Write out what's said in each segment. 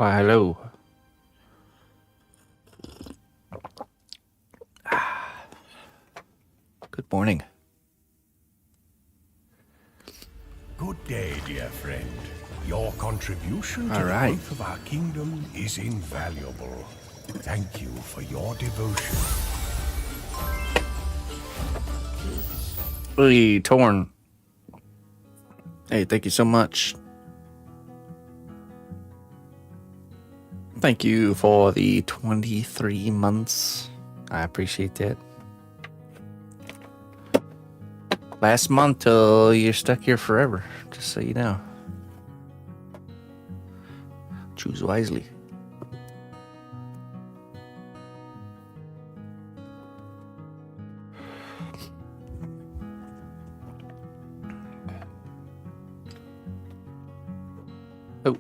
Why, hello. Good morning. Good day, dear friend. Your contribution to All the right. growth of our kingdom is invaluable. Thank you for your devotion. Hey, Torn. Hey, thank you so much. Thank you for the 23 months. I appreciate that. Last month till you're stuck here forever, just so you know. Choose wisely. Oh.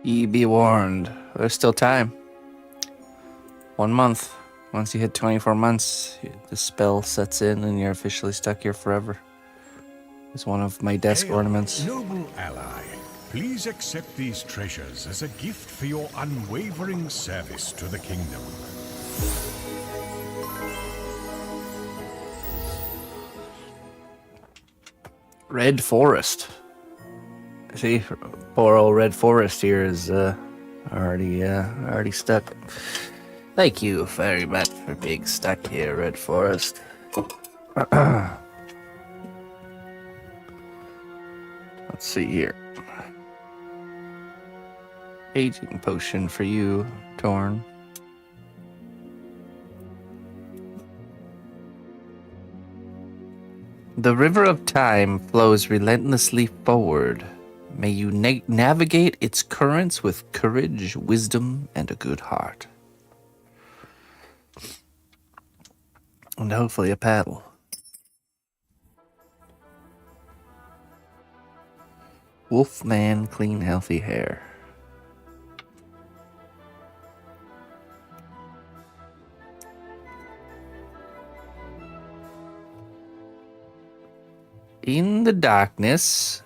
Ye be warned. There's still time. 1 month. Once you hit 24 months, the spell sets in and you're officially stuck here forever. It's one of my desk Hail, ornaments. noble ally. Please accept these treasures as a gift for your unwavering service to the kingdom. Red Forest. See, poor old Red Forest here is already stuck. Thank you very much for being stuck here, Red Forest. Let's see here. Aging potion for you, Torn. The river of time flows relentlessly forward. May you navigate its currents with courage, wisdom, and a good heart. And hopefully a paddle. Wolfman, clean, healthy hair. In the darkness,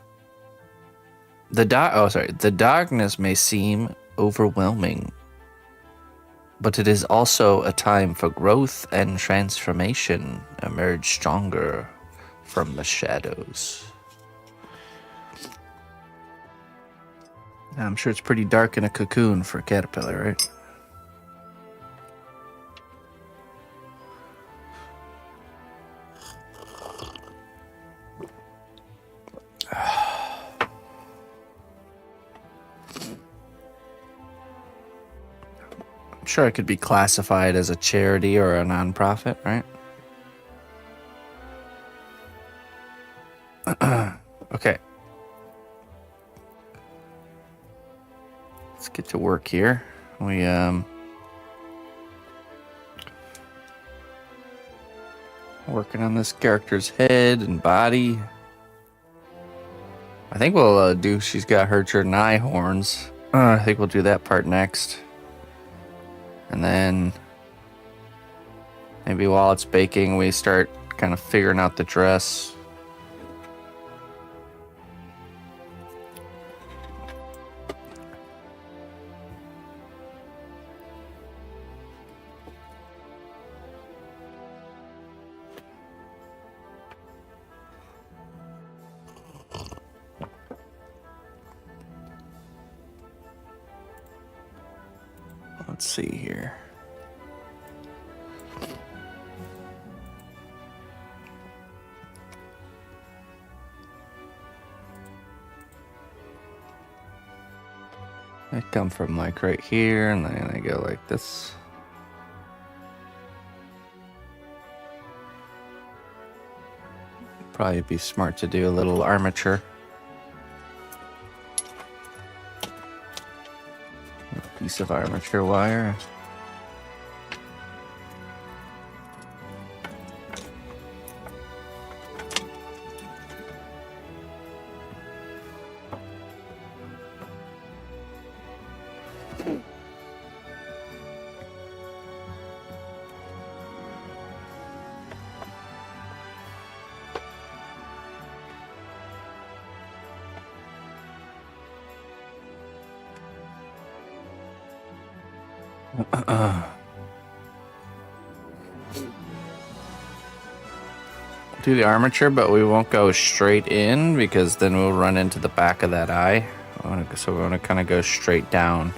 the darkness may seem overwhelming, but it is also a time for growth and transformation. Emerge stronger from the shadows. I'm sure it's pretty dark in a cocoon for a caterpillar, right? I'm sure it could be classified as a charity or a nonprofit, right? Okay. Let's get to work here. We working on this character's head and body. I think we'll do. She's got her Draenei horns. I think we'll do that part next, and then maybe while it's baking, we start kind of figuring out the dress. Let's see here. I come from like right here, and then I go like this. Probably be smart to do a little armature. A piece of armature wire. Do the armature, but we won't go straight in because then we'll run into the back of that eye. So we want to kind of go straight down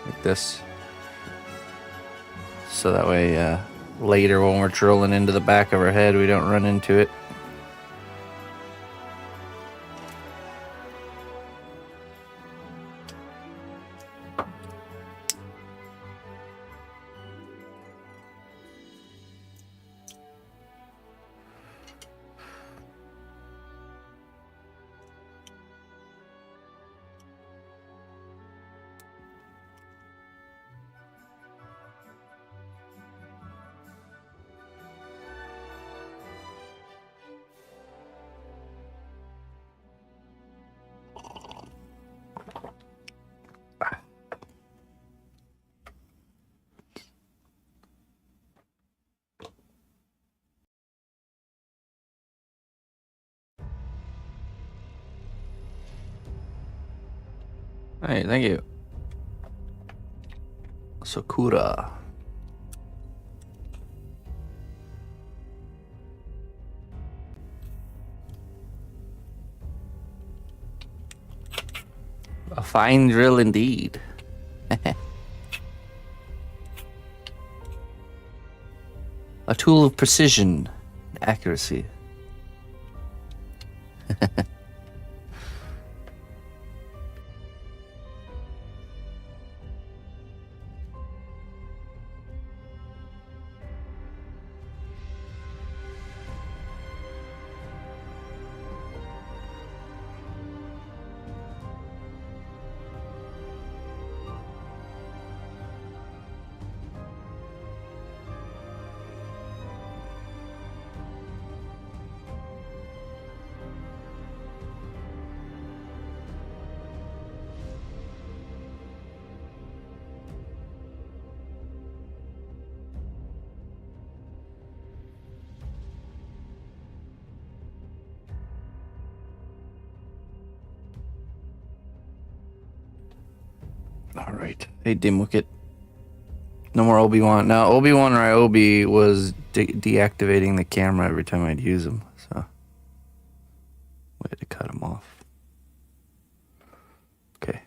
like this. So that way later when we're drilling into the back of our head, we don't run into it. Hey, thank you. Sakura. A fine drill indeed. A tool of precision and accuracy. All right. Hey, Dimwicket. No more Obi-Wan. Now, Obi-Wan Ryobi was deactivating the camera every time I'd use him, so we had to cut him off. Okay.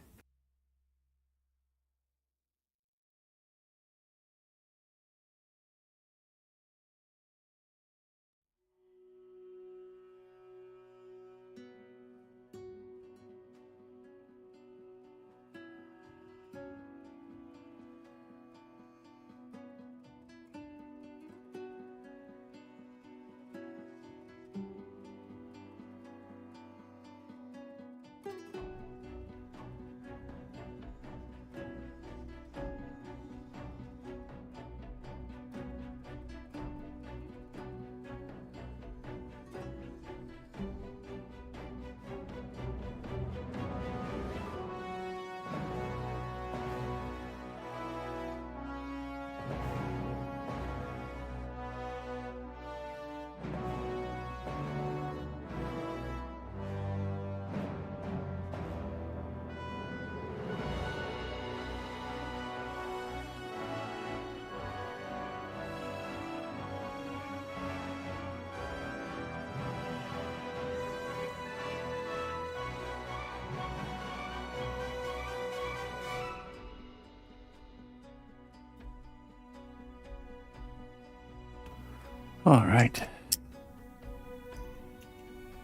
All right.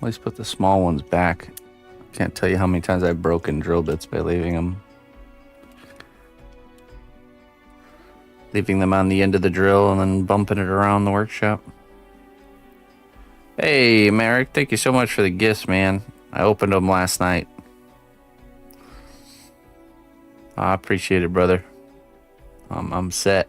Let's put the small ones back. Can't tell you how many times I've broken drill bits by leaving them on the end of the drill and then bumping it around the workshop. Hey, Merrick, thank you so much for the gifts, man. I opened them last night. I appreciate it, brother. I'm set.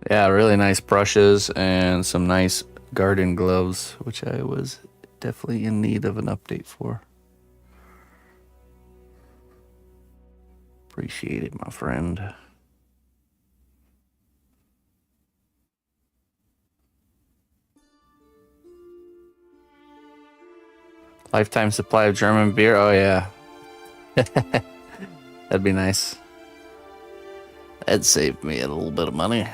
Yeah, really nice brushes and some nice garden gloves, which I was definitely in need of an update for. Appreciate it, my friend. Lifetime supply of German beer. Oh, yeah. That'd be nice. That'd save me a little bit of money.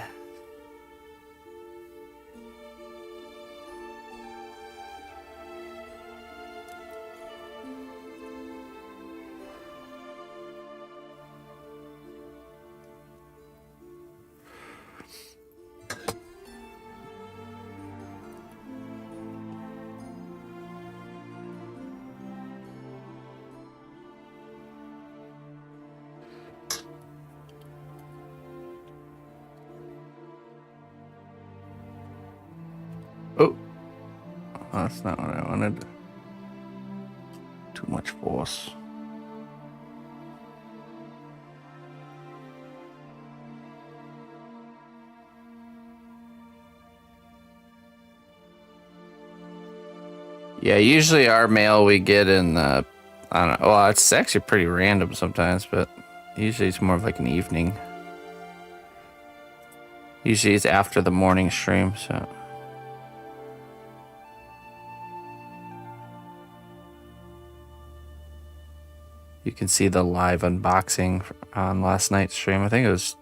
Oh, that's not what I wanted. Too much force. Yeah, usually our mail we get in, I don't know, well, it's actually pretty random sometimes, but usually it's more of like an evening. Usually it's after the morning stream, so. You can see the live unboxing on last night's stream. I think it was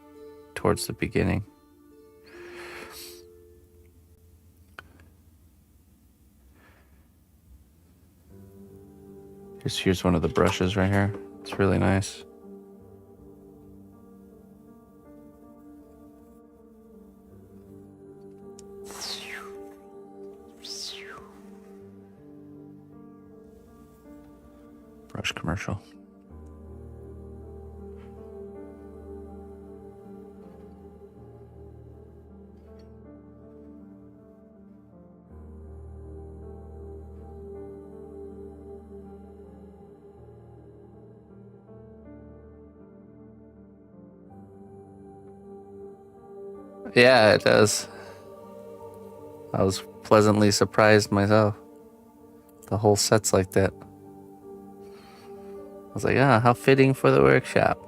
towards the beginning. Here's one of the brushes right here. It's really nice. Brush commercial. Yeah, it does. I was pleasantly surprised myself. The whole set's like that. I was like, ah, how fitting for the workshop.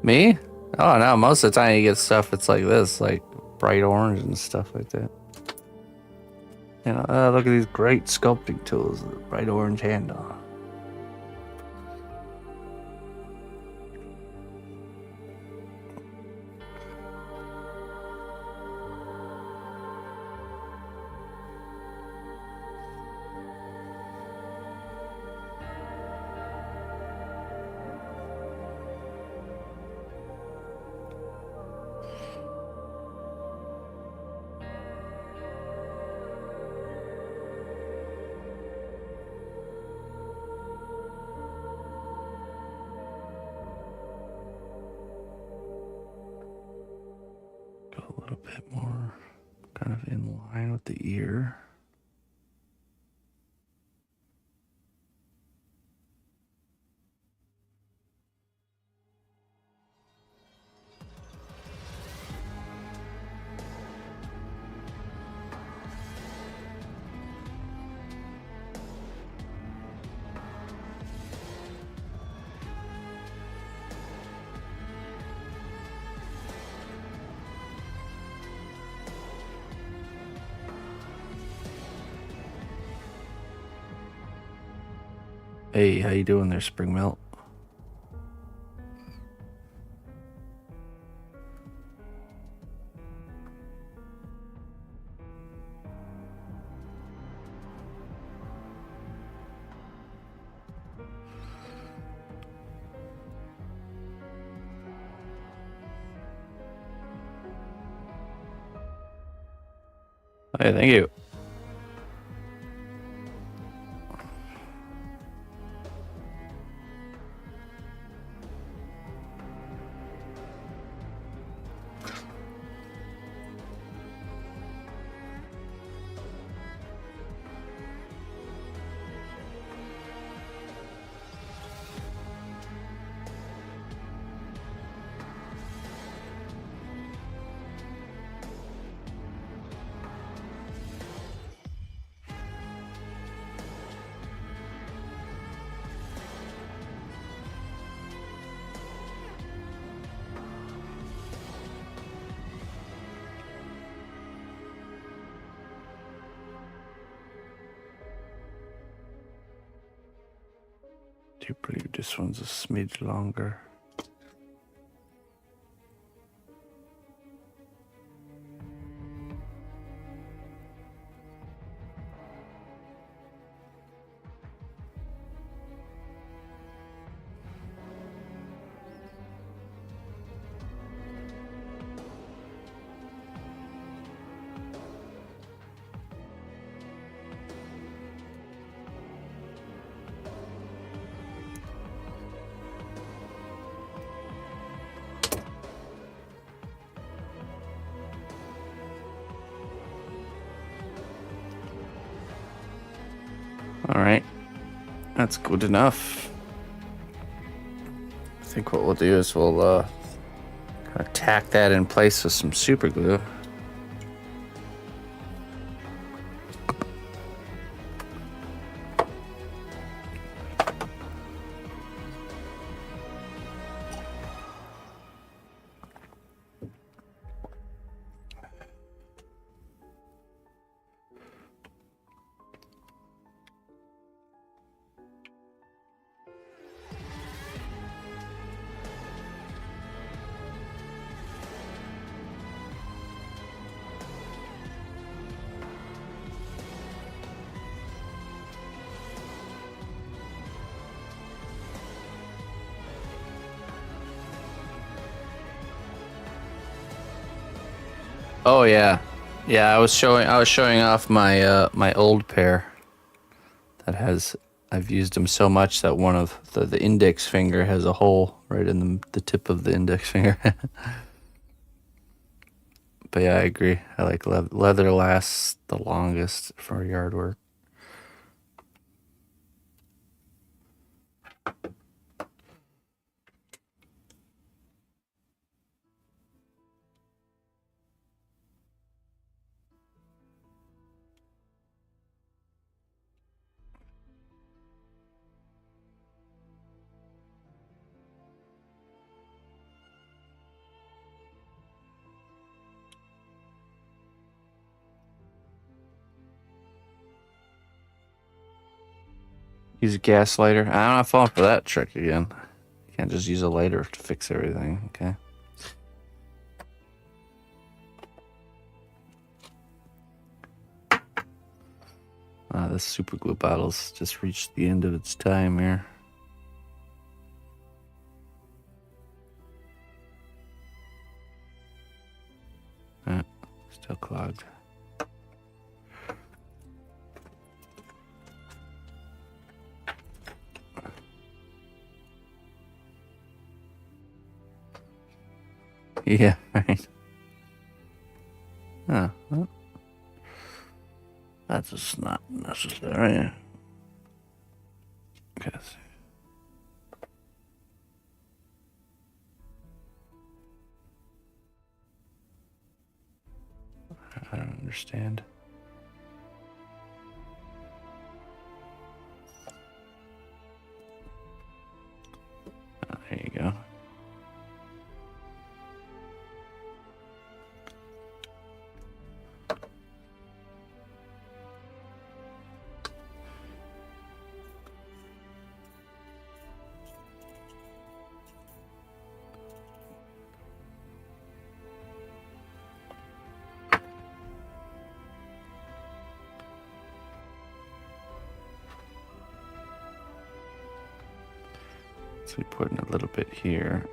Me? Oh no, most of the time you get stuff it's like this, like bright orange and stuff like that. You know, look at these great sculpting tools, the bright orange handle. A bit more kind of in line with the ear. Hey, how you doing there, Spring Melt? Hey, thank you. do believe this one's a smidge longer. All right, that's good enough. I think what we'll do is we'll kind of tack that in place with some super glue. Oh yeah, yeah. I was showing off my my old pair. That has, I've used them so much that one of the index finger has a hole right in the tip of the index finger. But yeah, I agree. I like leather lasts the longest for yard work. Use a gas lighter. I'm not falling for that trick again. You can't just use a lighter to fix everything, okay? This super glue bottle's just reached the end of its time here. Still clogged. Yeah, right. Oh, well, that's just not necessary. Okay. I don't understand. Oh, there you go. So we put in a little bit here.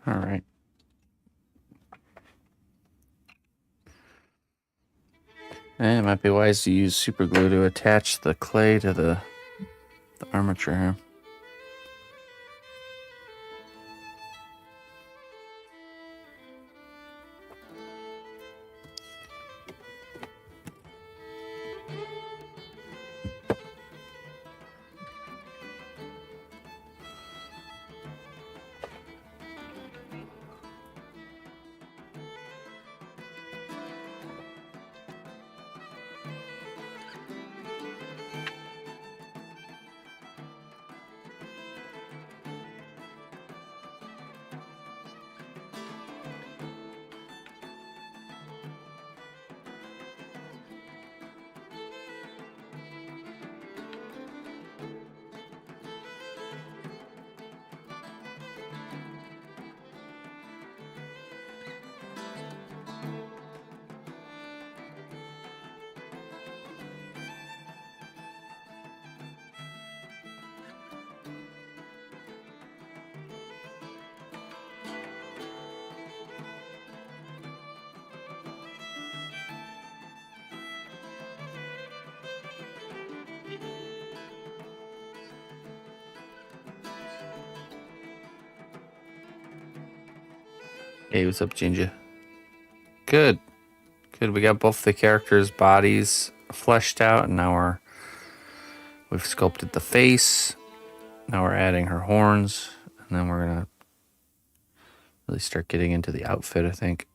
All right. It might be wise to use super glue to attach the clay to the armature here. Hey, what's up, Ginger? Good. Good. We got both the characters' bodies fleshed out, and now we've sculpted the face. Now we're adding her horns, and then we're gonna really start getting into the outfit, I think.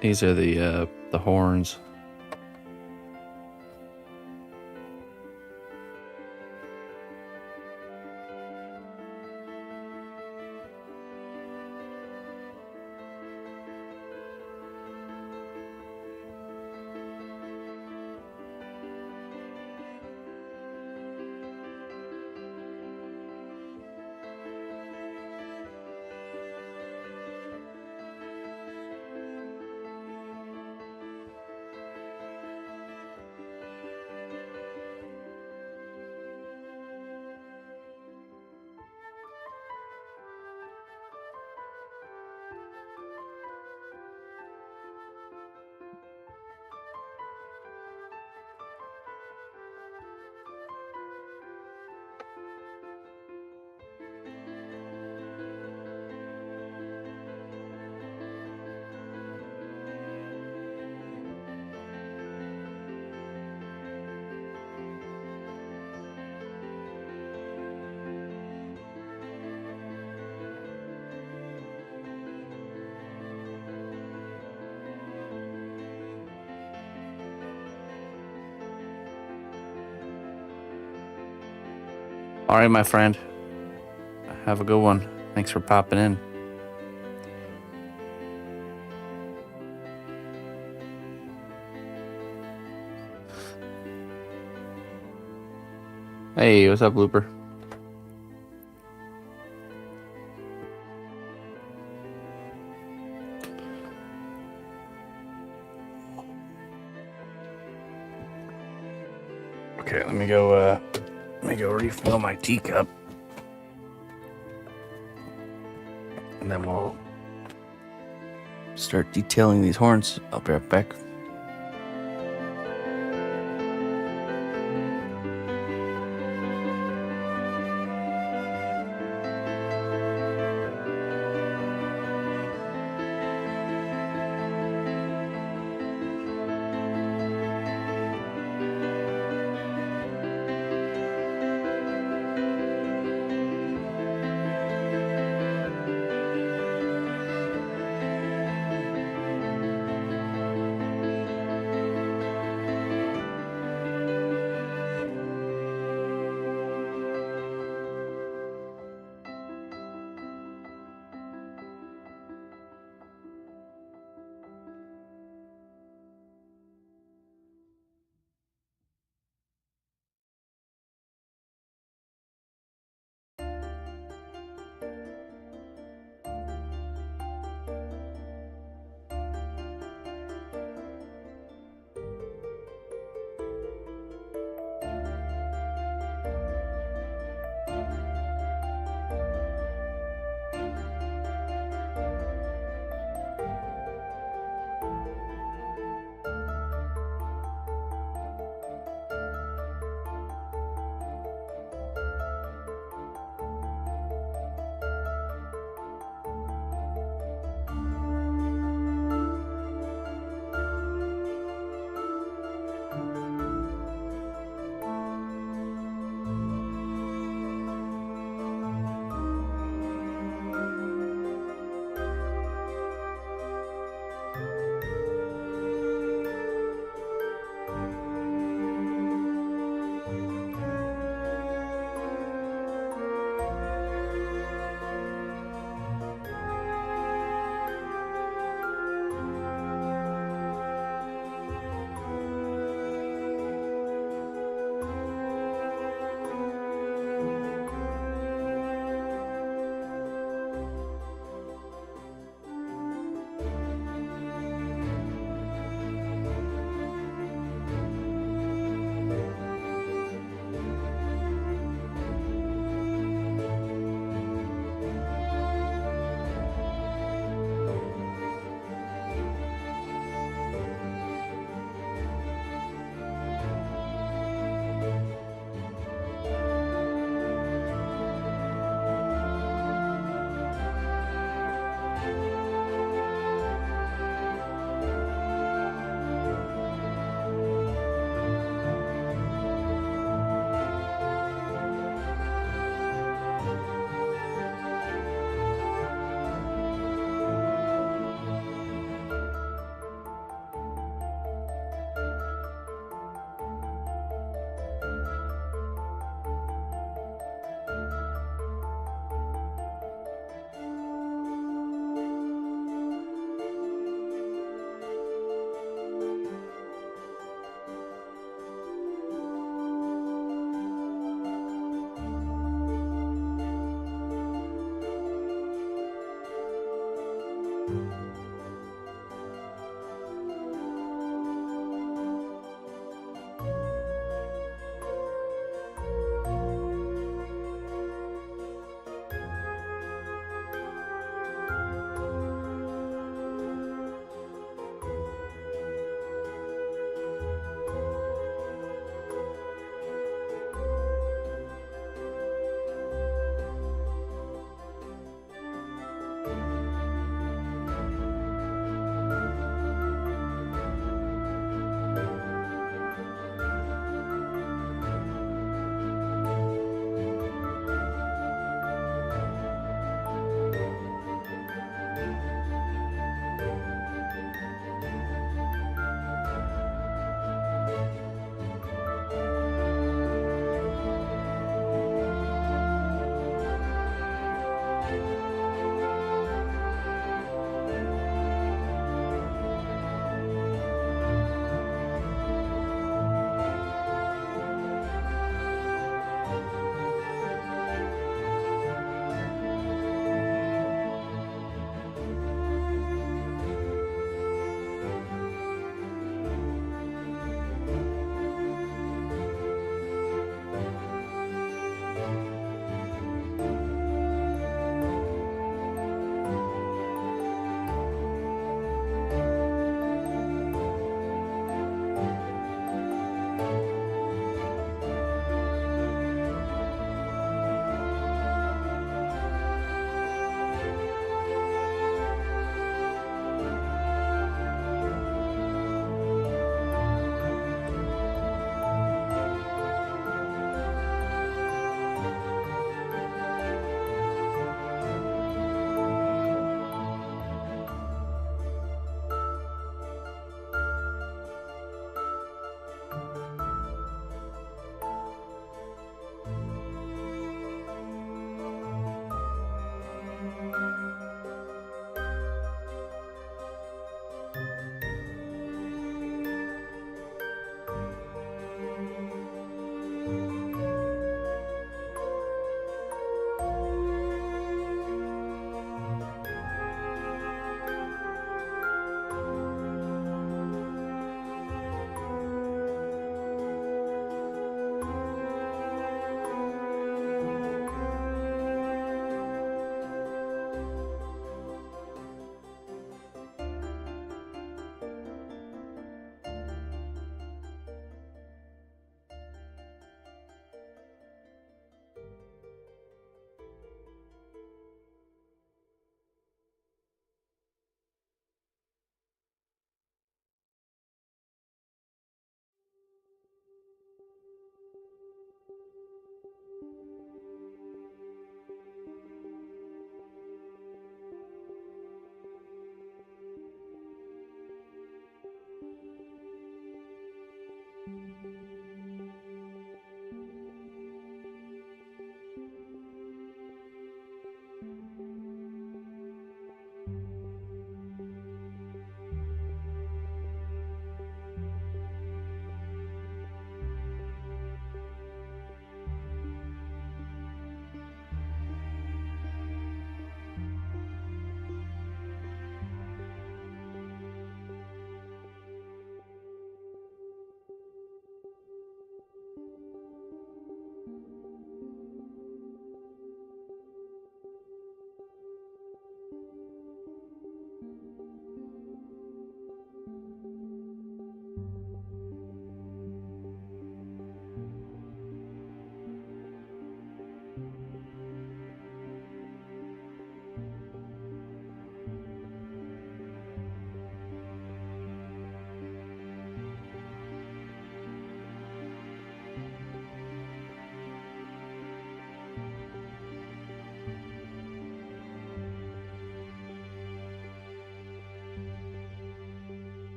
These are the horns. All right, my friend. Have a good one. Thanks for popping in. Hey, what's up, Looper? Okay, let me go refill my teacup. And then we'll start detailing these horns. I'll be right back.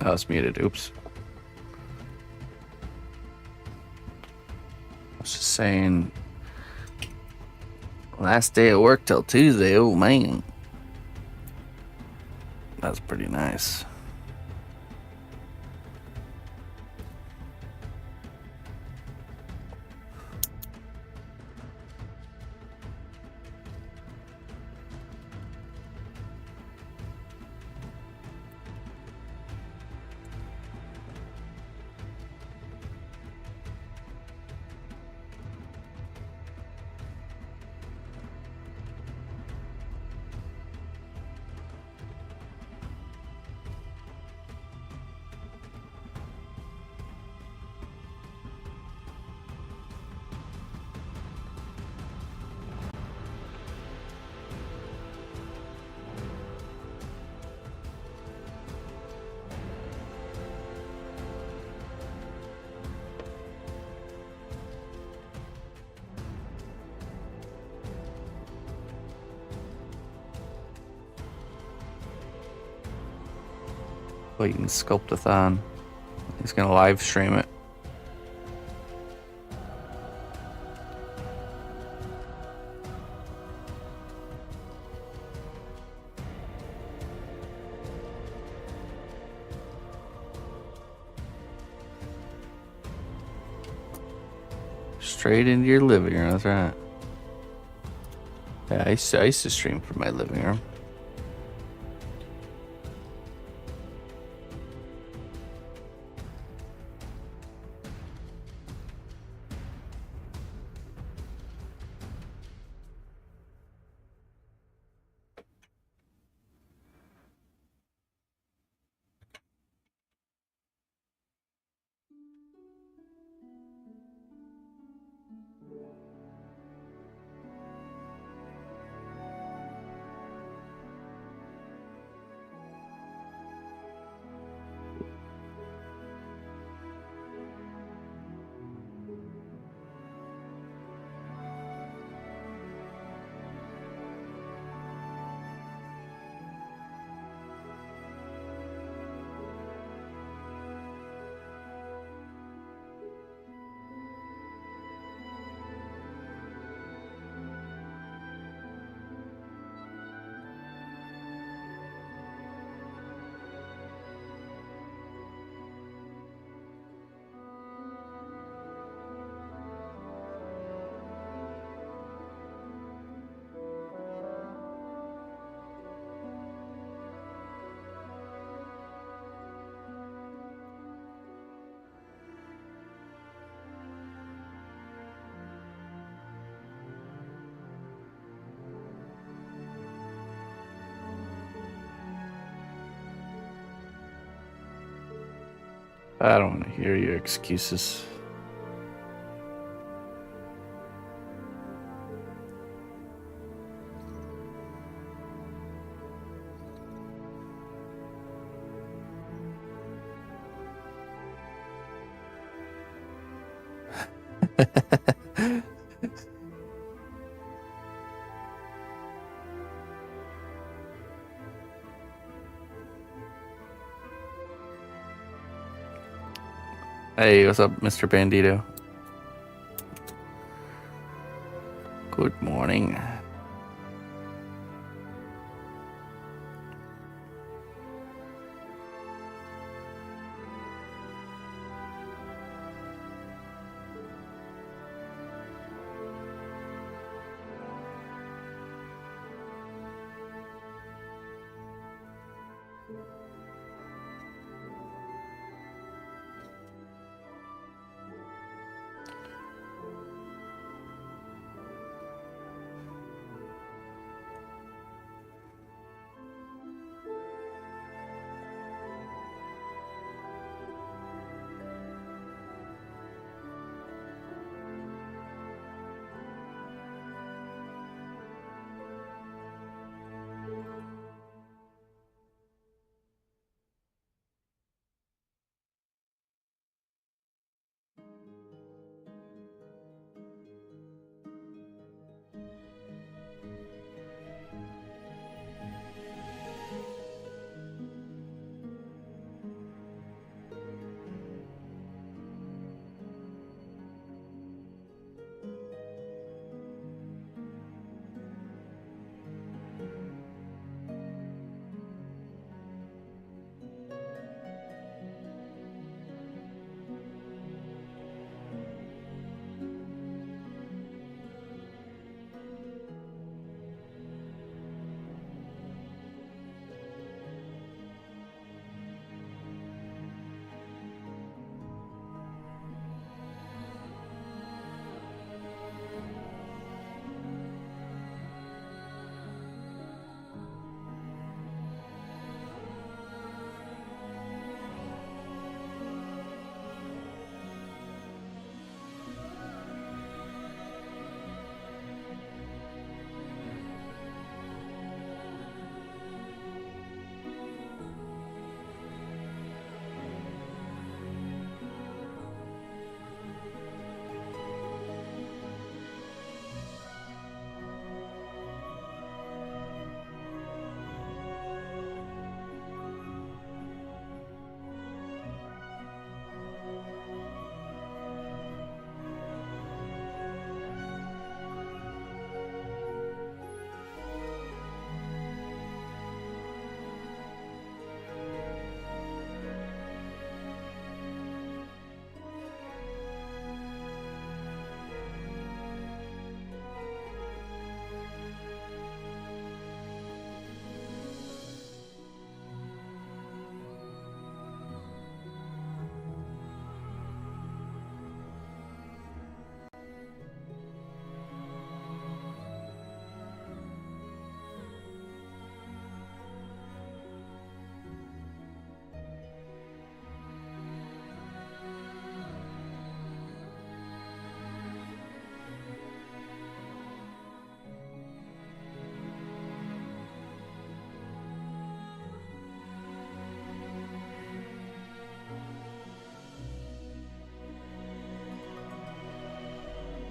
I was muted. Oops. I was just saying. Last day of work till Tuesday. Oh man, that's pretty nice. Waiting Sculptathon. He's gonna live stream it. Straight into your living room. That's right. Yeah, I used to stream from my living room. I don't want to hear your excuses. Hey, what's up, Mr. Bandito? Good morning.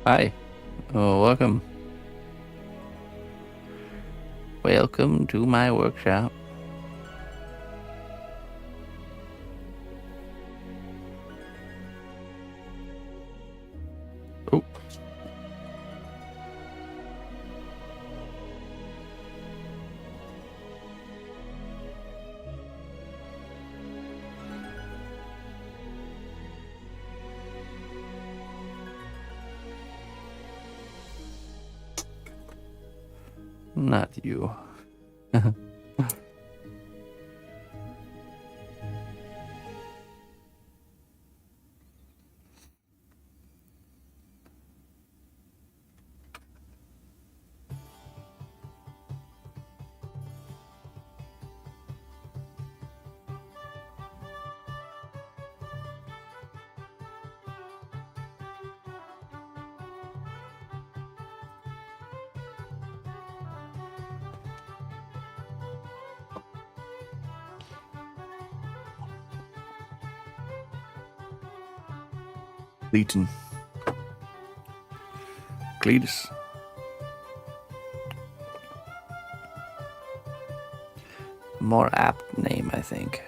Hi. Oh, welcome. Welcome to my workshop. Oh. Not you. Cleaton. Cletus. More apt name, I think.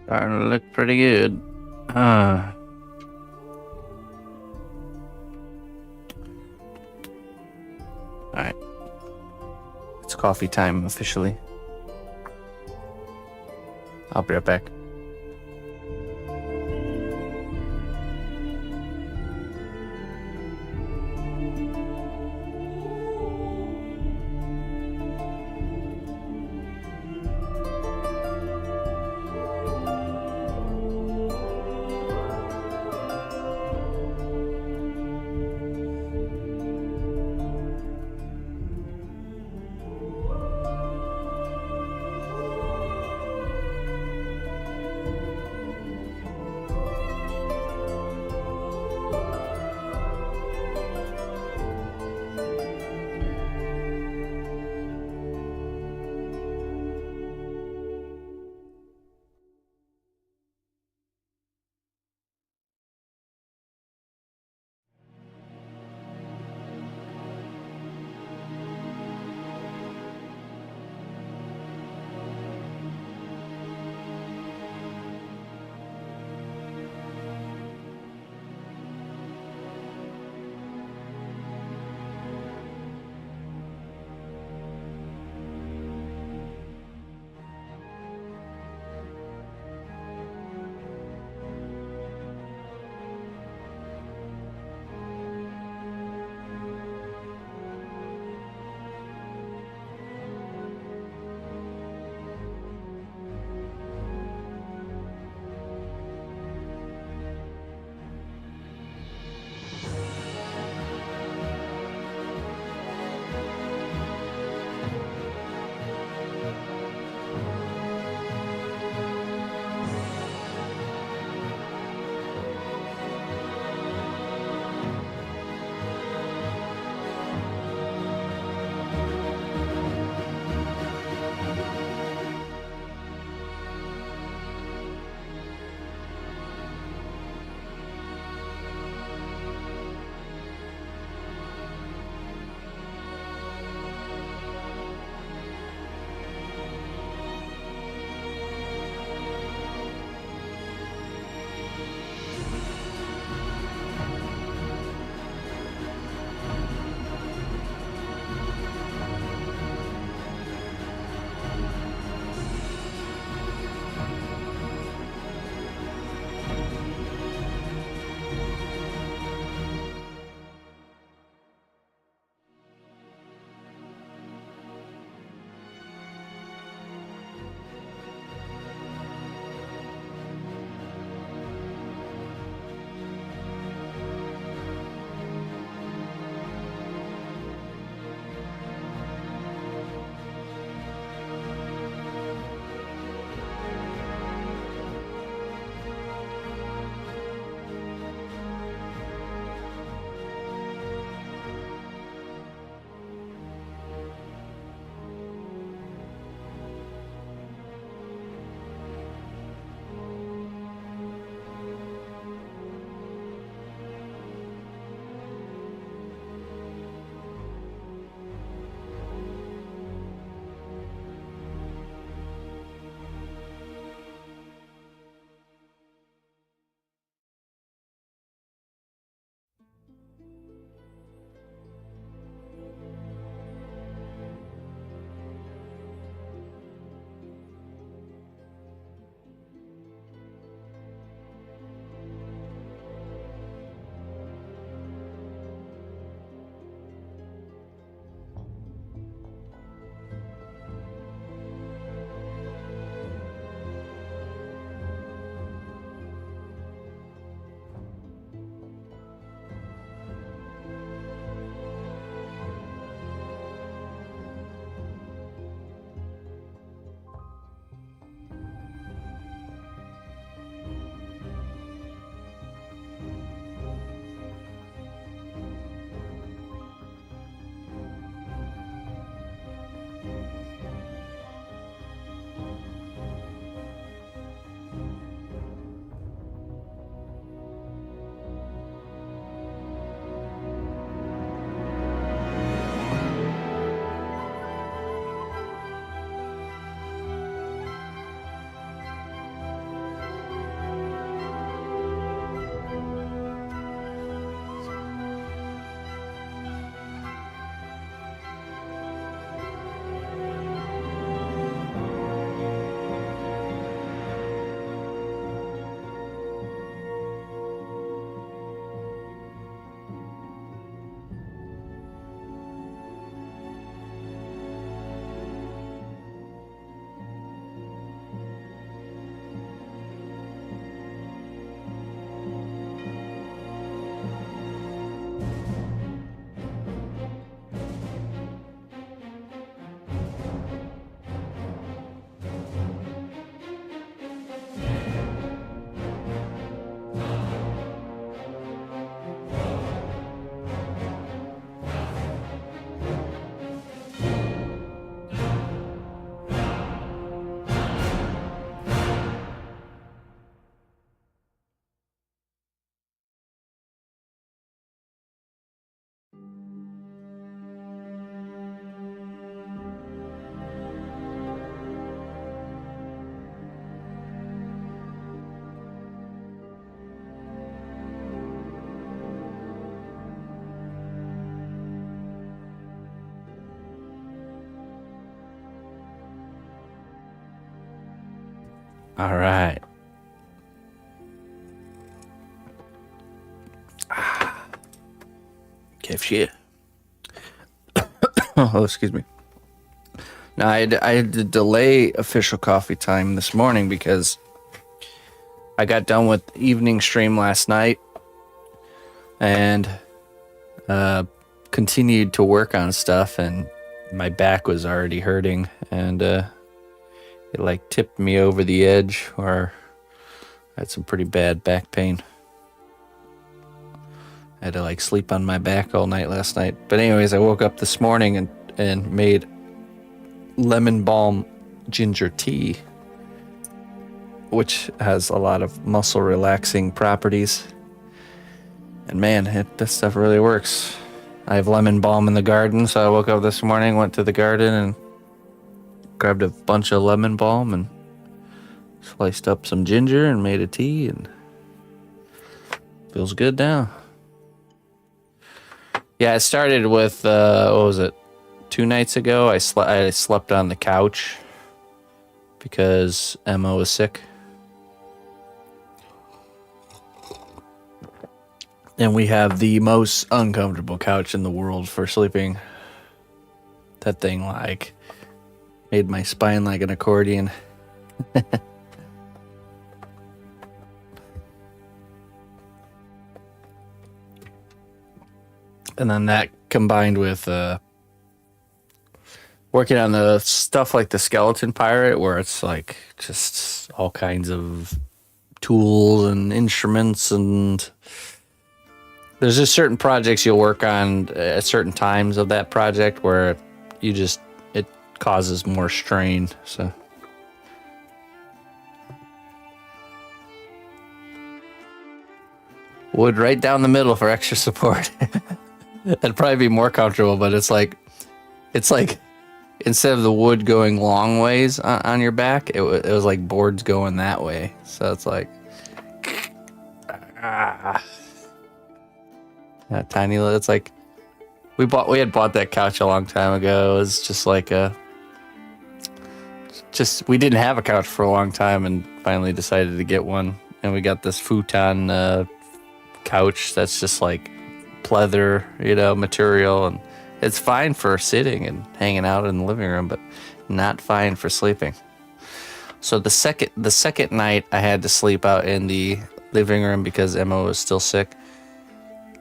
Starting to look pretty good. Uh, Alright. It's coffee time officially. I'll be right back. All right. Kefir. Oh, excuse me. Now, I had to delay official coffee time this morning because I got done with evening stream last night and continued to work on stuff, and my back was already hurting, and it like tipped me over the edge where I had some pretty bad back pain. I had to like sleep on my back all night last night. But anyways, I woke up this morning and made lemon balm ginger tea, which has a lot of muscle relaxing properties. And man, this stuff really works. I have lemon balm in the garden, so I woke up this morning, went to the garden and grabbed a bunch of lemon balm and sliced up some ginger and made a tea, and feels good now. Yeah, I started with, what was it, 2 nights ago? I slept on the couch because Emma was sick. And we have the most uncomfortable couch in the world for sleeping. That thing, like, made my spine like an accordion. And then that combined with working on the stuff like the Skeleton Pirate, where it's like just all kinds of tools and instruments, and there's just certain projects you'll work on at certain times of that project where it causes more strain. So wood right down the middle for extra support. That'd probably be more comfortable, but it's like instead of the wood going long ways on your back, it was like boards going that way. So it's like that tiny little. It's like we had bought that couch a long time ago. It was just like we didn't have a couch for a long time, and finally decided to get one. And we got this futon couch that's just like pleather, material, and it's fine for sitting and hanging out in the living room, but not fine for sleeping. So the second night I had to sleep out in the living room because Emma was still sick,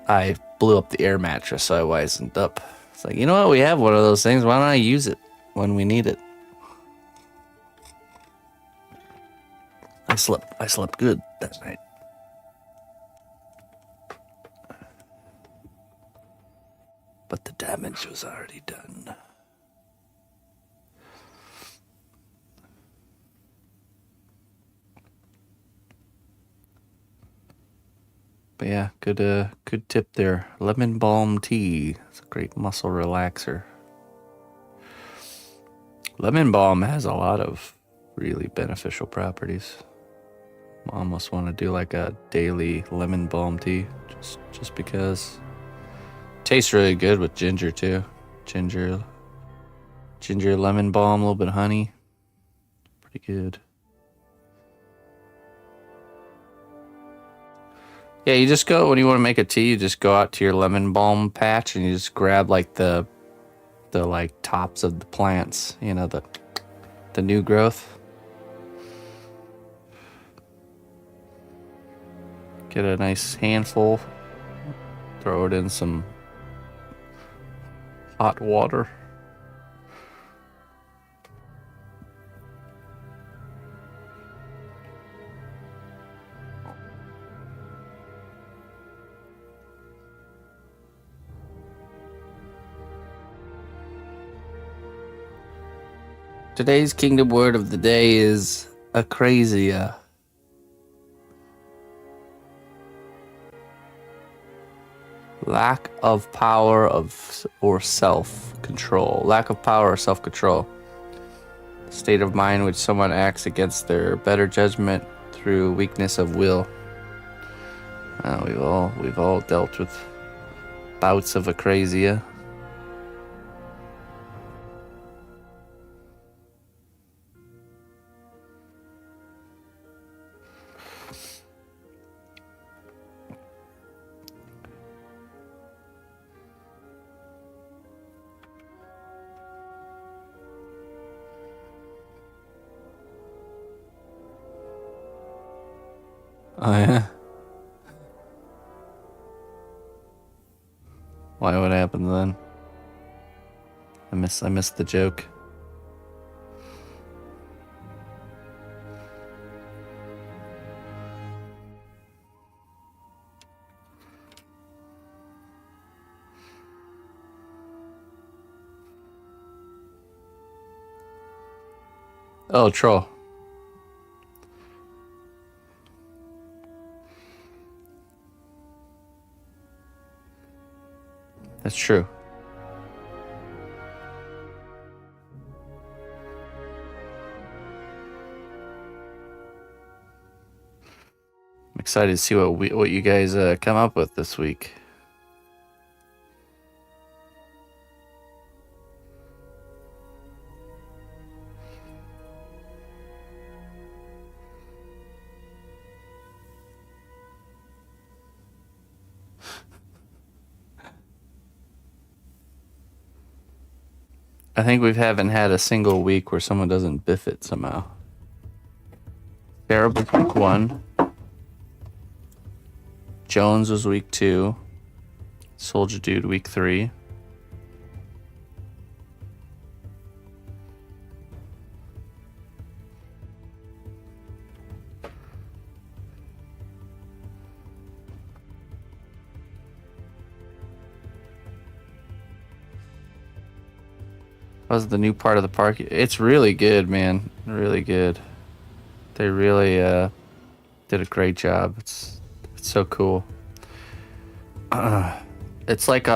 I blew up the air mattress, so I wisened up. It's like, you know what? We have one of those things. Why don't I use it when we need it? I slept good that night. But the damage was already done. But yeah, good tip there. Lemon balm tea. It's a great muscle relaxer. Lemon balm has a lot of really beneficial properties. I almost want to do like a daily lemon balm tea, just because. Tastes really good with ginger too. Ginger, lemon balm, a little bit of honey. Pretty good. Yeah, you just go, when you want to make a tea, you just go out to your lemon balm patch and you just grab like the like tops of the plants, the new growth. Get a nice handful, throw it in some hot water. Today's kingdom word of the day is acrasia. Lack of power or self-control. Lack of power or self-control. State of mind which someone acts against their better judgment through weakness of will. We've all dealt with bouts of acrasia. Oh yeah. Why? What happened then? I missed the joke. Oh, troll. That's true. I'm excited to see what you guys come up with this week. I think we haven't had a single week where someone doesn't biff it somehow. Terrible week 1. Jones was week 2. Soldier Dude week 3. Was the new part of the park? It's really good, man. Really good. They really did a great job. It's so cool. It's like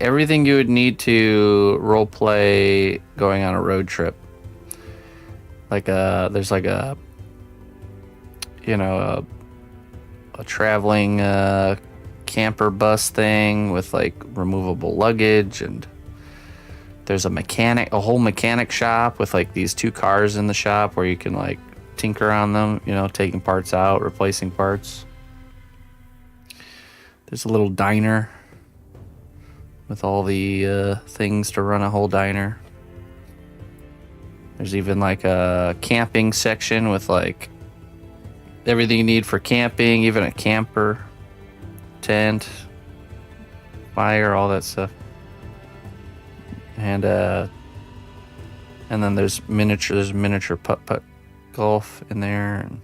everything you would need to role play going on a road trip. Like there's like a traveling camper bus thing with like removable luggage, and there's a whole mechanic shop with like these 2 cars in the shop where you can like tinker on them, taking parts out, replacing parts. There's a little diner with all the things to run a whole diner. There's even like a camping section with like everything you need for camping, even a camper, tent, fire, all that stuff. And then there's miniature putt golf in there, and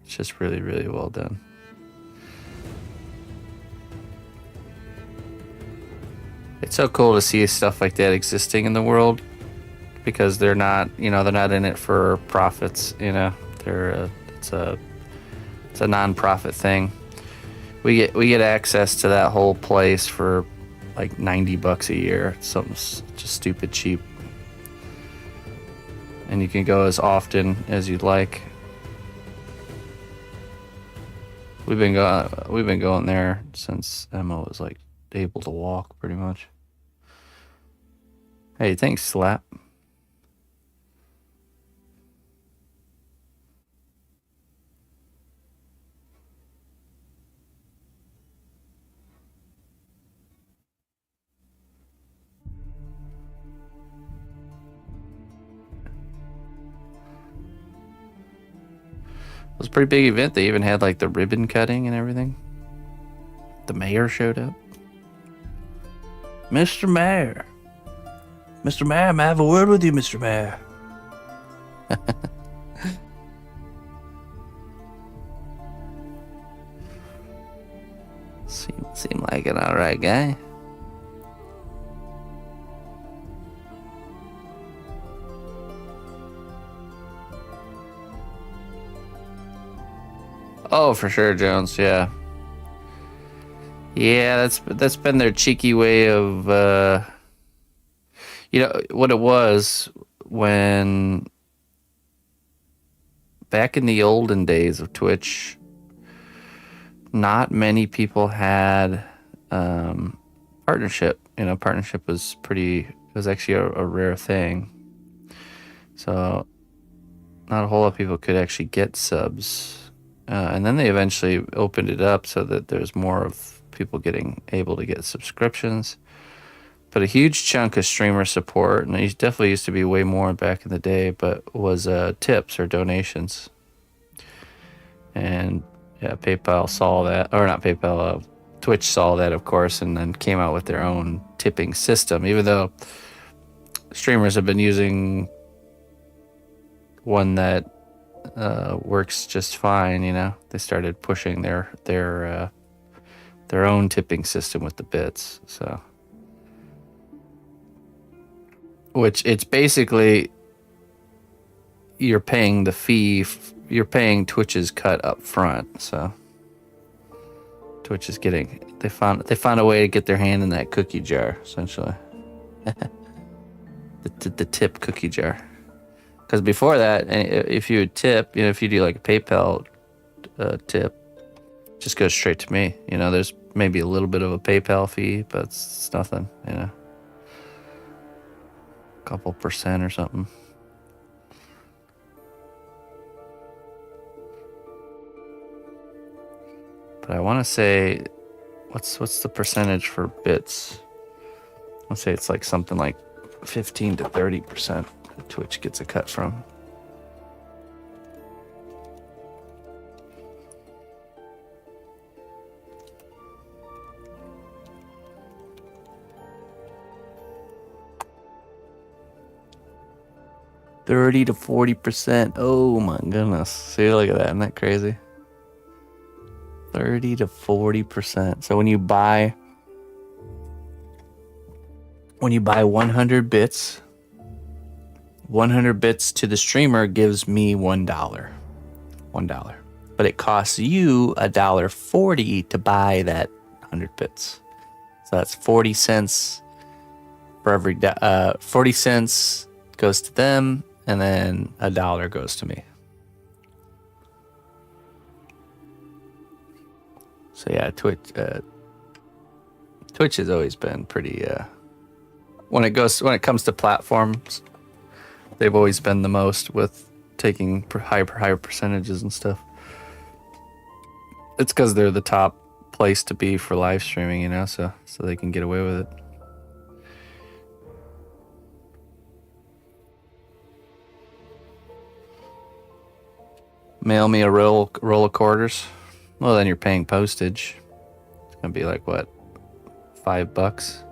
it's just really, really well done. It's so cool to see stuff like that existing in the world, because they're not in it for profits. It's a non-profit thing. We get access to that whole place for like $90 a year. It's something just stupid cheap, and you can go as often as you'd like. We've been going there since Emma was like able to walk, pretty much. Hey, thanks, Slap. It was a pretty big event. They even had like the ribbon cutting and everything. The mayor showed up. Mr. Mayor. Mr. Mayor, may I have a word with you, Mr. Mayor? Seem like an alright guy. Oh, for sure, Jones. Yeah. Yeah, that's been their cheeky way of what it was when back in the olden days of Twitch, not many people had partnership. Partnership was actually a rare thing. So not a whole lot of people could actually get subs. And then they eventually opened it up so that there's more of people able to get subscriptions. But a huge chunk of streamer support, and it definitely used to be way more back in the day, but was tips or donations. And Yeah, PayPal saw that, or not PayPal, Twitch saw that, of course, and then came out with their own tipping system, even though streamers have been using one that works just fine. They started pushing their own tipping system with the bits. So, which it's basically you're paying the fee, you're paying Twitch's cut up front. So Twitch is they found a way to get their hand in that cookie jar, essentially. the tip cookie jar. Because before that, if you would tip, if you do like a PayPal tip, just goes straight to me. There's maybe a little bit of a PayPal fee, but it's nothing. A couple percent or something. But I want to say, what's the percentage for bits? I'll say it's like something like 15 to 30%. Twitch gets a cut from. $30 to 40%. Oh my goodness. See, look at that. Isn't that crazy? 30 to 40%. So when you buy 100 bits, 100 bits to the streamer gives me $1. $1. But it costs you $1.40 to buy that 100 bits. So that's 40 cents for every 40 cents goes to them, and then $1 goes to me. So yeah, Twitch has always been pretty when it comes to platforms, they've always been the most with taking higher percentages and stuff. It's because they're the top place to be for live streaming, so they can get away with it. Mail me a roll of quarters. Well, then you're paying postage. It's gonna be like what, $5?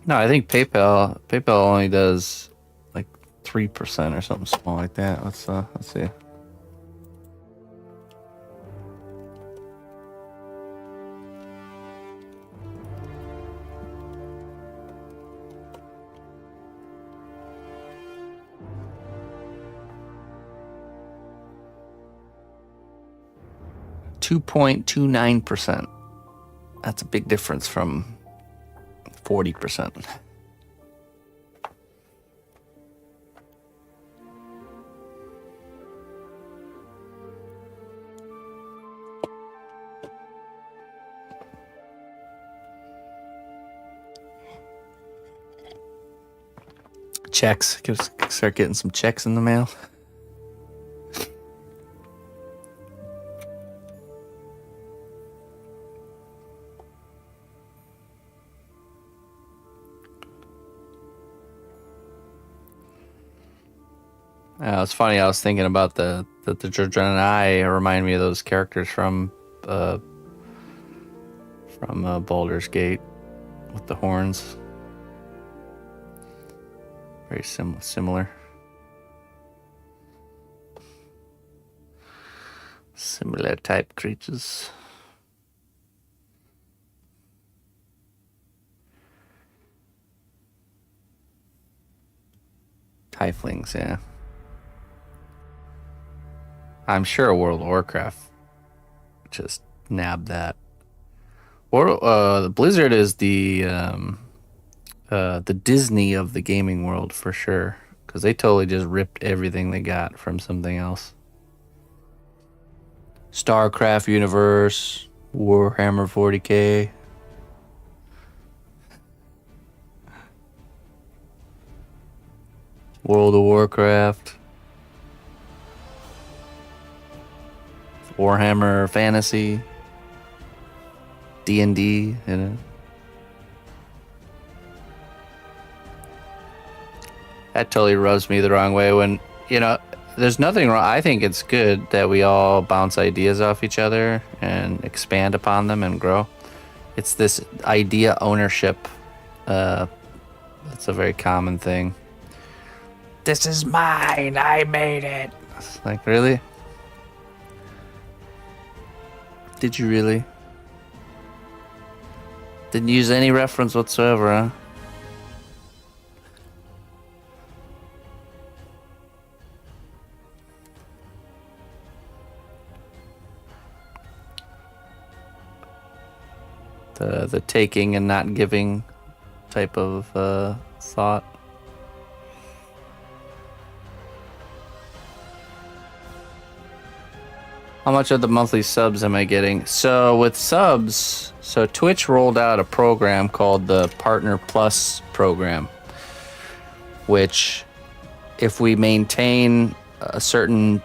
No, I think PayPal only does like 3% or something small like that. Let's see. $2.29%. That's a big difference from 40%. Checks. Start getting some checks in the mail. It's funny. I was thinking about the Draenei remind me of those characters from Baldur's Gate with the horns. Very similar. Similar type creatures. Tieflings, yeah. I'm sure World of Warcraft just nabbed that. The Blizzard is the Disney of the gaming world for sure, because they totally just ripped everything they got from something else. StarCraft universe, Warhammer 40K. World of Warcraft. Warhammer Fantasy, D&D, That totally rubs me the wrong way when you know, there's nothing wrong. I think it's good that we all bounce ideas off each other and expand upon them and grow. It's this idea ownership. It's a very common thing. This is mine. I made it. It's like, really? Did you really? Didn't use any reference whatsoever, huh? The taking and not giving type of thought. How much of the monthly subs am I getting? So with subs, so Twitch rolled out a program called the Partner Plus program, which if we maintain a certain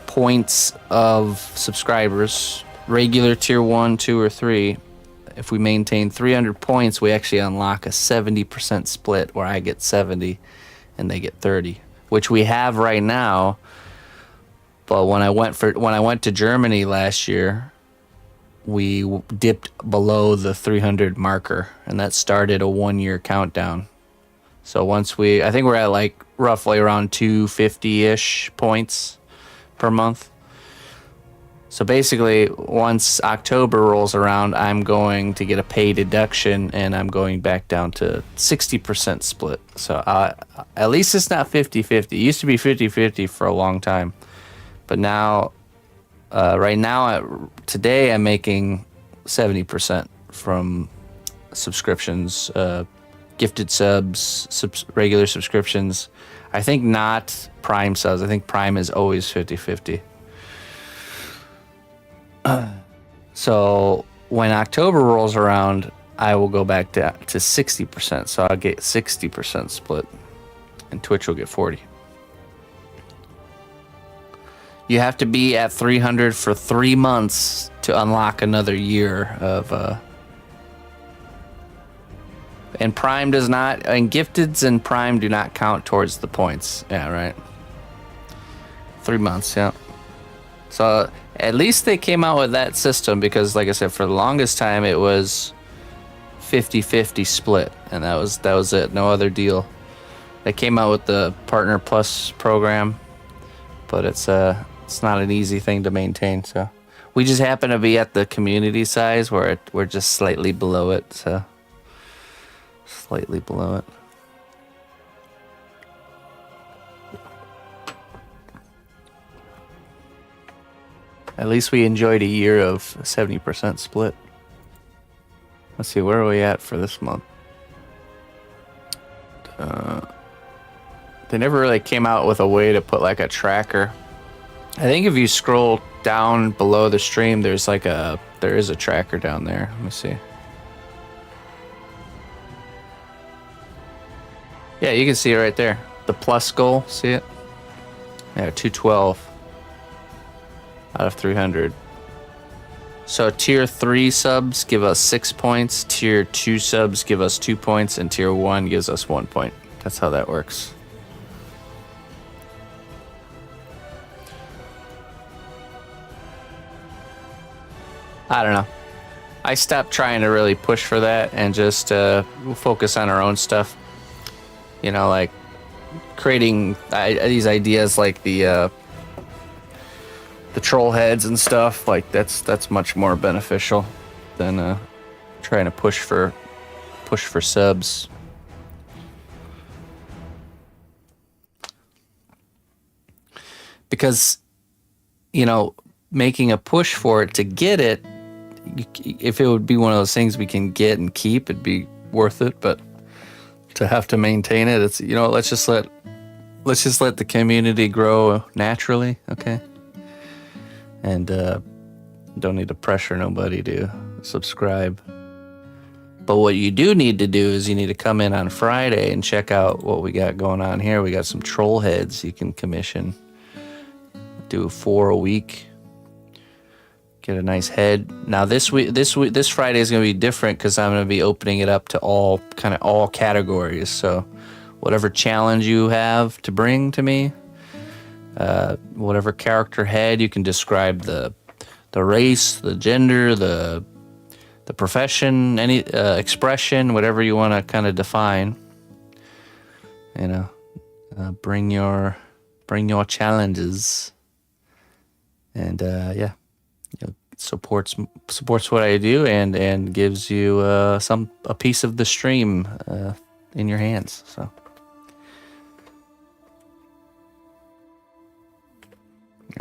points of subscribers, regular tier 1, 2, or 3, if we maintain 300 points, we actually unlock a 70% split where I get 70 and they get 30, which we have right now. But when I went to Germany last year, we dipped below the 300 marker, and that started a 1-year countdown. So once I think we're at like roughly around 250-ish points per month. So basically, once October rolls around, I'm going to get a pay deduction, and I'm going back down to 60% split. So at least it's not 50-50. It used to be 50-50 for a long time. But now, right now, today, I'm making 70% from subscriptions, gifted subs, regular subscriptions. I think not Prime subs. I think Prime is always 50-50. So when October rolls around, I will go back to 60%. So I'll get 60% split, and Twitch will get 40. You have to be at 300 for 3 months to unlock another year of. And Prime does not, and gifteds and Prime do not count towards the points. Yeah, right. 3 months, yeah. So at least they came out with that system because, like I said, for the longest time it was 50-50 split, and that was it. No other deal. They came out with the Partner Plus program, but it's not an easy thing to maintain. So we just happen to be at the community size where we're just slightly below it. So slightly below it. At least we enjoyed a year of 70% split. Let's see, where are we at for this month? They never really came out with a way to put like a tracker. I think if you scroll down below the stream, there is a tracker down there. Let me see. Yeah, you can see it right there. The plus goal, see it? Yeah, 212 out of 300. So tier 3 subs give us 6 points, tier 2 subs give us 2 points, and tier 1 gives us 1 point. That's how that works. I don't know. I stopped trying to really push for that and just focus on our own stuff. You know, like creating these ideas like the troll heads and stuff. Like that's much more beneficial than trying to push for subs. Because, you know, making a push for it to get it, if it would be one of those things we can get and keep, it'd be worth it. But to have to maintain it, it's, you know, let's just let the community grow naturally, okay? And don't need to pressure nobody to subscribe. But what you do need to do is you need to come in on Friday and check out what we got going on here. We got some troll heads you can commission. Do 4 a week. Get a nice head. Now this Friday is going to be different because I'm going to be opening it up to all categories. So whatever challenge you have to bring to me, whatever character head. You can describe the race, the gender, the profession, any expression, whatever you want to kind of define. You know, bring your challenges, and yeah, supports what I do, and gives you a piece of the stream in your hands. So.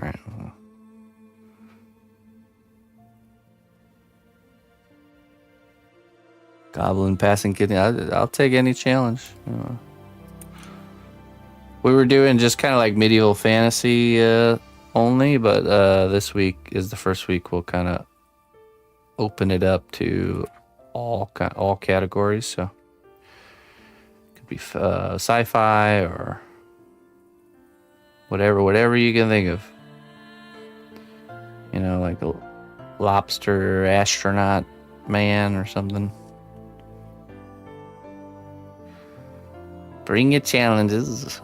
All right. Goblin passing kidney. I'll take any challenge. We were doing just kind of like medieval fantasy only, but this week is the first week we'll kind of open it up to all categories. So it could be sci-fi or whatever you can think of. You know, like a lobster astronaut man or something. Bring your challenges.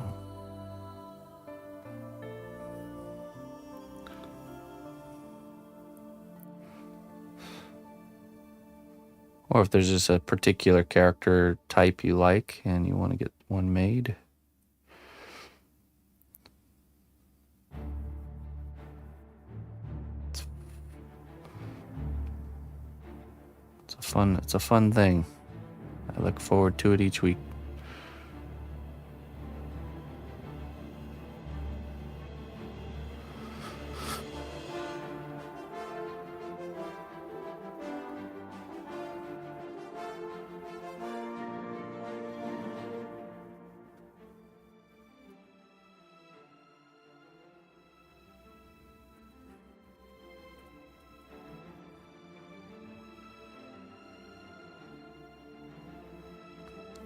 Or if there's just a particular character type you like and you want to get one made. It's a fun thing. I look forward to it each week.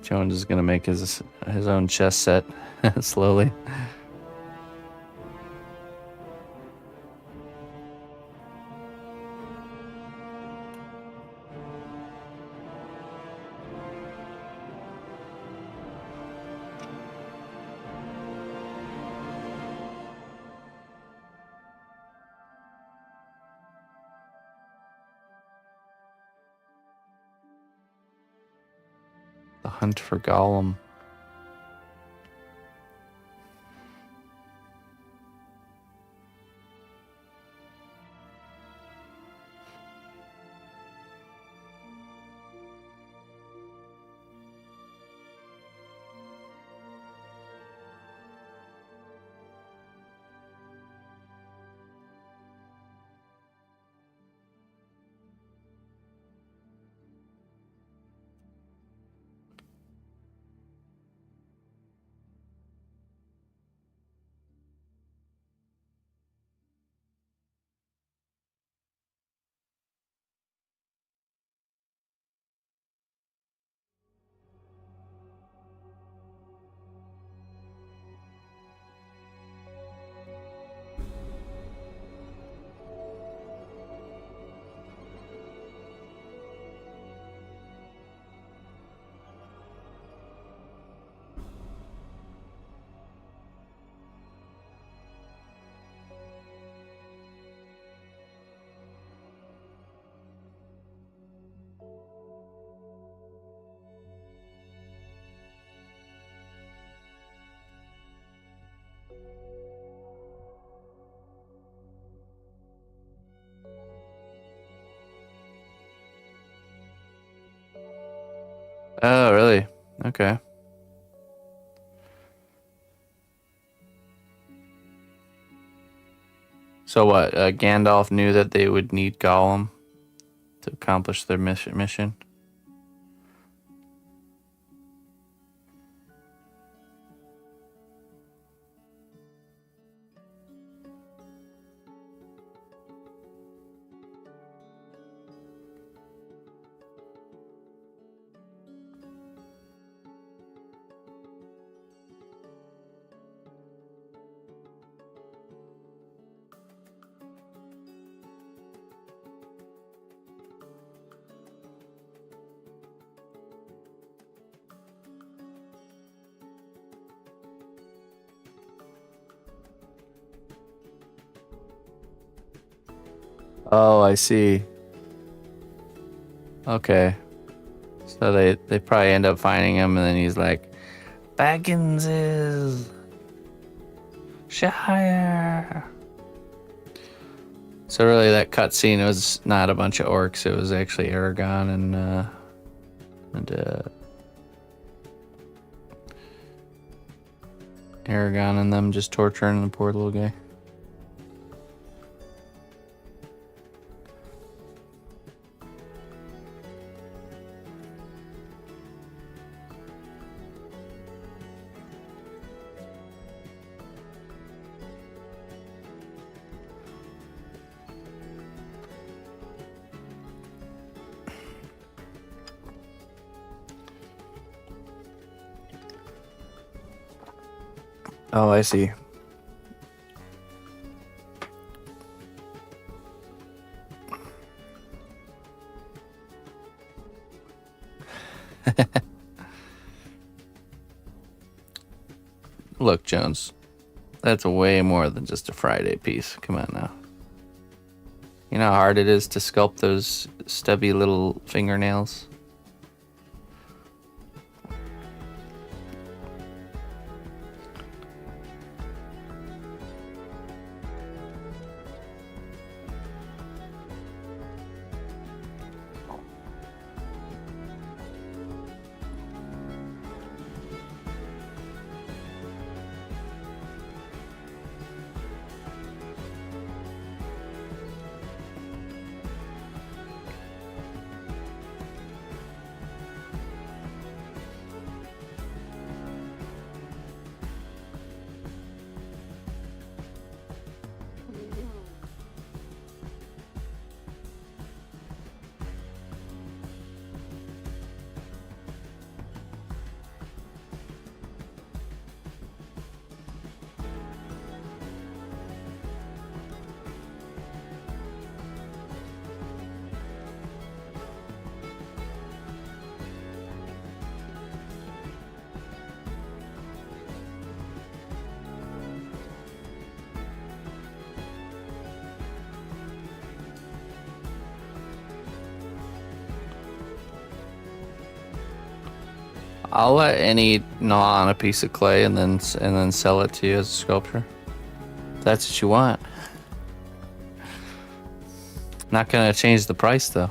Jones is gonna make his own chess set slowly. The hunt for Gollum. Oh, really? Okay. So what? Gandalf knew that they would need Gollum to accomplish their mission. Oh, I see. Okay. So they probably end up finding him, and then he's like, Baggins is Shire. So really, that cutscene was not a bunch of orcs. It was actually Aragon and Aragon and them just torturing the poor little guy. Oh, I see. Look, Jones, that's way more than just a Friday piece. Come on now. You know how hard it is to sculpt those stubby little fingernails? I'll let any gnaw on a piece of clay and then sell it to you as a sculpture. If that's what you want. Not gonna change the price though.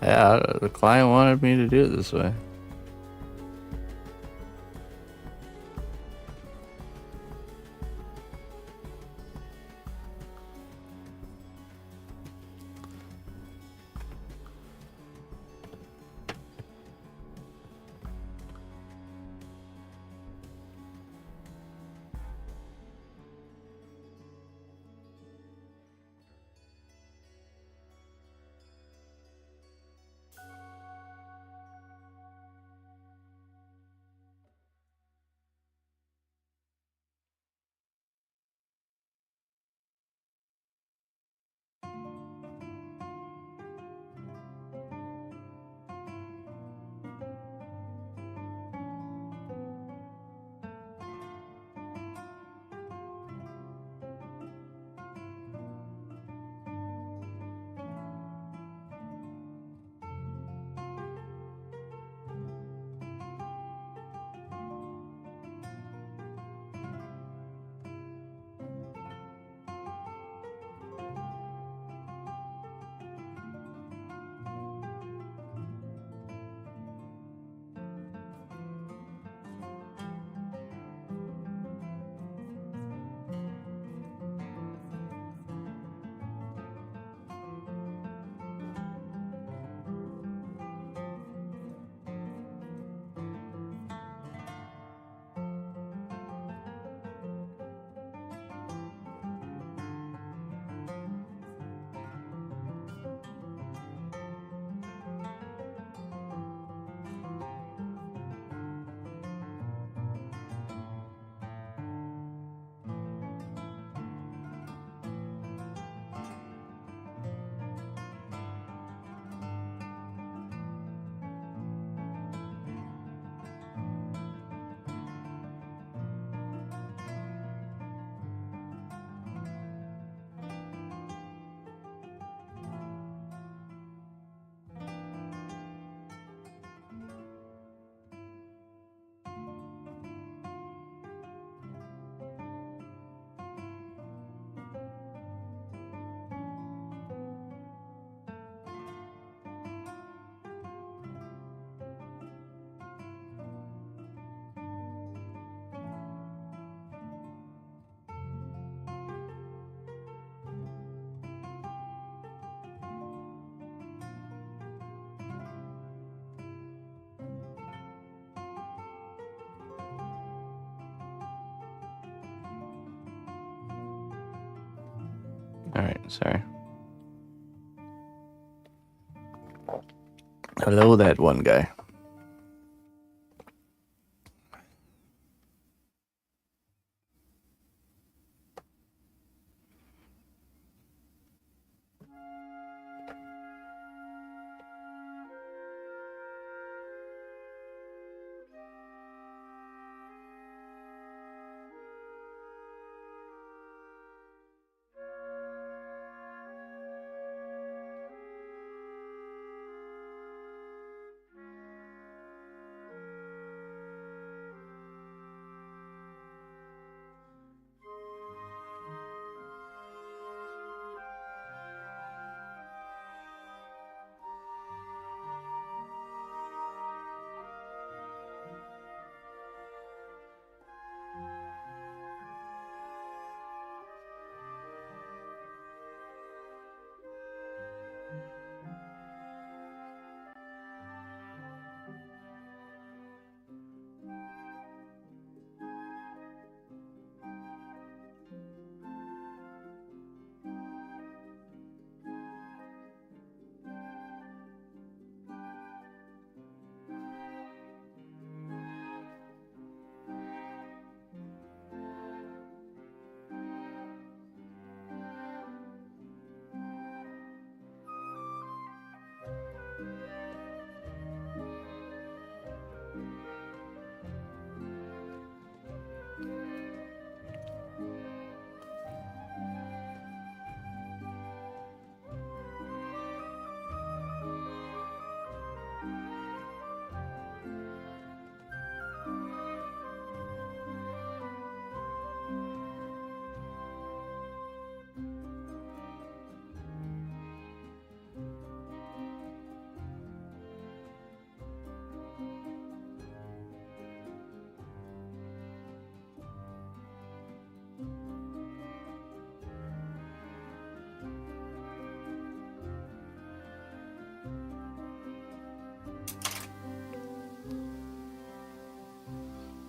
Yeah, the client wanted me to do it this way. Alright, sorry. Hello, that one guy.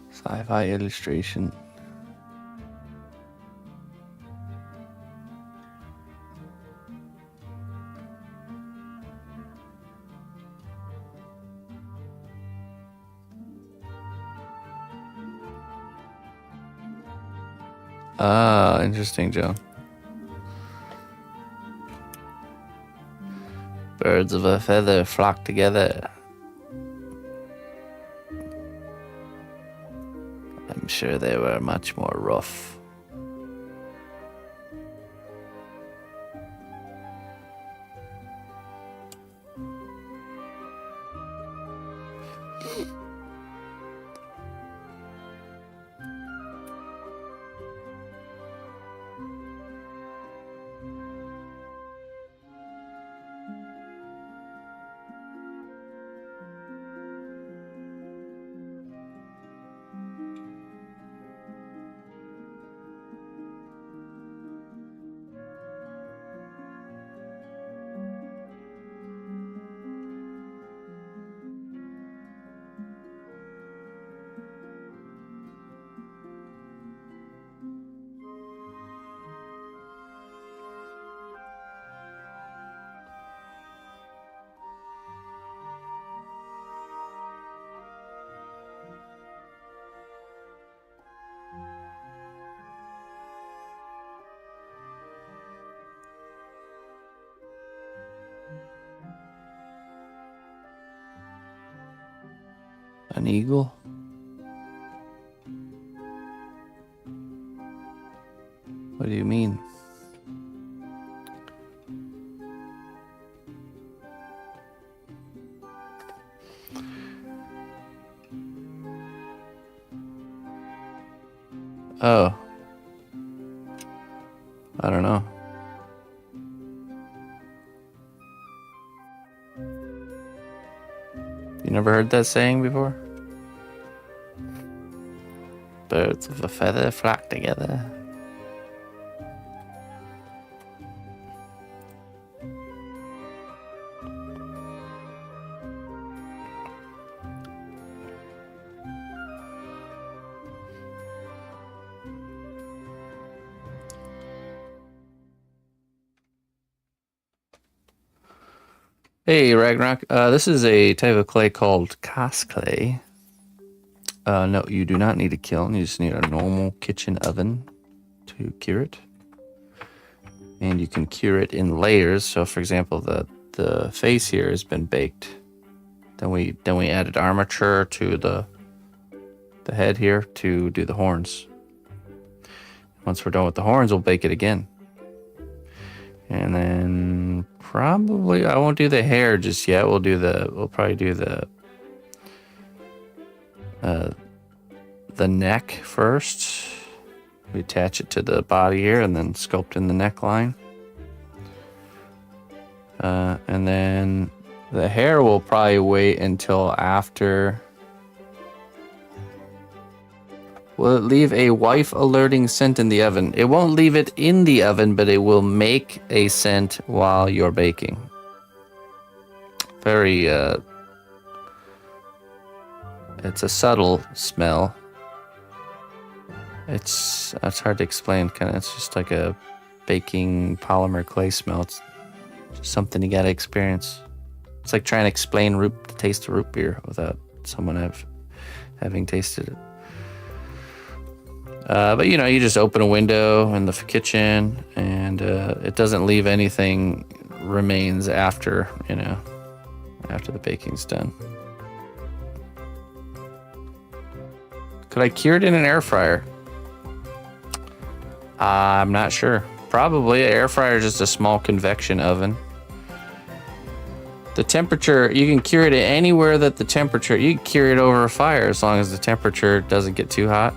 Sci-fi illustration. Ah, interesting, Joe. Birds of a feather flock together. I'm sure they were much more rough. An eagle? What do you mean? Oh. I don't know. You never heard that saying before? Birds of a feather flock together. Hey, Ragnarok. This is a type of clay called Cos clay. No, you do not need a kiln. You just need a normal kitchen oven to cure it. And you can cure it in layers. So, for example, the face here has been baked. Then we added armature to the head here to do the horns. Once we're done with the horns, we'll bake it again. And then probably I won't do the hair just yet. We'll probably do the neck first. We attach it to the body here and then sculpt in the neckline. And then the hair will probably wait until after. Will it leave a wife alerting scent in the oven? It won't leave it in the oven, but it will make a scent while you're baking. Very, it's a subtle smell. It's hard to explain. It's just like a baking polymer clay smell. It's just something you gotta experience. It's like trying to explain the taste of root beer without someone having tasted it. But you just open a window in the kitchen, and it doesn't leave anything remains after the baking's done. Could I cure it in an air fryer? I'm not sure. Probably. An air fryer is just a small convection oven. The temperature, you can cure it anywhere that you can cure it over a fire as long as the temperature doesn't get too hot.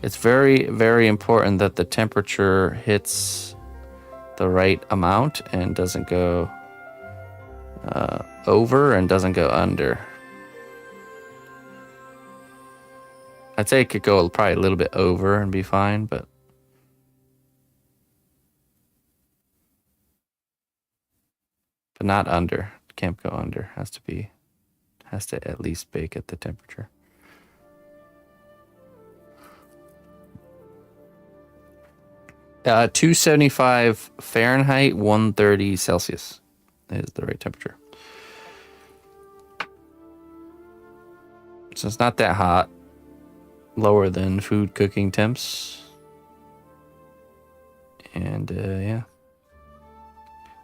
It's very, very important that the temperature hits the right amount and doesn't go over and doesn't go under. I'd say it could go probably a little bit over and be fine, but not under. Can't go under. Has to at least bake at the temperature. Uh, 275 Fahrenheit, 130 Celsius is the right temperature. So it's not that hot. Lower than food cooking temps. And yeah.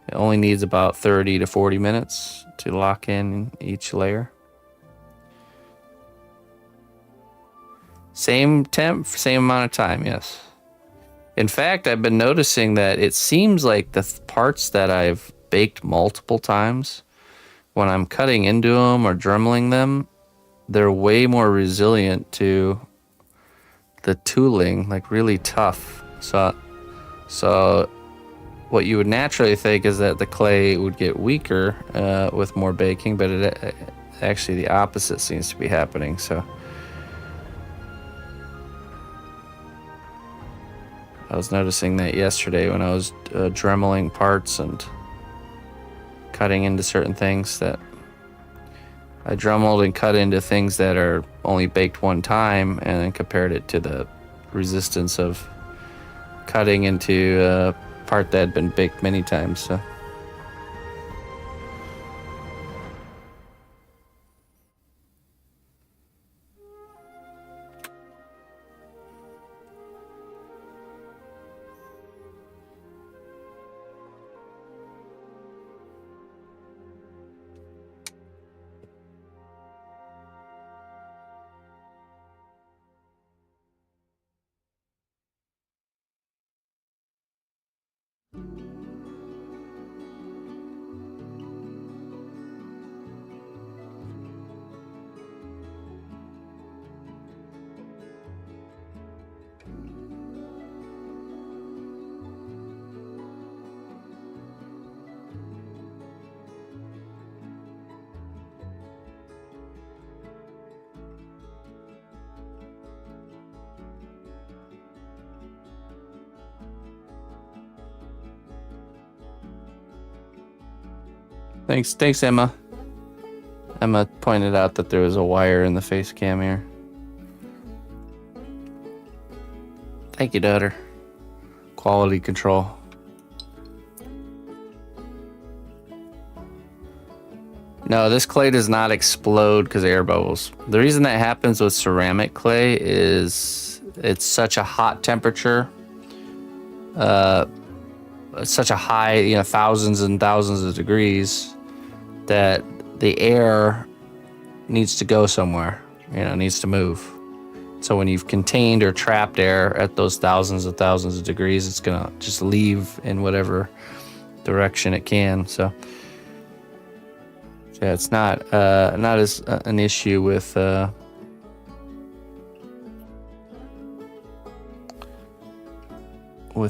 It only needs about 30 to 40 minutes to lock in each layer. Same temp, same amount of time, yes. In fact, I've been noticing that it seems like the parts that I've baked multiple times, when I'm cutting into them or dremeling them, they're way more resilient to the tooling, like really tough. So what you would naturally think is that the clay would get weaker with more baking, but actually the opposite seems to be happening. So I was noticing that yesterday when I was dremeling parts and cutting into certain things, that I dremeled and cut into things that are only baked one time and then compared it to the resistance of cutting into a part that had been baked many times. So Thanks, Emma. Emma pointed out that there was a wire in the face cam here. Thank you, daughter. Quality control. No, this clay does not explode because of air bubbles. The reason that happens with ceramic clay is it's such a hot temperature, such a high, you know, thousands and thousands of degrees, that the air needs to go somewhere, you know, needs to move. So when you've contained or trapped air at those thousands and thousands of degrees, it's gonna just leave in whatever direction it can. So yeah, it's not as an issue with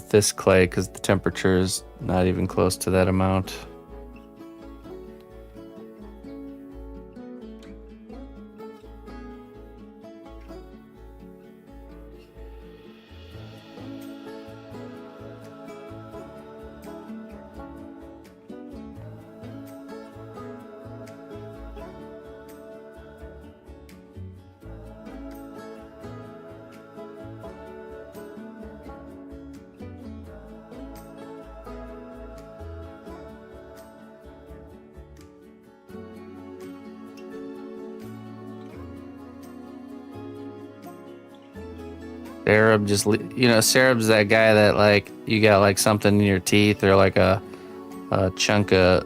this clay because the temperature is not even close to that amount. Sarab just, you know, Sarab's that guy that, like, you got like something in your teeth or like a chunk of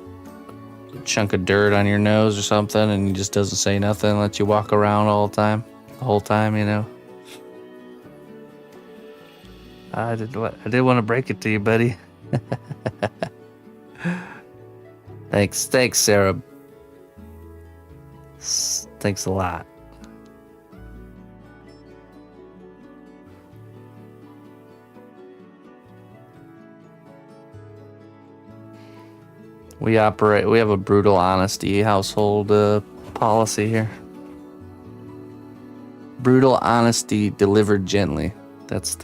dirt on your nose or something, and he just doesn't say nothing, lets you walk around the whole time, you know. I did want to break it to you, buddy. Thanks, Sarab. Thanks a lot. We have a brutal honesty household policy here. Brutal honesty delivered gently. That's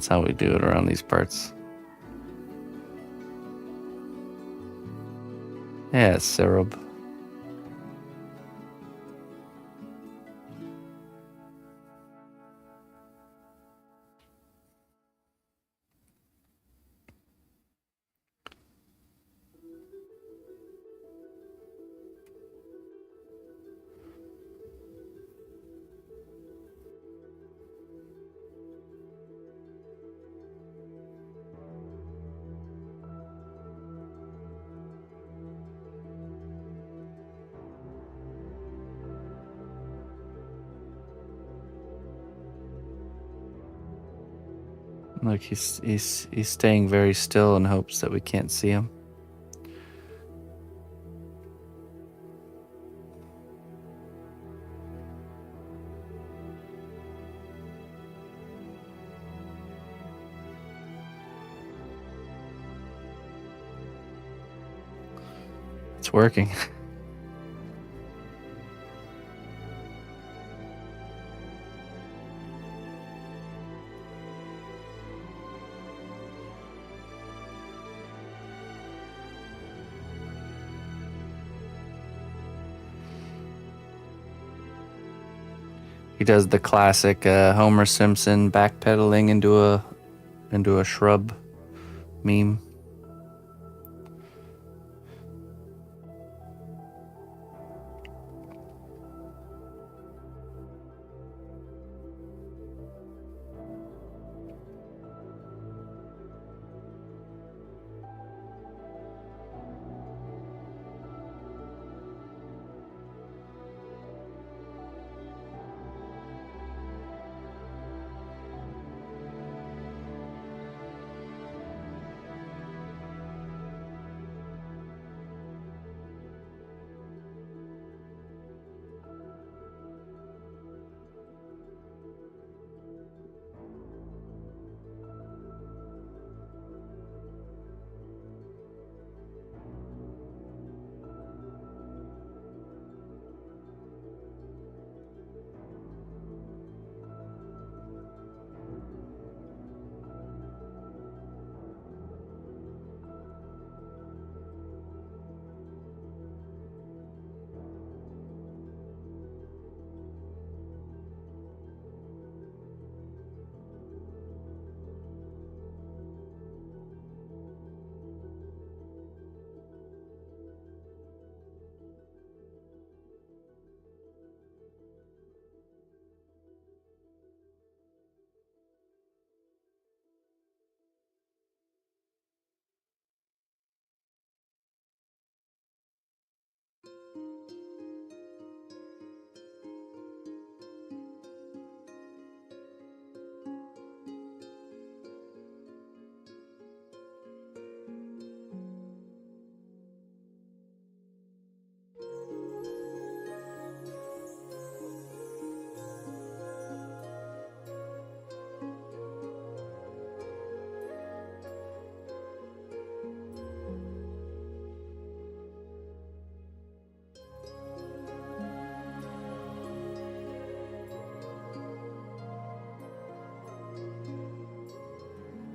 how we do it around these parts. Yeah, Sarab. Look, he's staying very still in hopes that we can't see him. It's working. He does the classic Homer Simpson backpedaling into a shrub meme.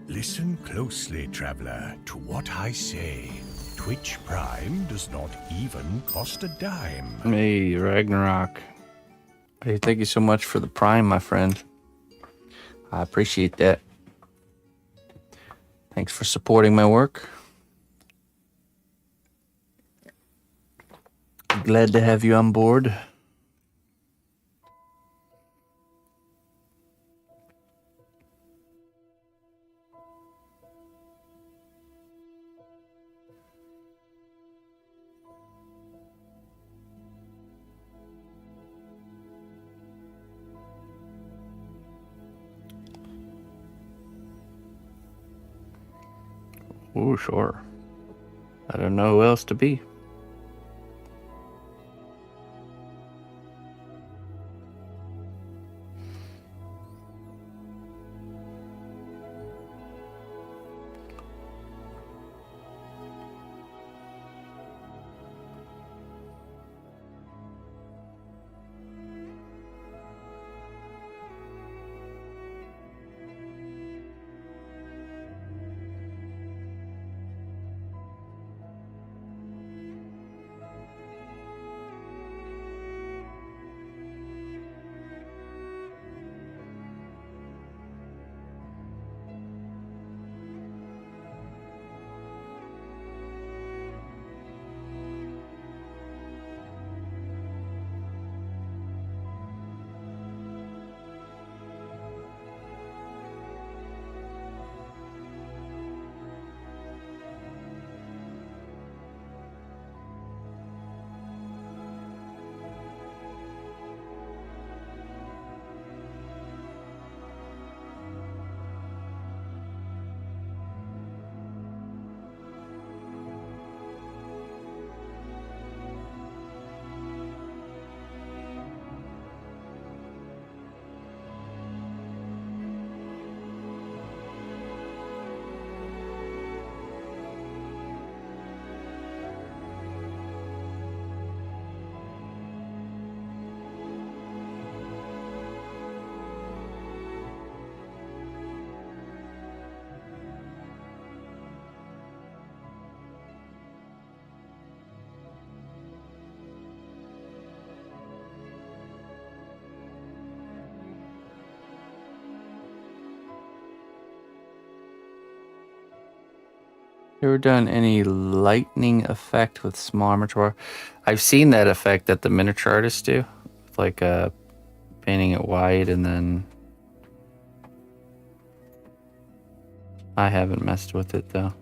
Listen closely, traveler, to what I say. Twitch Prime does not even cost a dime. Hey, Ragnarok. Hey, thank you so much for the Prime, my friend. I appreciate that. Thanks for supporting my work. Glad to have you on board. Oh, sure. I don't know who else to be. Ever done any lightning effect with small armature? I've seen that effect that the miniature artists do, with like painting it white, and then I haven't messed with it though.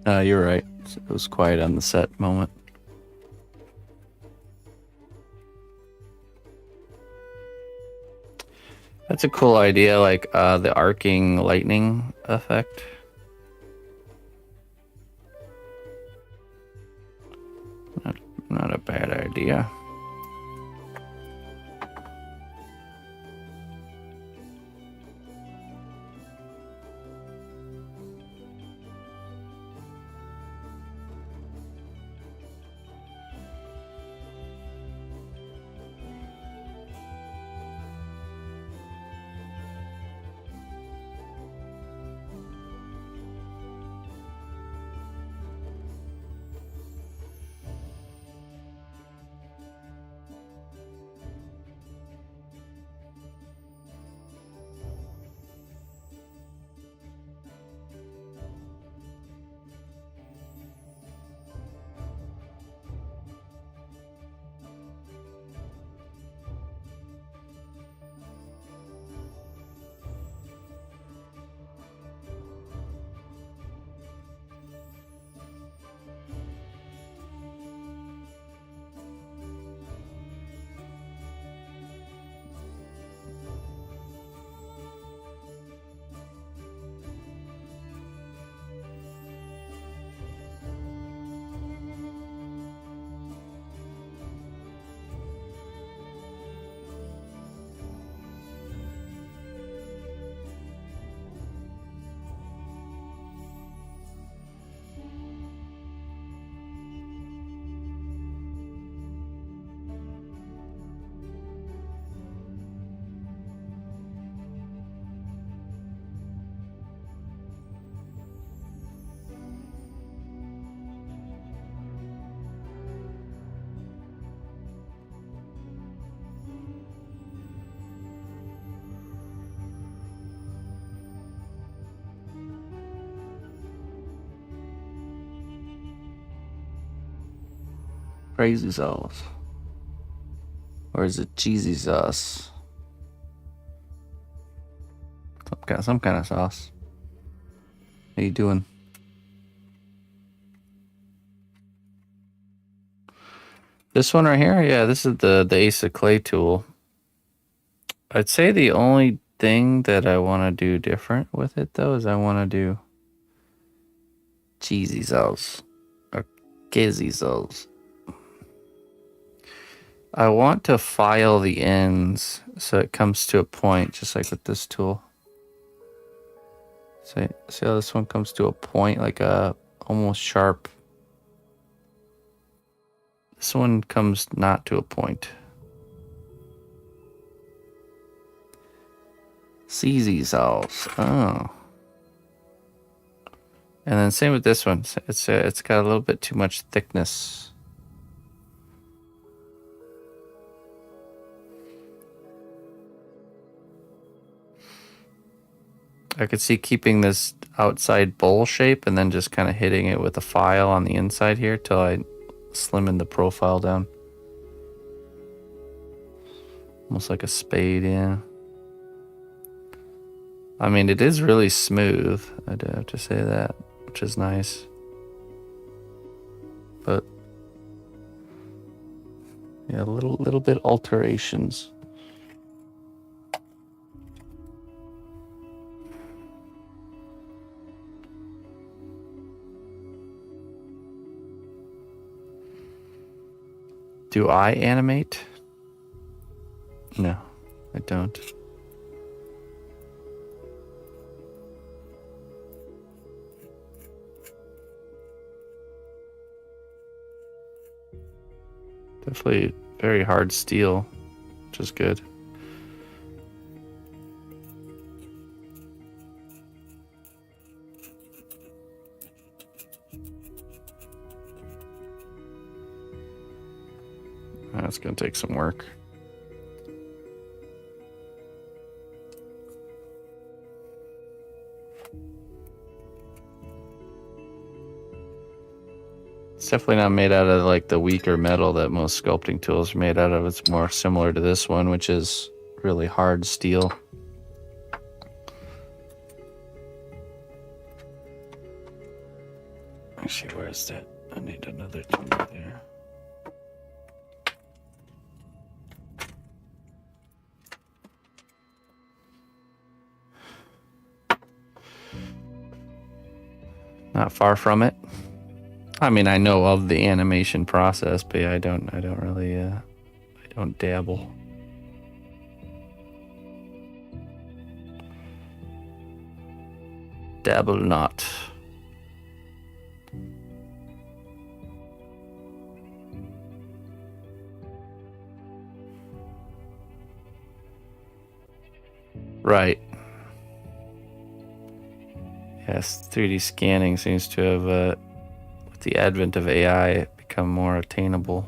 You're right. It was quiet on the set moment. That's a cool idea, like the arcing lightning effect. Not a bad idea. Crazy sauce. Or is it cheesy sauce? Some kind of sauce. How you doing? This one right here? Yeah, this is the Ace of Clay tool. I'd say the only thing that I want to do different with it, though, is I want to do cheesy sauce. Or kizzy sauce. I want to file the ends so it comes to a point, just like with this tool. See how this one comes to a point, like a almost sharp. This one comes not to a point. CZ sauce. Oh. And then same with this one. It's got a little bit too much thickness. I could see keeping this outside bowl shape and then just kind of hitting it with a file on the inside here till I slimmen the profile down. Almost like a spade, yeah. I mean, it is really smooth. I do have to say that, which is nice. But yeah, little bit alterations. Do I animate? No, I don't. Definitely very hard steel, which is good. That's gonna take some work. It's definitely not made out of like the weaker metal that most sculpting tools are made out of. It's more similar to this one, which is really hard steel. Actually, where's that? I need another tool there. Not far from it. I mean, I know of the animation process, but yeah, I don't really, I don't dabble. Dabble not. Right. Yes, 3D scanning seems to have, with the advent of AI, become more attainable.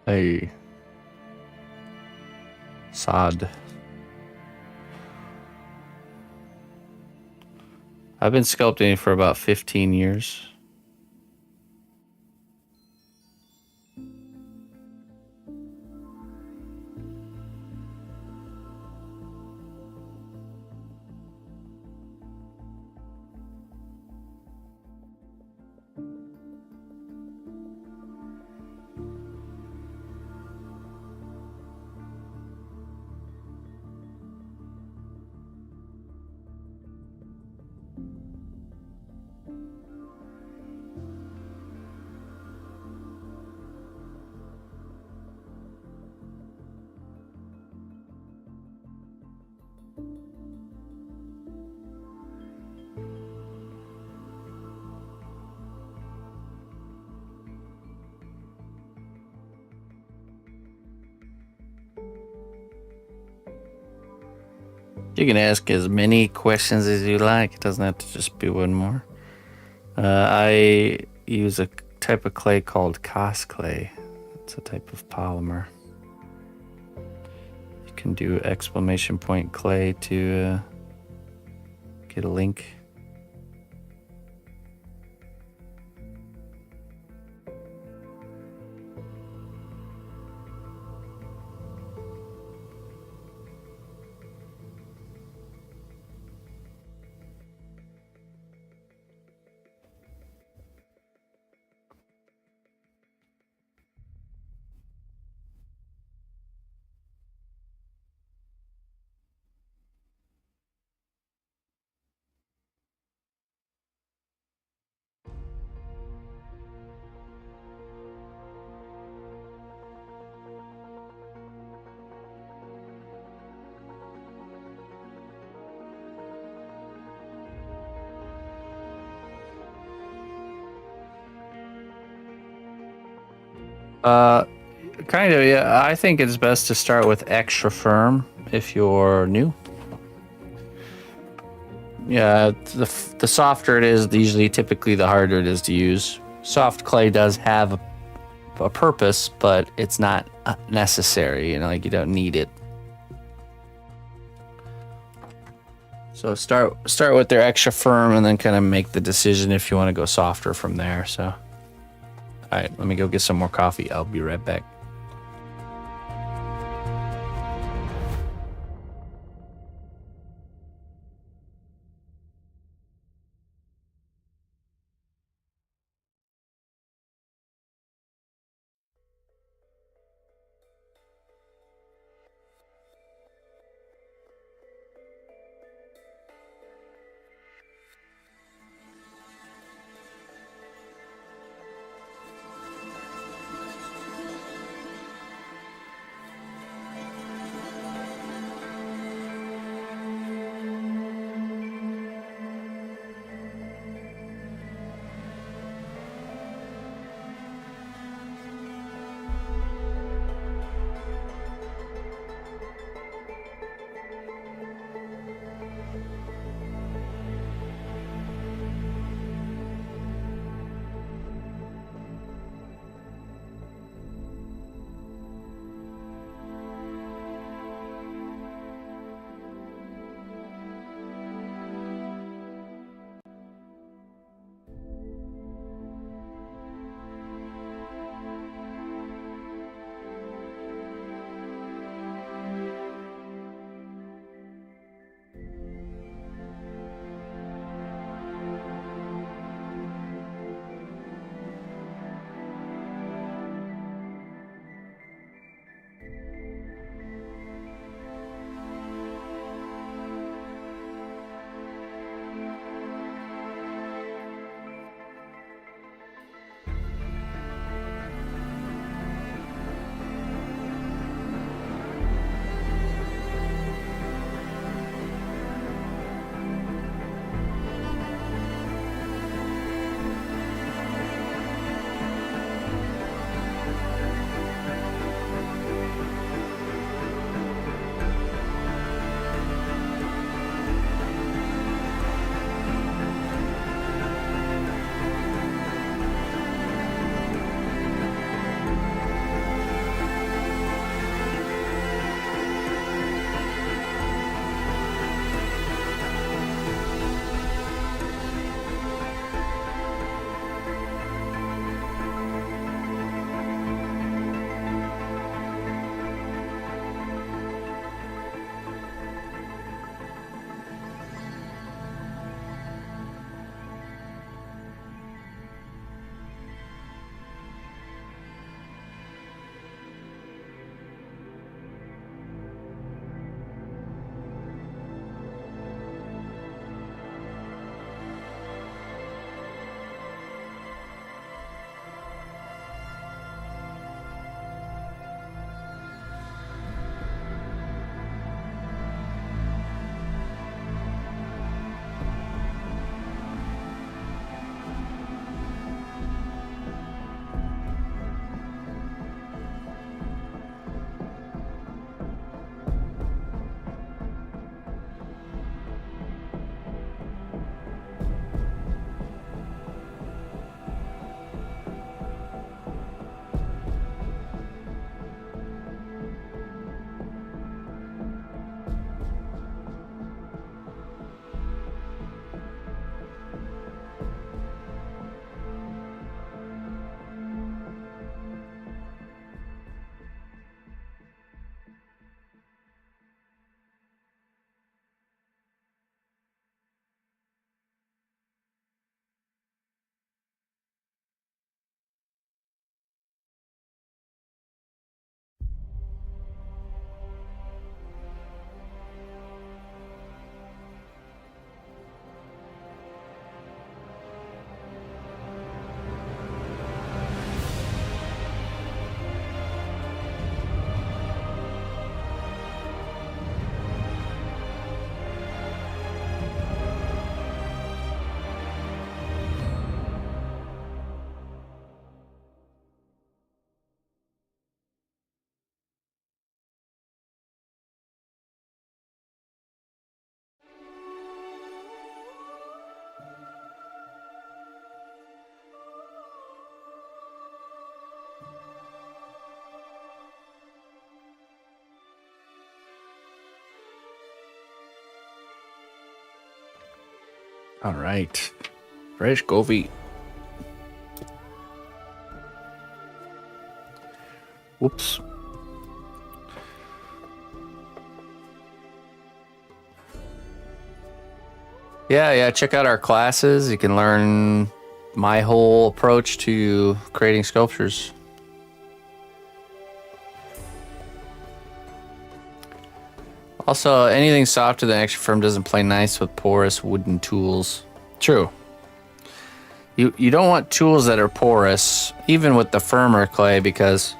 Hey. Sod. I've been sculpting for about 15 years. You can ask as many questions as you like. It doesn't have to just be one more. I use a type of clay called Cos clay. It's a type of polymer. You can do exclamation point clay to get a link. Uh, kind of. Yeah, I think it's best to start with extra firm if you're new. Yeah, the softer it is, usually typically the harder it is to use. Soft clay does have a purpose, but it's not necessary. You know, like you don't need it. So start with their extra firm, and then kind of make the decision if you want to go softer from there. So, all right, let me go get some more coffee. I'll be right back. All right. Fresh coffee. Whoops. Yeah, check out our classes. You can learn my whole approach to creating sculptures. Also, anything softer than extra firm doesn't play nice with porous wooden tools. True. You don't want tools that are porous, even with the firmer clay, because,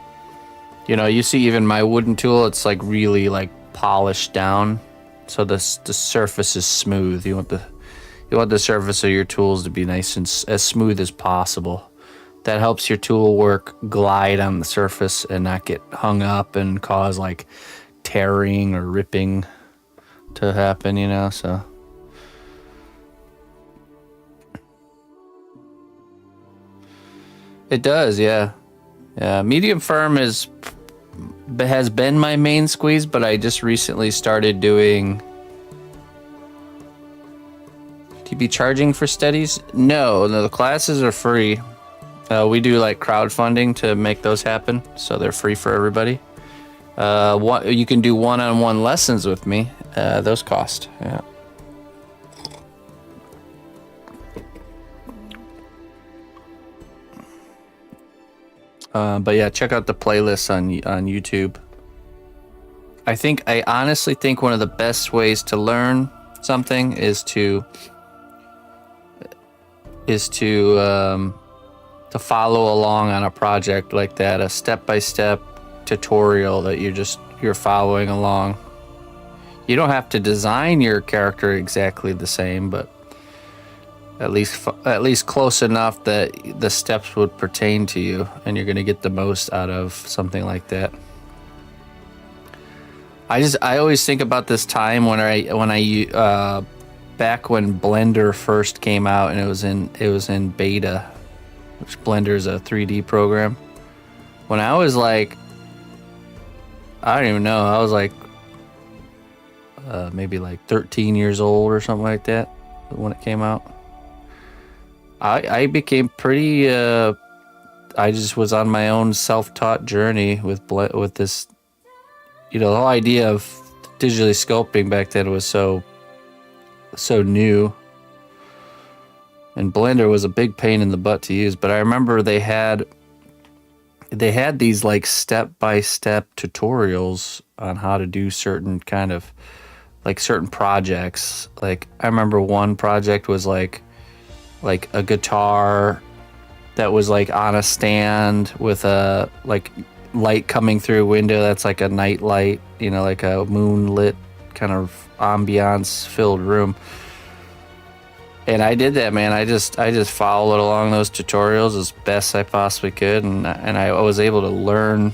you know, you see even my wooden tool, it's like really like polished down, so the surface is smooth. You want the surface of your tools to be nice and as smooth as possible. That helps your tool work glide on the surface and not get hung up and cause like tearing or ripping to happen, you know, so. It does, yeah. Yeah, medium firm has been my main squeeze, but I just recently started doing... Do you be charging for studies? No, the classes are free. We do like crowdfunding to make those happen, so they're free for everybody. You can do one-on-one lessons with me. Those cost, yeah. But yeah, check out the playlists on YouTube. I honestly think one of the best ways to learn something is to follow along on a project like that, a step-by-step tutorial that you're following along. You don't have to design your character exactly the same, but at least close enough that the steps would pertain to you, and you're going to get the most out of something like that. I always think about this time when I back when Blender first came out, and it was in beta, which Blender is a 3D program. When I was like, I don't even know, I was like maybe like 13 years old or something like that when it came out. I became pretty. I just was on my own self-taught journey with this. You know, the whole idea of digitally sculpting back then was so new, and Blender was a big pain in the butt to use. But I remember they had these like step-by-step tutorials on how to do certain kind of like certain projects. Like I remember one project was like a guitar that was like on a stand with a like light coming through a window that's like a night light, you know, like a moonlit kind of ambiance filled room. And I did that, man. I just followed along those tutorials as best I possibly could, and I was able to learn.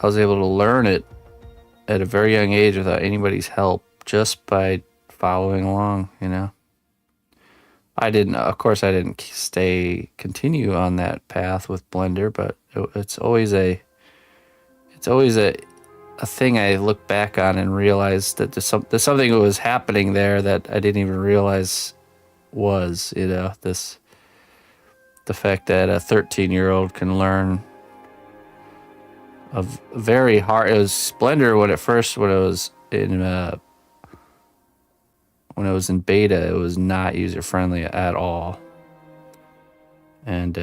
I was able to learn it at a very young age without anybody's help, just by following along, you know. Of course I didn't continue on that path with Blender, but it's always a thing I look back on and realize that there's something that was happening there that I didn't even realize was, you know, the fact that a 13-year-old can learn a very hard. It was Blender when it was in beta, it was not user friendly at all, and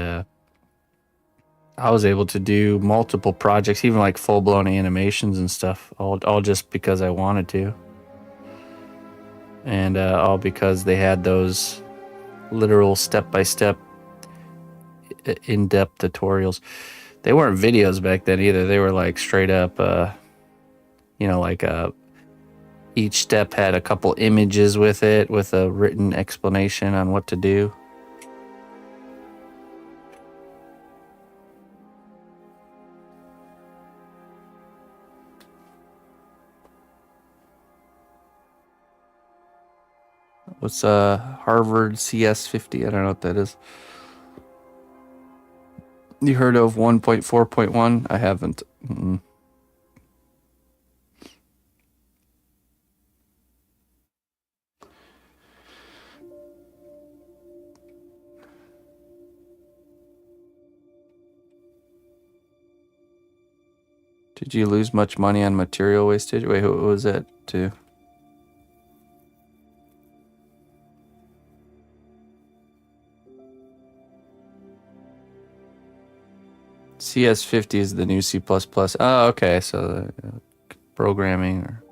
I was able to do multiple projects, even like full blown animations and stuff, all just because I wanted to, and all because they had those literal step by step, in depth tutorials. They weren't videos back then either. They were like straight up, you know, like each step had a couple images with it, with a written explanation on what to do. What's Harvard CS50? I don't know what that is. You heard of 1.4.1? I haven't. Mm-mm. Did you lose much money on material wastage? Wait, what was that to? CS50 is the new C++. Oh, okay. So programming or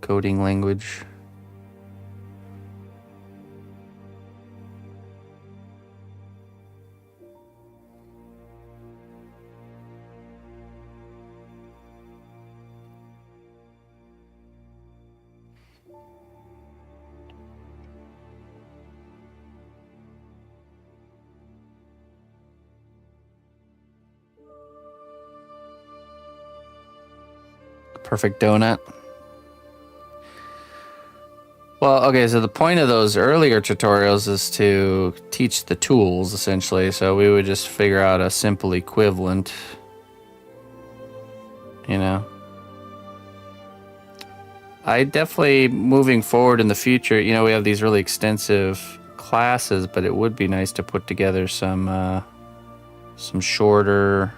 coding language. Perfect donut. Well, okay, so the point of those earlier tutorials is to teach the tools, essentially. So we would just figure out a simple equivalent, you know. I definitely, moving forward in the future, you know, we have these really extensive classes, but it would be nice to put together some shorter,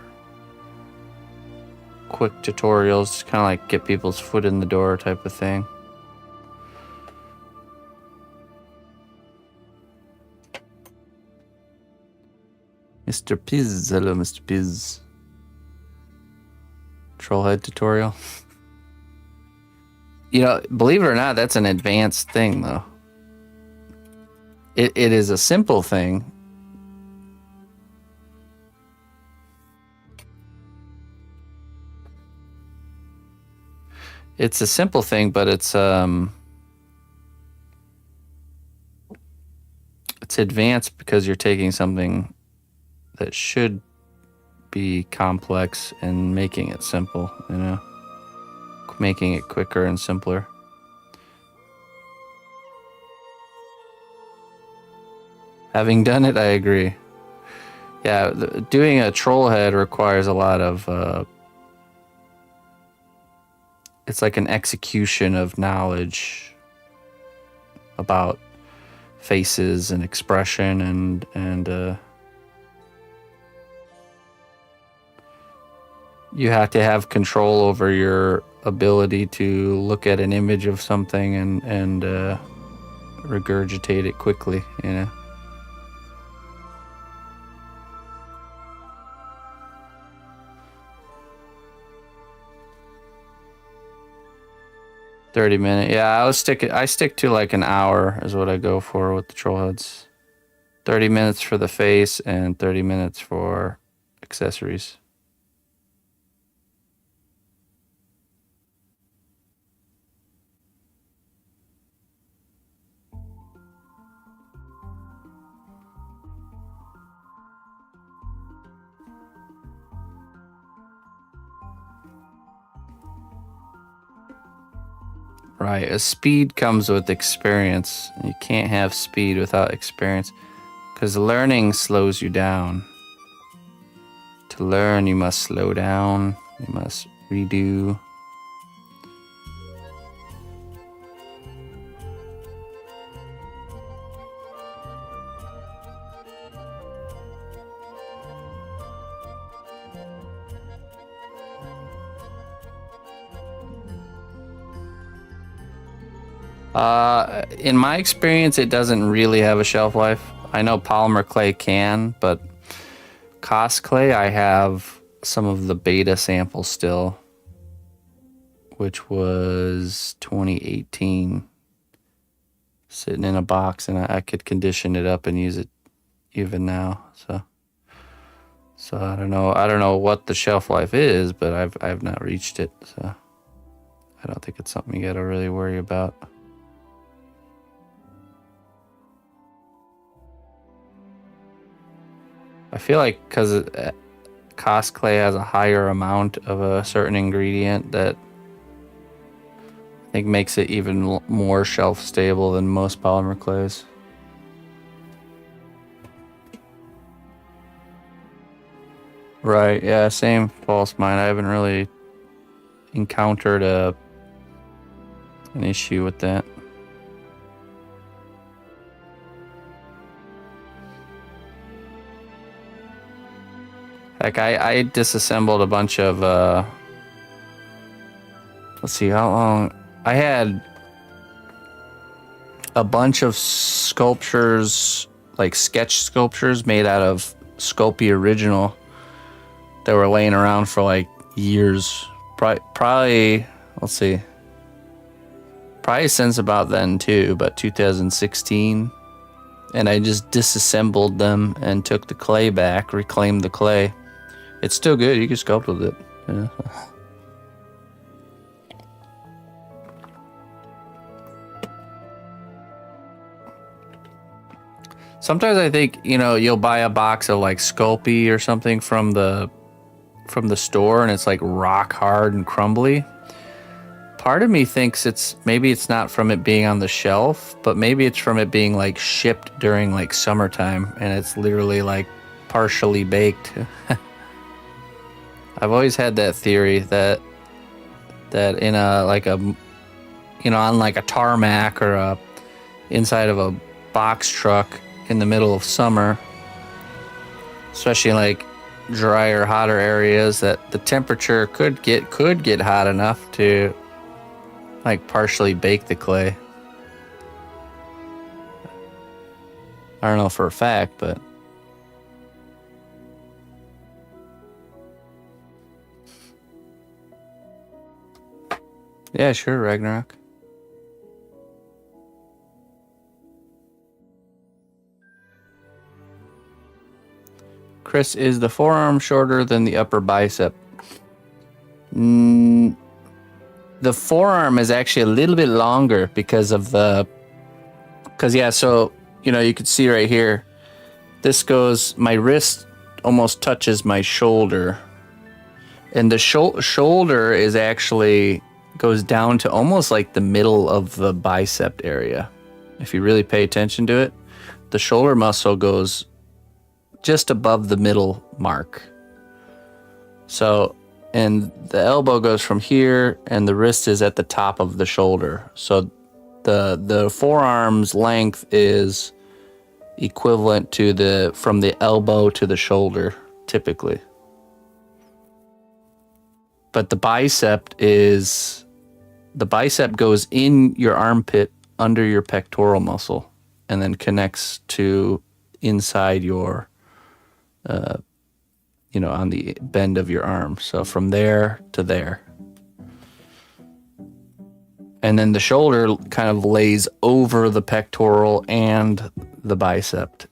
quick tutorials, kind of like get people's foot in the door type of thing. Mr. Piz, hello Mr. Piz. Trollhead tutorial. You know, believe it or not, that's an advanced thing though. It is a simple thing. It's a simple thing, but it's advanced because you're taking something that should be complex and making it simple, you know, making it quicker and simpler. Having done it, I agree. Yeah, doing a troll head requires a lot of it's like an execution of knowledge about faces and expression and you have to have control over your ability to look at an image of something and regurgitate it quickly, you know. $30-minute. Yeah, I stick to like an hour is what I go for with the troll heads. 30 minutes for the face and 30 minutes for accessories. Right, a speed comes with experience. You can't have speed without experience, because learning slows you down. To learn, you must slow down, you must redo. In my experience, it doesn't really have a shelf life. I know polymer clay can, but Cos clay, I have some of the beta samples still, which was 2018, sitting in a box, and I could condition it up and use it even now. So I don't know what the shelf life is, but I've not reached it, so I don't think it's something you gotta really worry about. I feel like because Cos clay has a higher amount of a certain ingredient that I think makes it even more shelf stable than most polymer clays. Right, yeah, same false mine. I haven't really encountered an issue with that. Like I disassembled a bunch of let's see how long I had a bunch of sculptures, like sketch sculptures made out of Sculpey original that were laying around for like years. Probably let's see. Probably since about then too, but 2016. And I just disassembled them and took the clay back, reclaimed the clay. It's still good. You can sculpt with it. Yeah. Sometimes I think, you know, you'll buy a box of like Sculpey or something from the store and it's like rock hard and crumbly. Part of me thinks maybe it's not from it being on the shelf, but maybe it's from it being like shipped during like summertime and it's literally like partially baked. I've always had that theory that in a like a, you know, on like a tarmac or inside of a box truck in the middle of summer, especially like drier, hotter areas, that the temperature could get hot enough to like partially bake the clay. I don't know for a fact, but yeah, sure, Ragnarok. Chris, is the forearm shorter than the upper bicep? The forearm is actually a little bit longer because yeah, so, you know, you can see right here, this goes, my wrist almost touches my shoulder. And the shoulder is actually goes down to almost like the middle of the bicep area. If you really pay attention to it, the shoulder muscle goes just above the middle mark. So, and the elbow goes from here and the wrist is at the top of the shoulder. So the forearm's length is equivalent to from the elbow to the shoulder, typically. But the bicep goes in your armpit under your pectoral muscle and then connects to inside your you know, on the bend of your arm. So from there to there. And then the shoulder kind of lays over the pectoral and the bicep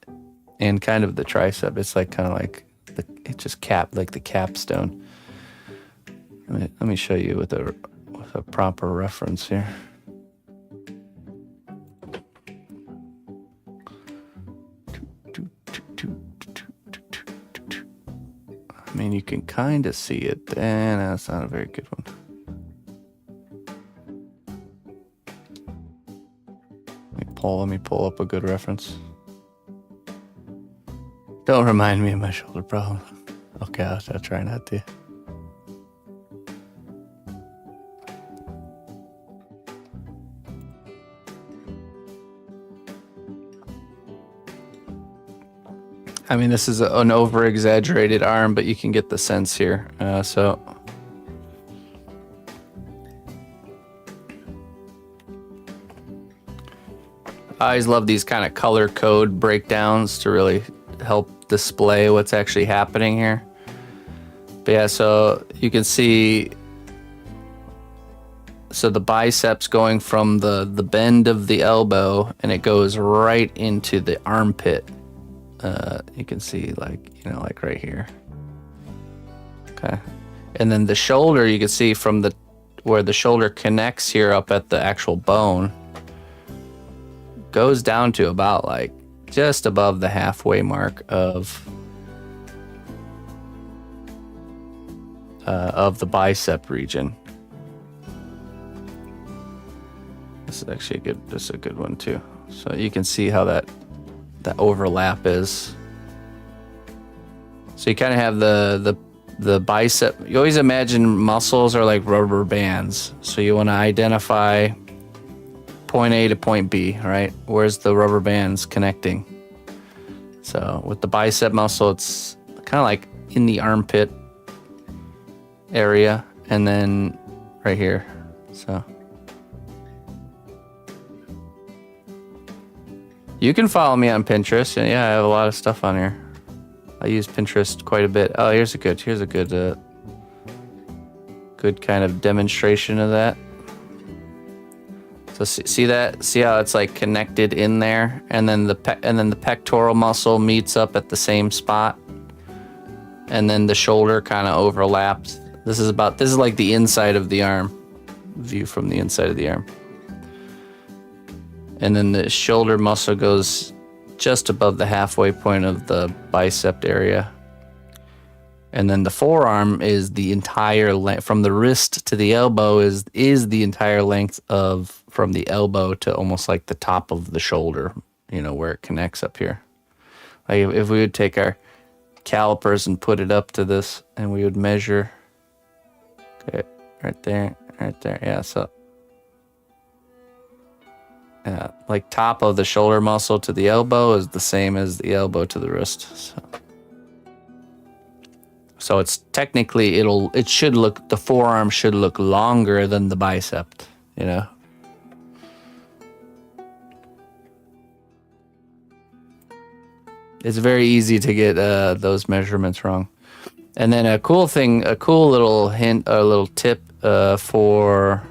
and kind of the tricep. It's like kind of like it just like the capstone. Let me show you with a proper reference here. I mean, you can kind of see it, and that's not a very good one. Let me pull up a good reference. Don't remind me of my shoulder problem. Okay, I'll try not to. I mean, this is an over-exaggerated arm, but you can get the sense here. So I always love these kind of color code breakdowns to really help display what's actually happening here. But yeah, so you can see, so the biceps going from the bend of the elbow, and it goes right into the armpit. You can see, like, you know, like right here. Okay. And then the shoulder, you can see from where the shoulder connects here up at the actual bone, goes down to about like just above the halfway mark of the bicep region. This is actually a good one too. So you can see how that overlap is. So you kind of have the bicep. You always imagine muscles are like rubber bands. So you want to identify point A to point B, right? Where's the rubber bands connecting? So with the bicep muscle, it's kind of like in the armpit area, and then right here. So you can follow me on Pinterest. And yeah, I have a lot of stuff on here. I use Pinterest quite a bit. Oh, here's a good good kind of demonstration of that. So see that? See how it's like connected in there, and then the pectoral muscle meets up at the same spot, and then the shoulder kind of overlaps. This is like the inside of the arm, view from the inside of the arm. And then the shoulder muscle goes just above the halfway point of the bicep area. And then the forearm is the entire length from the wrist to the elbow is the entire length of from the elbow to almost like the top of the shoulder, you know, where it connects up here. Like if we would take our calipers and put it up to this and we would measure, okay, right there, yeah, so yeah, like top of the shoulder muscle to the elbow is the same as the elbow to the wrist. So it's technically the forearm should look longer than the bicep, you know. It's very easy to get those measurements wrong. And then a cool little hint, a little tip for.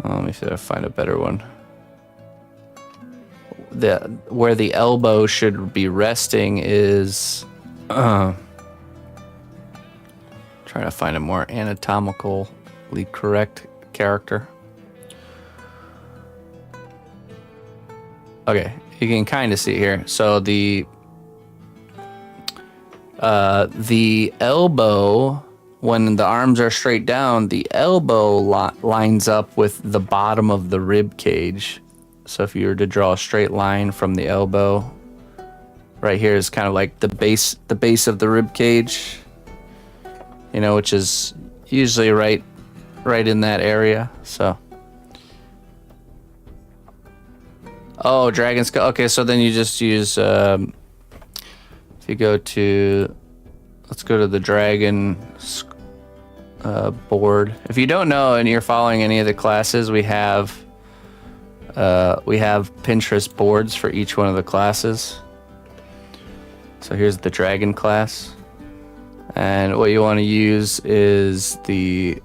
Let me see if I find a better one. Where the elbow should be resting is. Trying to find a more anatomically correct character. Okay, you can kind of see here. So the elbow, when the arms are straight down, the elbow lines up with the bottom of the rib cage. So if you were to draw a straight line from the elbow, right here is kind of like the base of the rib cage, you know, which is usually right in that area. So, oh, dragon skull. Okay, so then you just use if you go to, let's go to the dragon board. If you don't know and you're following any of the classes, we have Pinterest boards for each one of the classes. So here's the dragon class, and what you want to use is the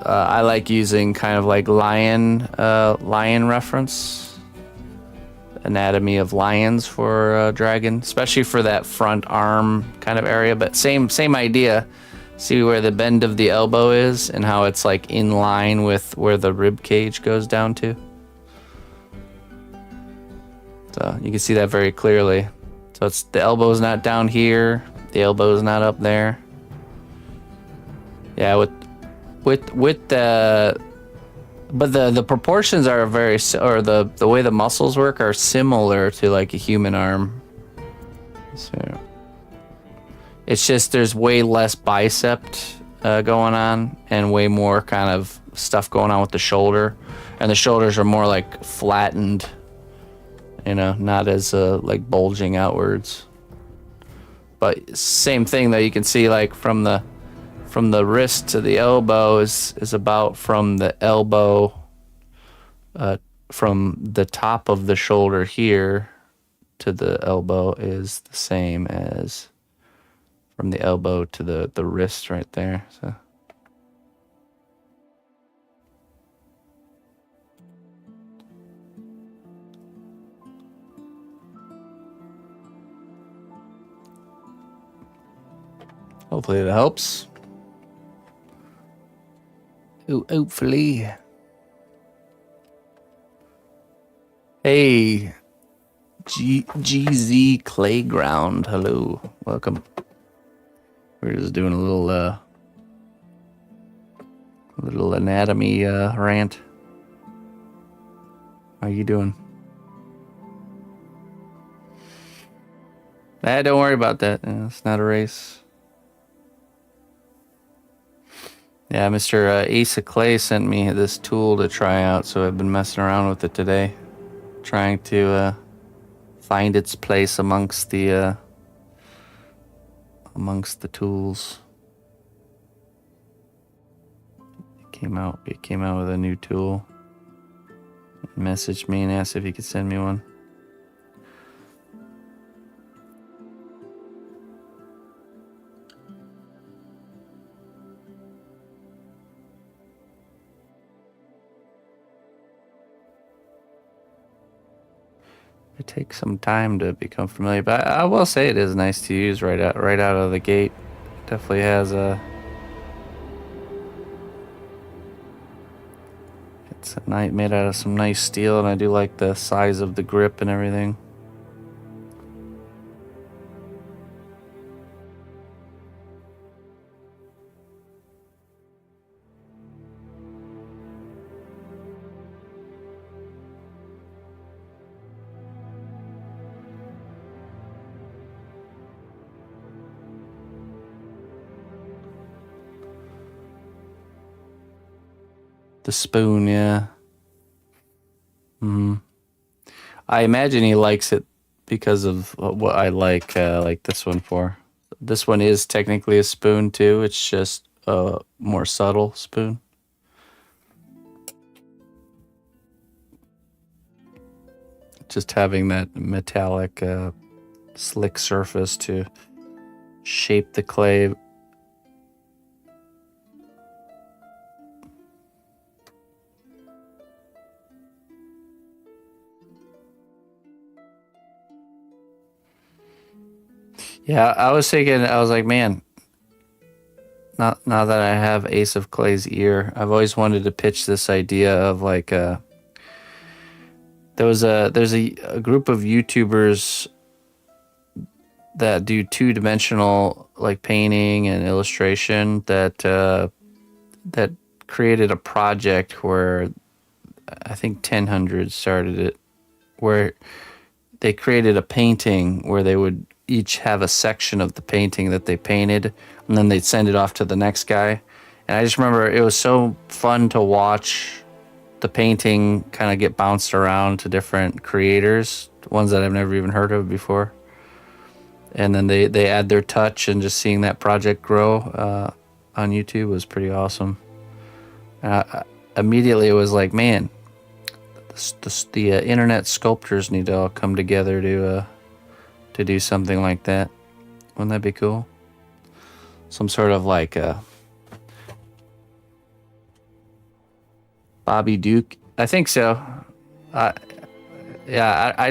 I like using kind of like lion reference, anatomy of lions for dragon, especially for that front arm kind of area. But same idea. See where the bend of the elbow is and how it's like in line with where the rib cage goes down to. So you can see that very clearly. So it's the elbow's not down here, the elbow's not up there. Yeah, with the, but the proportions are very, or the way the muscles work are similar to like a human arm. So it's just there's way less bicep going on and way more kind of stuff going on with the shoulder, and the shoulders are more like flattened. You know, not as like bulging outwards. But same thing though, you can see like from the wrist to the elbow is about from the elbow, from the top of the shoulder here to the elbow is the same as from the elbow to the wrist right there. So. Hopefully that helps. Hopefully. Hey, GZ Clayground. Hello, welcome. We're just doing a little anatomy rant. How you doing? Don't worry about that. It's not a race. Yeah, Mr. Asa Clay sent me this tool to try out, so I've been messing around with it today, trying to find its place amongst the amongst the tools. He came out with a new tool. Messaged me and asked if he could send me one. It takes some time to become familiar, but I will say it is nice to use right out of the gate. It definitely has a. It's made out of some nice steel, and I do like the size of the grip and everything. The spoon, yeah. I imagine he likes it because of what I like this one for. This one is technically a spoon too. It's just a more subtle spoon. Just having that metallic, slick surface to shape the clay. Yeah, I was like, man, now that I have Ace of Clay's ear, I've always wanted to pitch this idea of like, there's a group of YouTubers that do 2-dimensional like painting and illustration that created a project where I think 1000 started it, where they created a painting where they would each have a section of the painting that they painted, and then they'd send it off to the next guy. And I just remember it was so fun to watch the painting kind of get bounced around to different creators, ones that I've never even heard of before. And then they add their touch, and just seeing that project grow on YouTube was pretty awesome. Immediately it was like, man, the internet sculptors need to all come together to do something like that. Wouldn't that be cool? Some sort of like Bobby Duke. I think so. I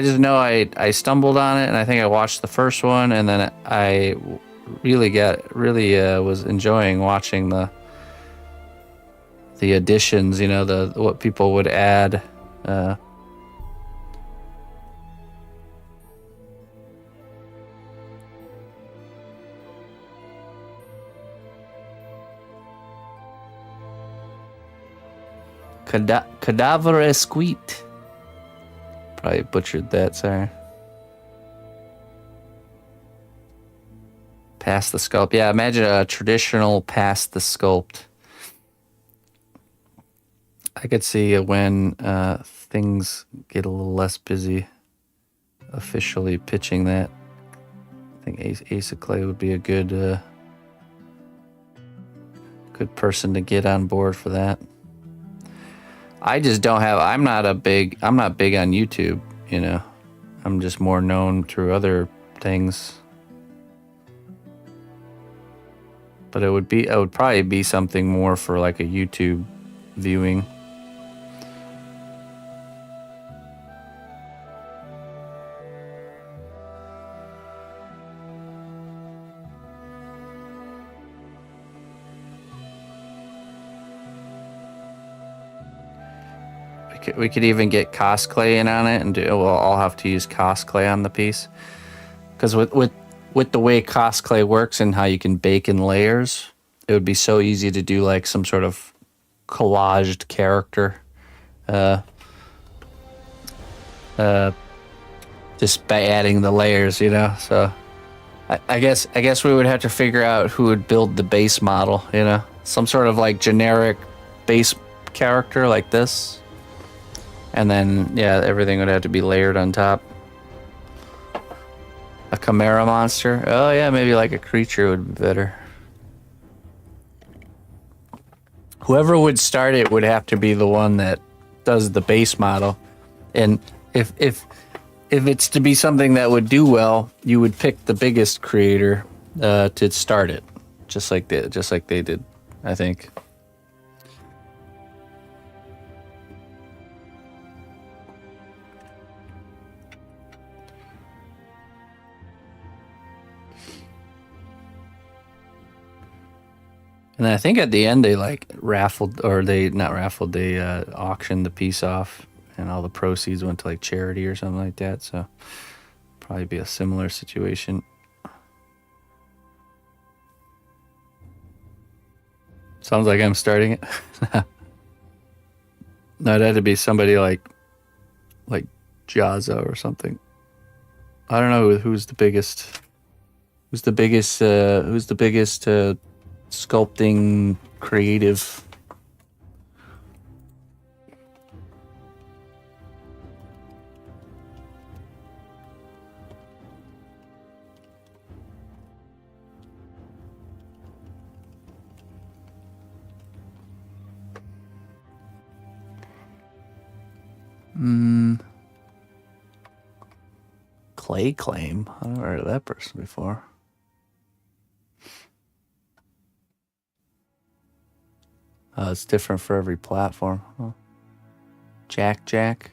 just know I stumbled on it, and I think I watched the first one, and then I really was enjoying watching the additions, what people would add. Cadaver esquite. Probably butchered that, sorry. Past the sculpt. Yeah, imagine a traditional past the sculpt. I could see when things get a little less busy officially pitching that. I think Ace of Clay would be a good person to get on board for that. I just don't have. I'm not big on YouTube. I'm just more known through other things. But it would probably be something more for like a YouTube viewing. We could even get cosplay in on it, and we'll all have to use cosplay on the piece. Because with the way cosplay works and how you can bake in layers, it would be so easy to do like some sort of collaged character. Just by adding the layers, So I guess we would have to figure out who would build the base model, Some sort of like generic base character like this. And then, yeah, everything would have to be layered on top. A chimera monster? Oh yeah, maybe like a creature would be better. Whoever would start it would have to be the one that does the base model. And if it's to be something that would do well, you would pick the biggest creator to start it. Just like they did, I think. And I think at the end they like raffled, or they not raffled, they auctioned the piece off, and all the proceeds went to like charity or something like that. So probably be a similar situation. Sounds like I'm starting it. No, it had to be somebody like Jazza or something. I don't know who's the biggest. Who's the biggest sculpting creative? Clay Claim. I never heard of that person before. It's different for every platform. Huh? Jack.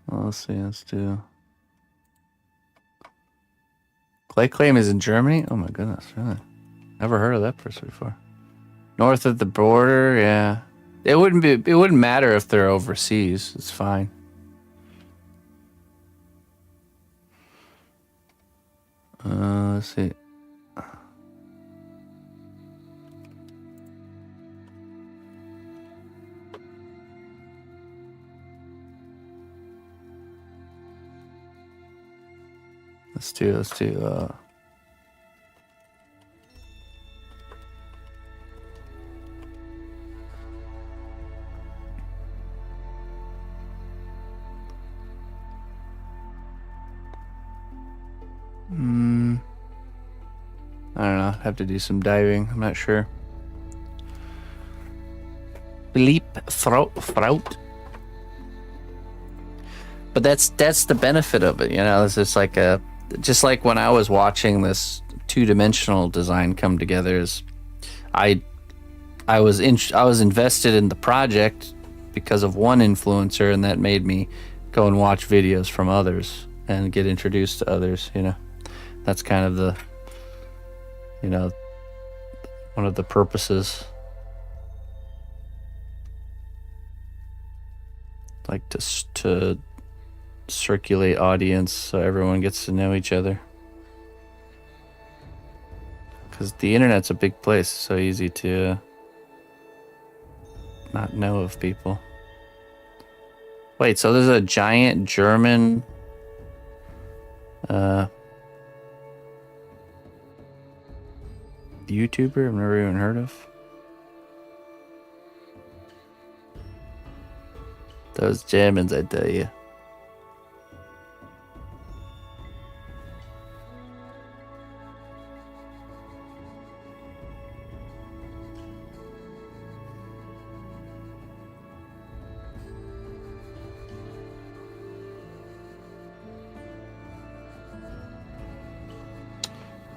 Well, let's see. Let's do. Clay Claim is in Germany. Oh my goodness, really? Never heard of that person before. North of the border, yeah. It wouldn't matter if they're overseas. It's fine. Let's see. Let's do I don't know. Have to do some diving. I'm not sure. Philippe Fraut. But that's the benefit of it, you know. It's just like when I was watching this two-dimensional design come together. I was invested in the project because of one influencer, and that made me go and watch videos from others and get introduced to others. You know, that's kind of the, you know, one of the purposes. Like to circulate audience so everyone gets to know each other. Because the internet's a big place. It's so easy to not know of people. Wait, so there's a giant German YouTuber I've never even heard of. Those Germans, I tell you.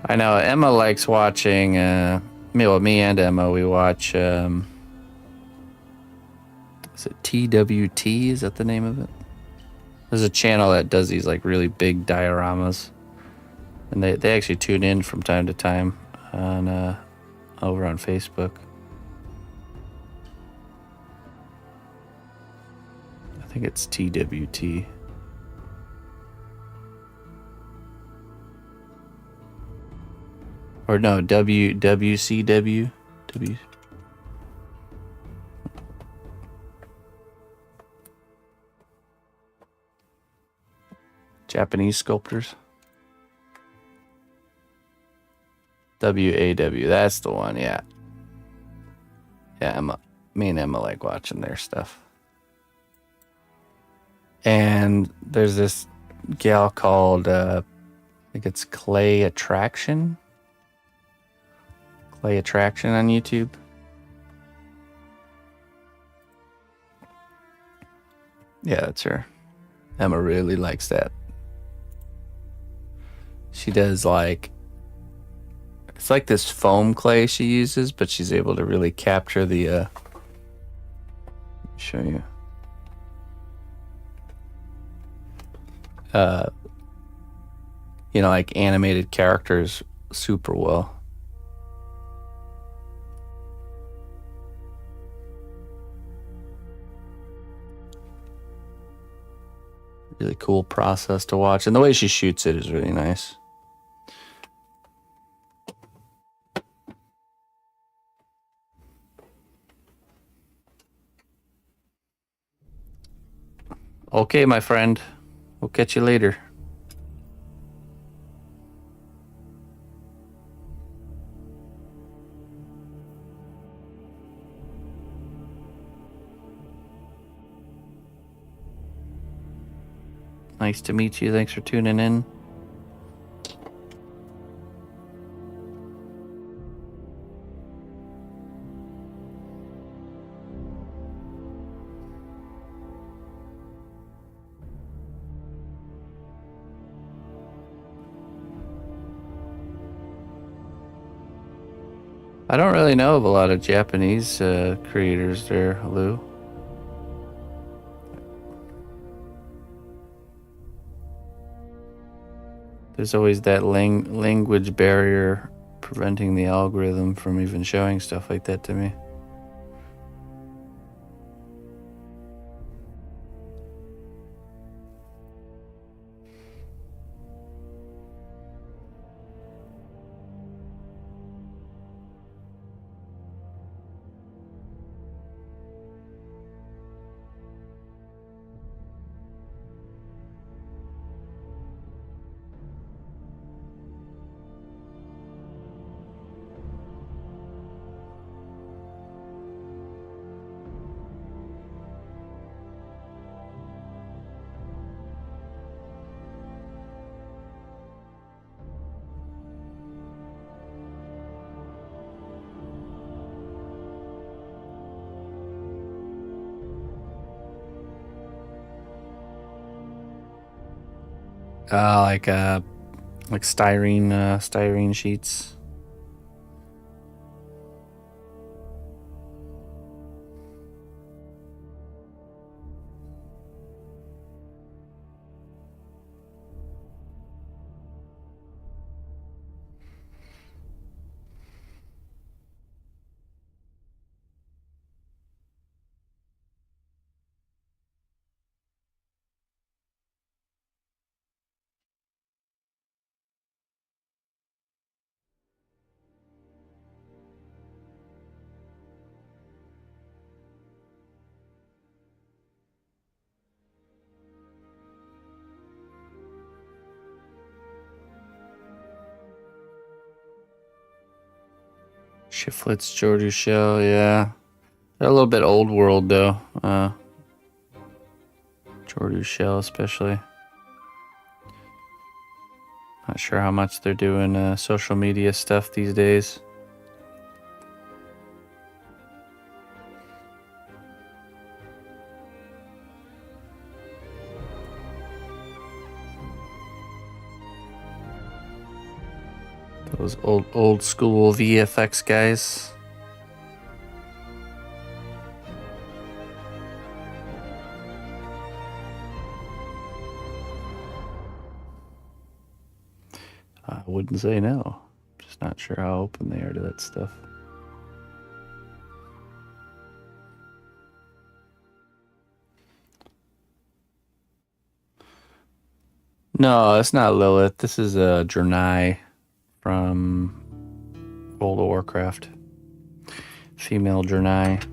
I know Emma likes watching. Me and Emma, we watch. Is it TWT? Is that the name of it? There's a channel that does these like really big dioramas, and they actually tune in from time to time on over on Facebook. I think it's TWT. Or no, WCW. Japanese sculptors. WAW, that's the one, yeah. Yeah, me and Emma like watching their stuff. And there's this gal called, I think it's Clay Attraction. Clay Attraction on YouTube. Yeah, that's her. Emma really likes that. She does like, it's like this foam clay she uses, but she's able to really capture the, let me show you. You know, like animated characters super well. Really cool process to watch. And the way she shoots it is really nice. Okay, my friend. We'll catch you later. Nice to meet you. Thanks for tuning in. I don't really know of a lot of Japanese creators there, Lou. There's always that language barrier preventing the algorithm from even showing stuff like that to me. Like styrene sheets. Shiflets, Georgia shell, yeah. They're a little bit old world though. Georgia shell especially. Not sure how much they're doing social media stuff these days. Those old school VFX guys. I wouldn't say no. Just not sure how open they are to that stuff. No, it's not Lilith. This is Draenei from World of Warcraft. Female Draenei.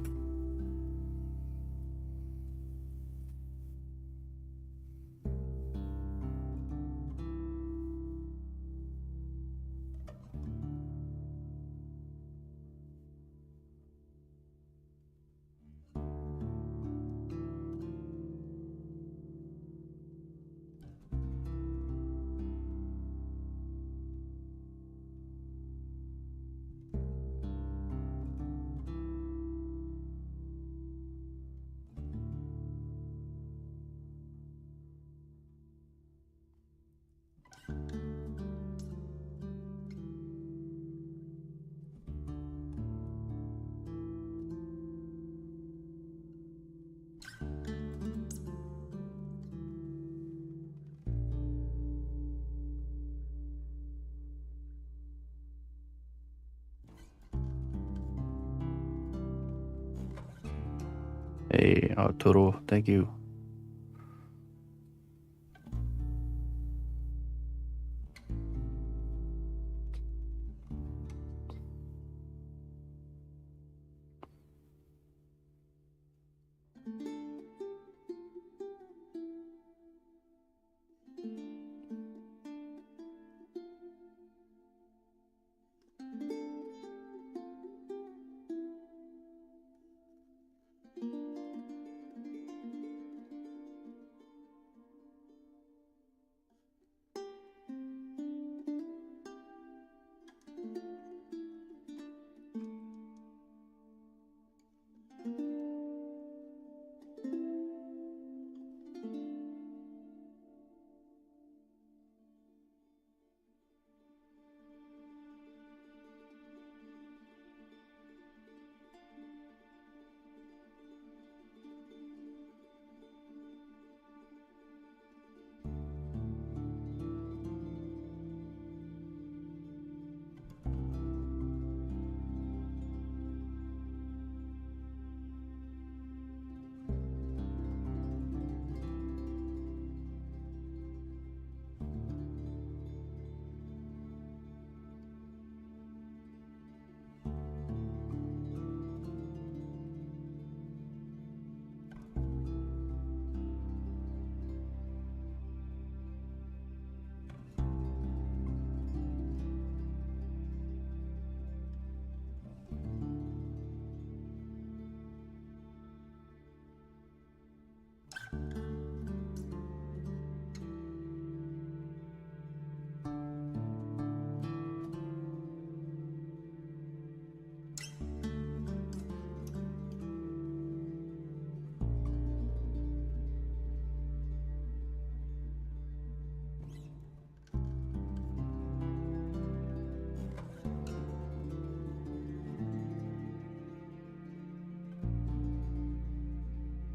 Hey, Arturo, thank you.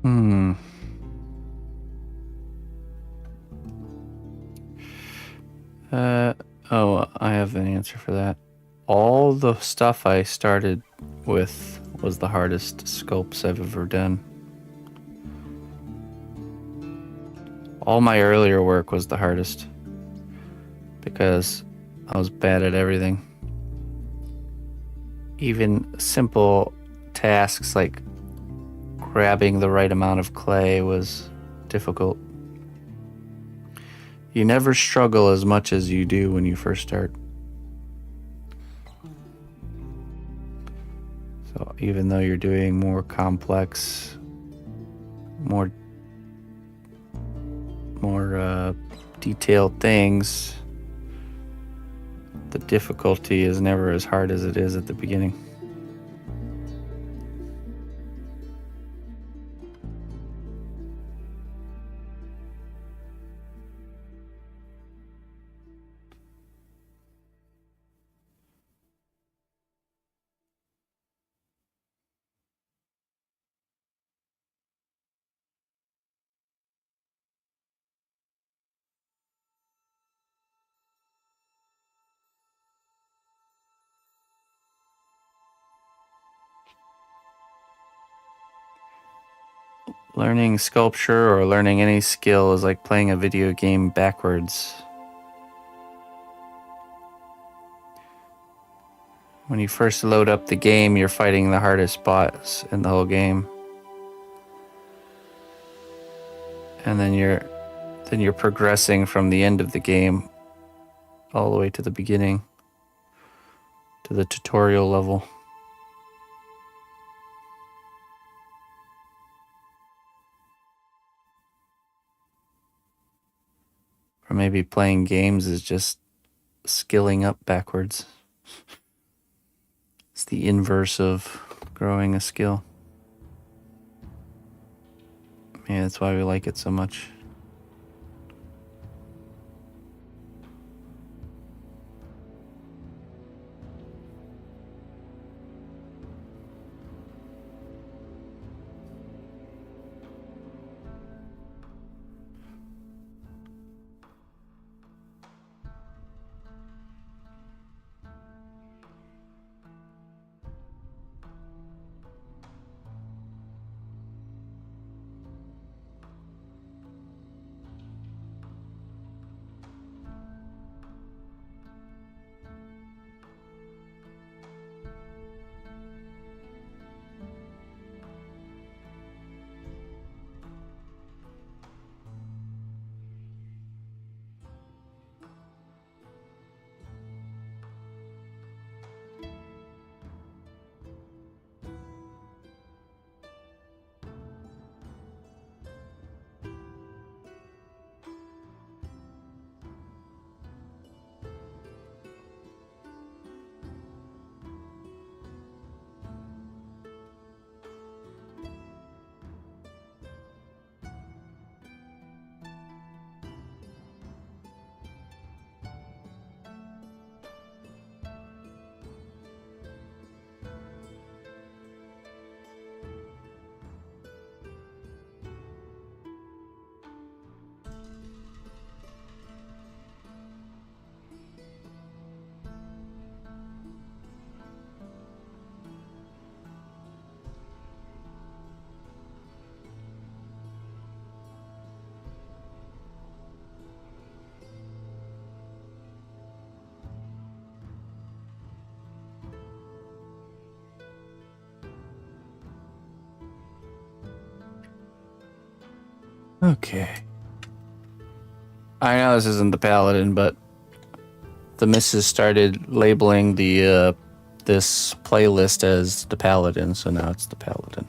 Hmm. Oh, I have an answer for that. All the stuff I started with was the hardest sculpts I've ever done. All my earlier work was the hardest because I was bad at everything. Even simple tasks like grabbing the right amount of clay was difficult. You never struggle as much as you do when you first start. So even though you're doing more complex, more detailed things, the difficulty is never as hard as it is at the beginning. Learning sculpture or learning any skill is like playing a video game backwards. When you first load up the game, you're fighting the hardest boss in the whole game. And then you're progressing from the end of the game all the way to the beginning, to the tutorial level. Or maybe playing games is just skilling up backwards. It's the inverse of growing a skill. Yeah, that's why we like it so much. Okay. I know this isn't the Paladin, but the missus started labeling the this playlist as the Paladin, so now it's the Paladin.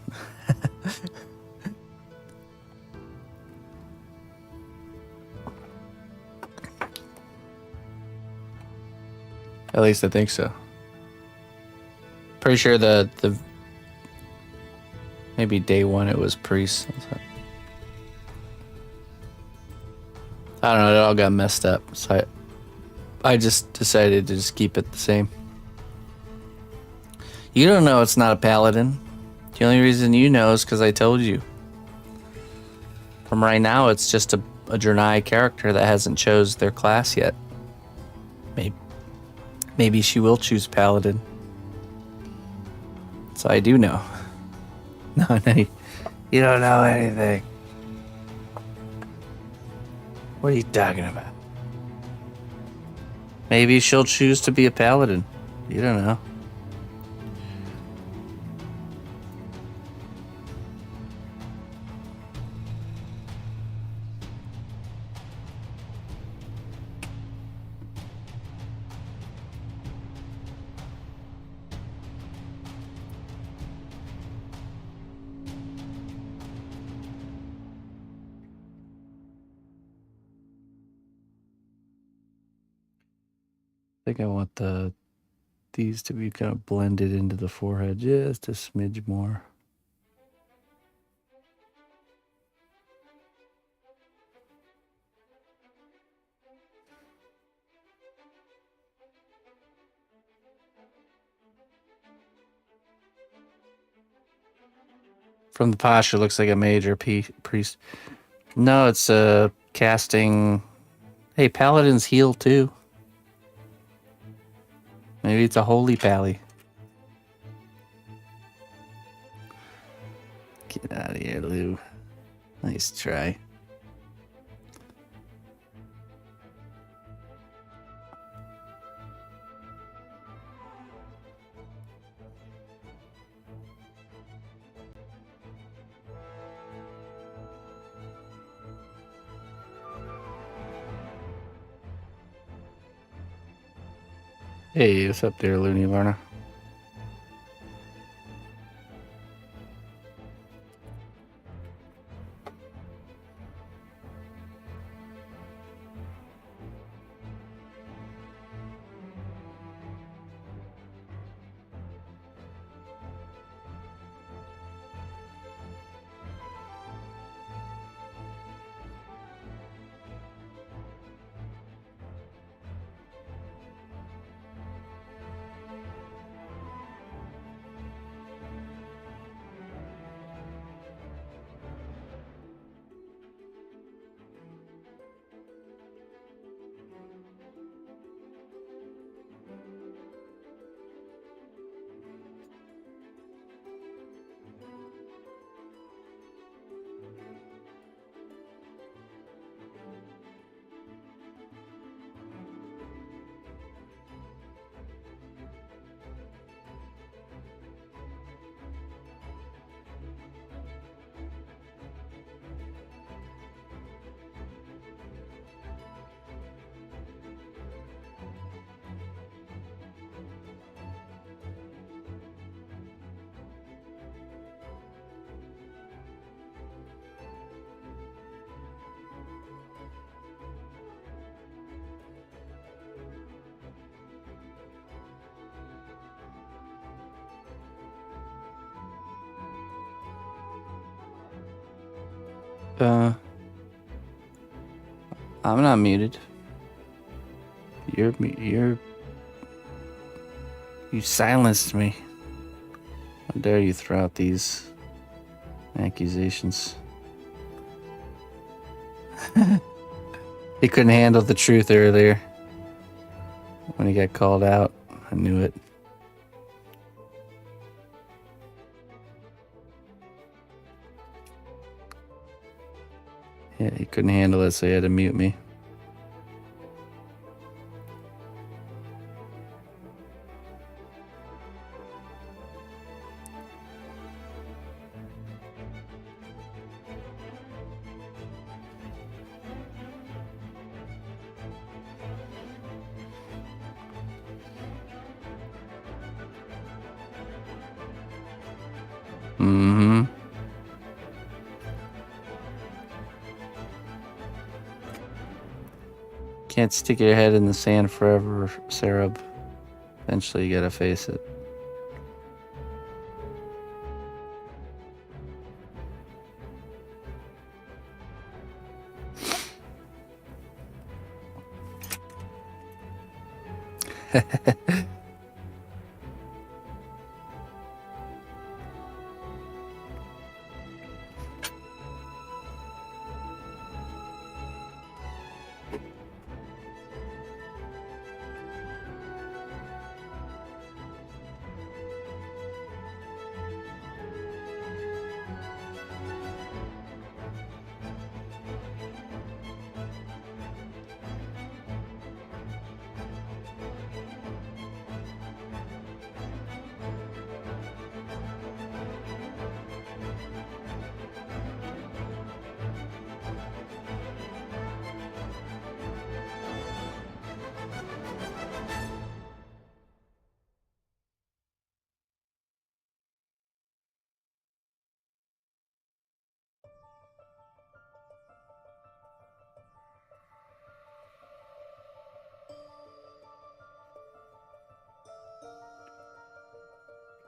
At least I think so. Pretty sure the maybe day one it was priest. I don't know, it all got messed up, so I just decided to just keep it the same. You don't know it's not a Paladin. The only reason you know is because I told you. From right now, it's just a Draenei character that hasn't chose their class yet. Maybe she will choose Paladin. So I do know. No, you don't know anything. What are you talking about? Maybe she'll choose to be a Paladin. You don't know. I think I want these to be kind of blended into the forehead just a smidge more. From the posture, looks like a major priest. No, it's casting. Hey, paladins heal too. Maybe it's a holy pally. Get out of here, Lou. Nice try. Hey, what's up there, Looney Learner? I'm not muted. You silenced me. How dare you throw out these accusations? He couldn't handle the truth earlier. When he got called out, I knew it. Yeah, he couldn't handle it, so he had to mute me. Mm-hmm. Can't stick your head in the sand forever, Sarab. Eventually you gotta face it.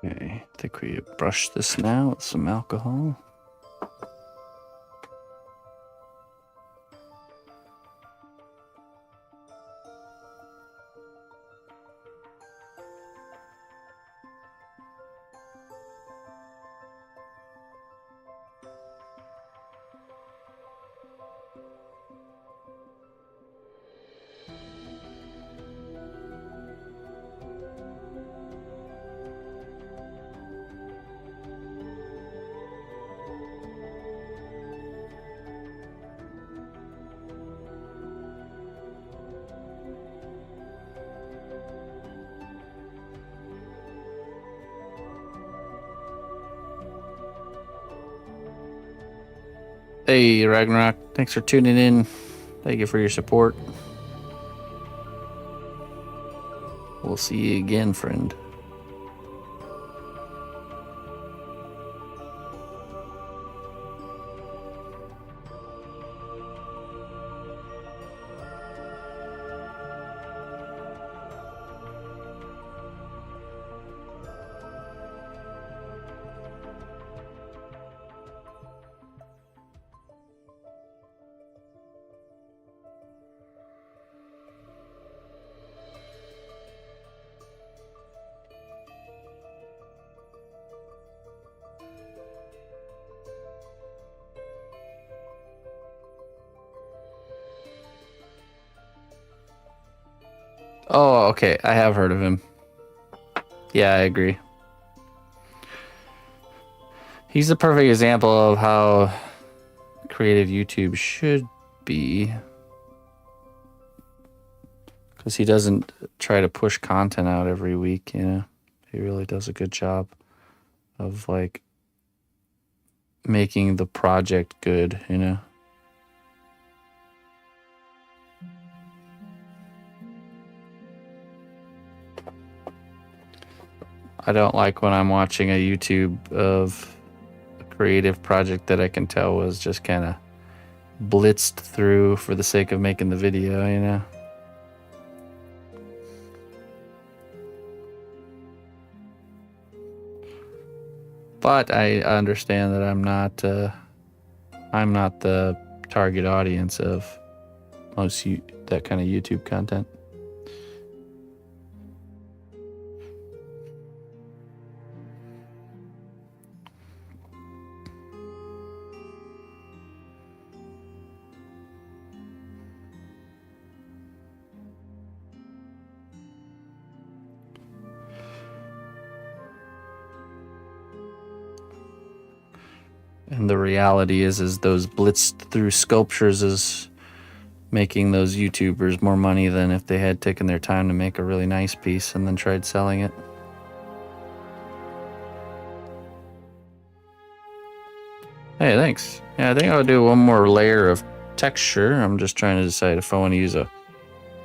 Okay, I think we brush this now with some alcohol. Hey, Ragnarok. Thanks for tuning in. Thank you for your support. We'll see you again, friend. Oh, okay. I have heard of him. Yeah, I agree. He's the perfect example of how creative YouTube should be. Because he doesn't try to push content out every week, you know? He really does a good job of, like, making the project good, you know? I don't like when I'm watching a YouTube of a creative project that I can tell was just kind of blitzed through for the sake of making the video, you know? But I understand that I'm not the target audience of most that kind of YouTube content. And the reality is those blitzed through sculptures is making those YouTubers more money than if they had taken their time to make a really nice piece and then tried selling it. Hey, thanks. Yeah, I think I'll do one more layer of texture. I'm just trying to decide if I want to use a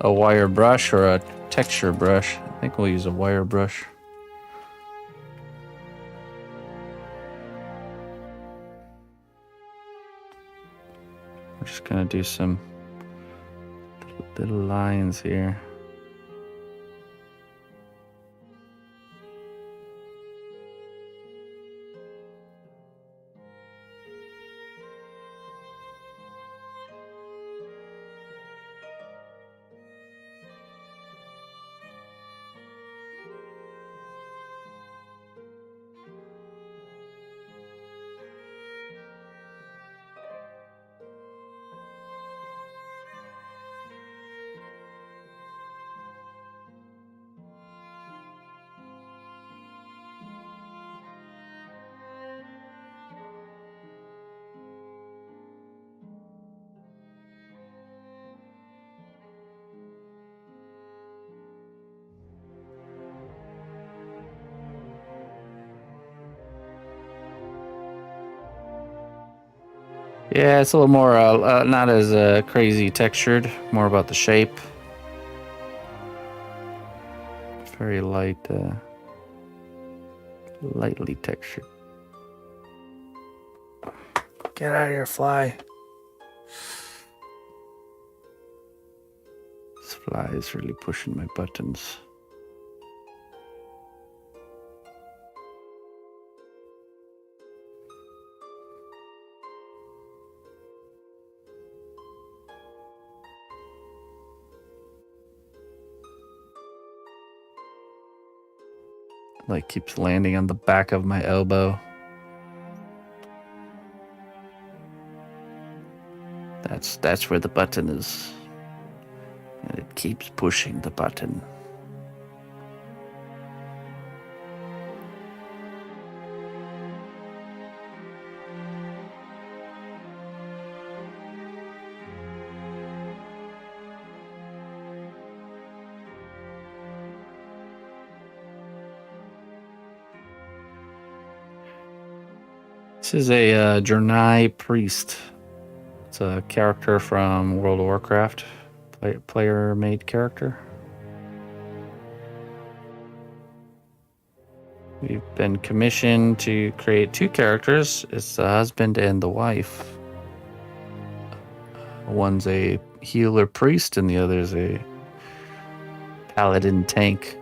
wire brush or a texture brush. I think we'll use a wire brush. just gonna do some little lines here. Yeah, it's a little more, not as crazy textured, more about the shape. Very light, lightly textured. Get out of here, fly. This fly is really pushing my buttons. Like keeps landing on the back of my elbow. That's where the button is. And it keeps pushing the button. This is a Draenei priest. It's a character from World of Warcraft, player-made character. We've been commissioned to create two characters. It's the husband and the wife. One's a healer priest and the other's a paladin tank.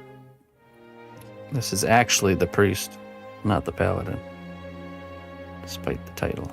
This is actually the priest, not the paladin, despite the title.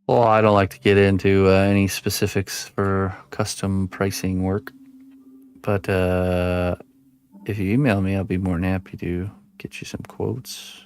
Well, I don't like to get into any specifics for custom pricing work, but if you email me, I'll be more than happy to get you some quotes.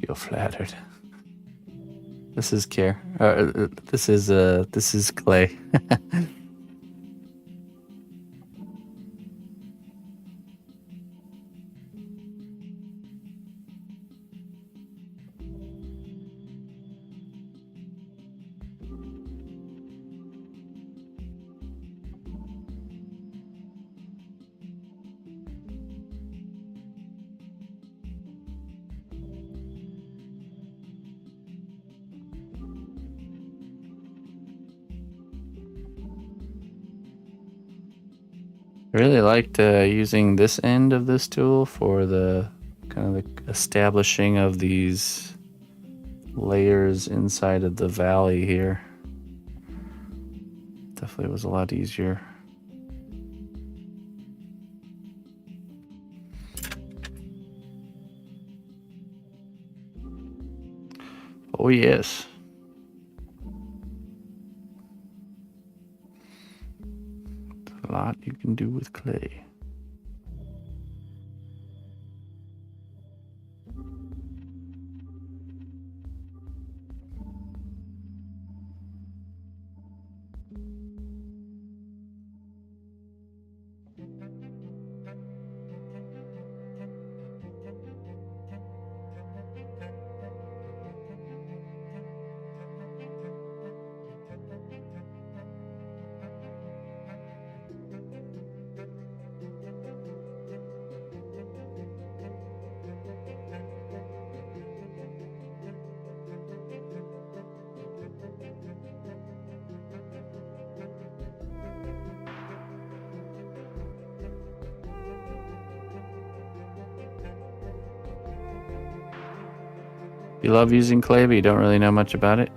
Feel flattered. This is care. This is Clay. I really liked using this end of this tool for the kind of the establishing of these layers inside of the valley here. Definitely was a lot easier. Oh yes. a lot you can do with clay. You love using clay, but you don't really know much about it?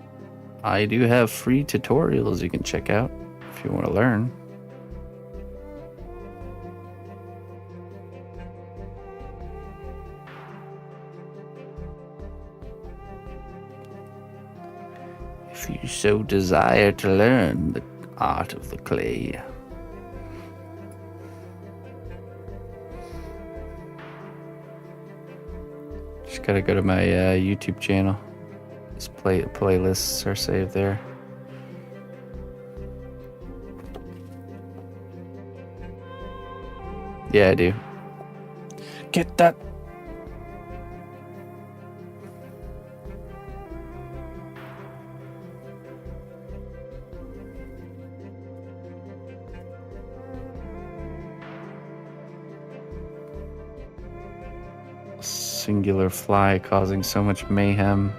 I do have free tutorials you can check out if you want to learn. If you so desire to learn the art of the clay. Just gotta go to my YouTube channel. These playlists are saved there. Yeah, I do. Get that. Singular fly causing so much mayhem.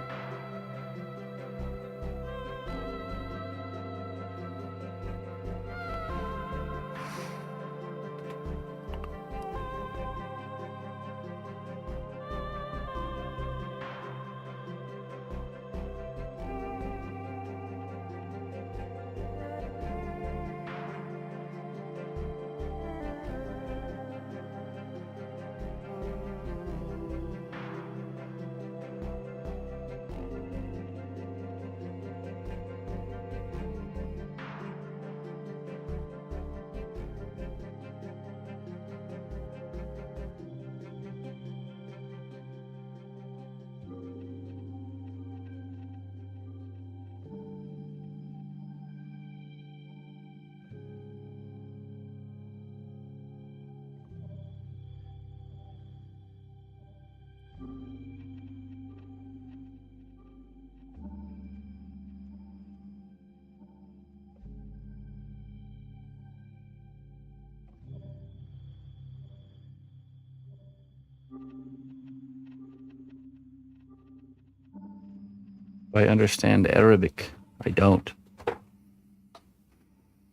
I understand Arabic. I don't.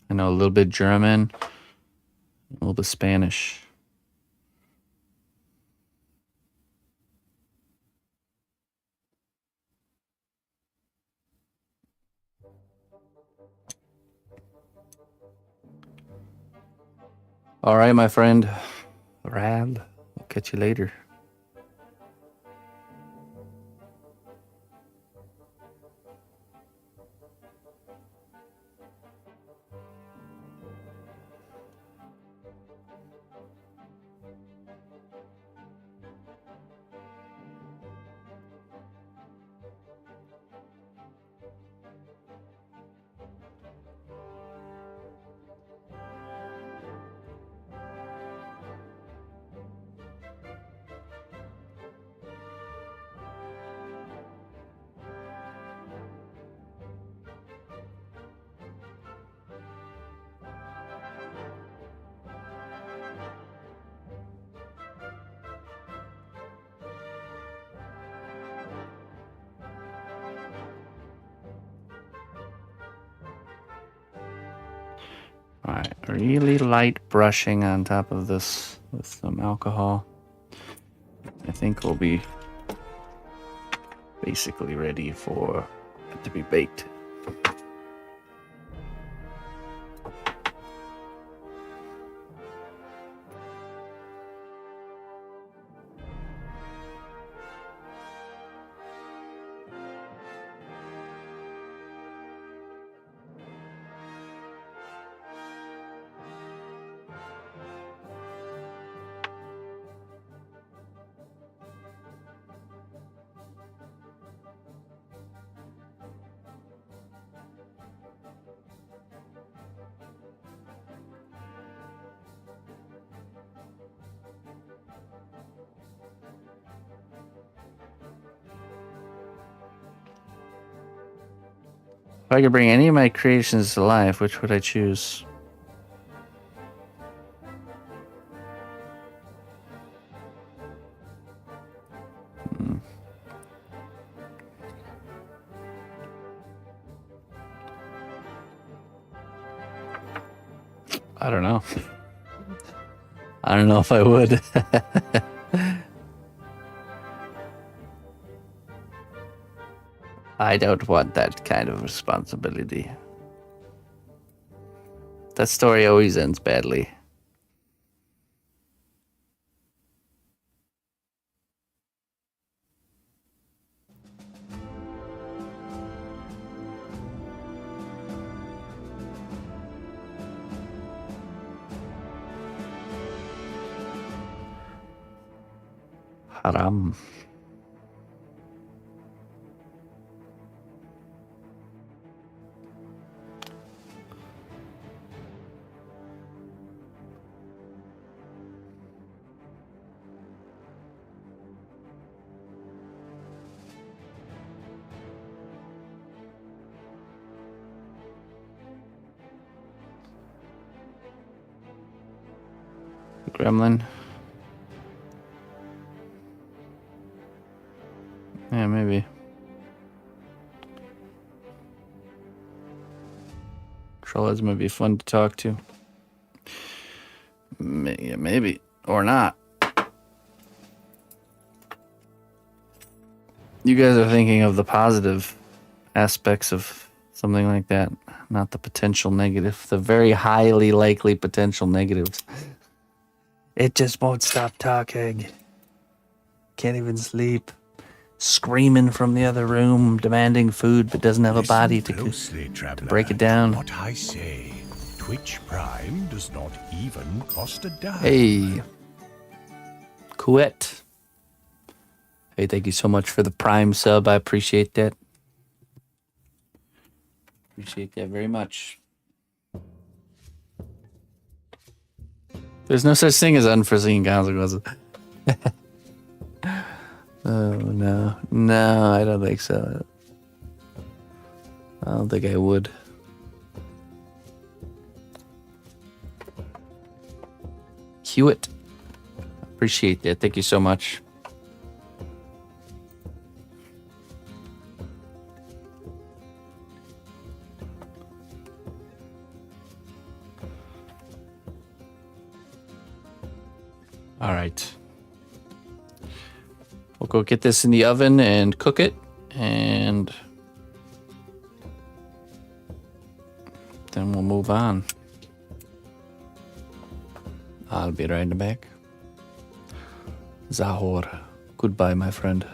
I know a little bit German, a little bit Spanish. All right, my friend. Rad. I'll catch you later. All right, really light brushing on top of this with some alcohol. I think we'll be basically ready for it to be baked. If I could bring any of my creations to life, which would I choose? I don't know. I don't know if I would. I don't want that kind of responsibility. That story always ends badly. Haram. Gremlin. Yeah, maybe. Trolls might be fun to talk to. Yeah, maybe. Or not. You guys are thinking of the positive aspects of something like that, not the potential negative, the very highly likely potential negatives. It just won't stop talking. Can't even sleep. Screaming from the other room, demanding food, but doesn't have a body to break it down. What I say, Twitch Prime does not even cost a dime. Hey, Kuet. Hey, thank you so much for the Prime sub. I appreciate that. Appreciate that very much. There's no such thing as unforeseen consequences. Oh, no. No, I don't think so. I don't think I would. Hewitt. Appreciate that. Thank you so much. All right. We'll go get this in the oven and cook it, and then we'll move on. I'll be right back. Zahor. Goodbye, my friend.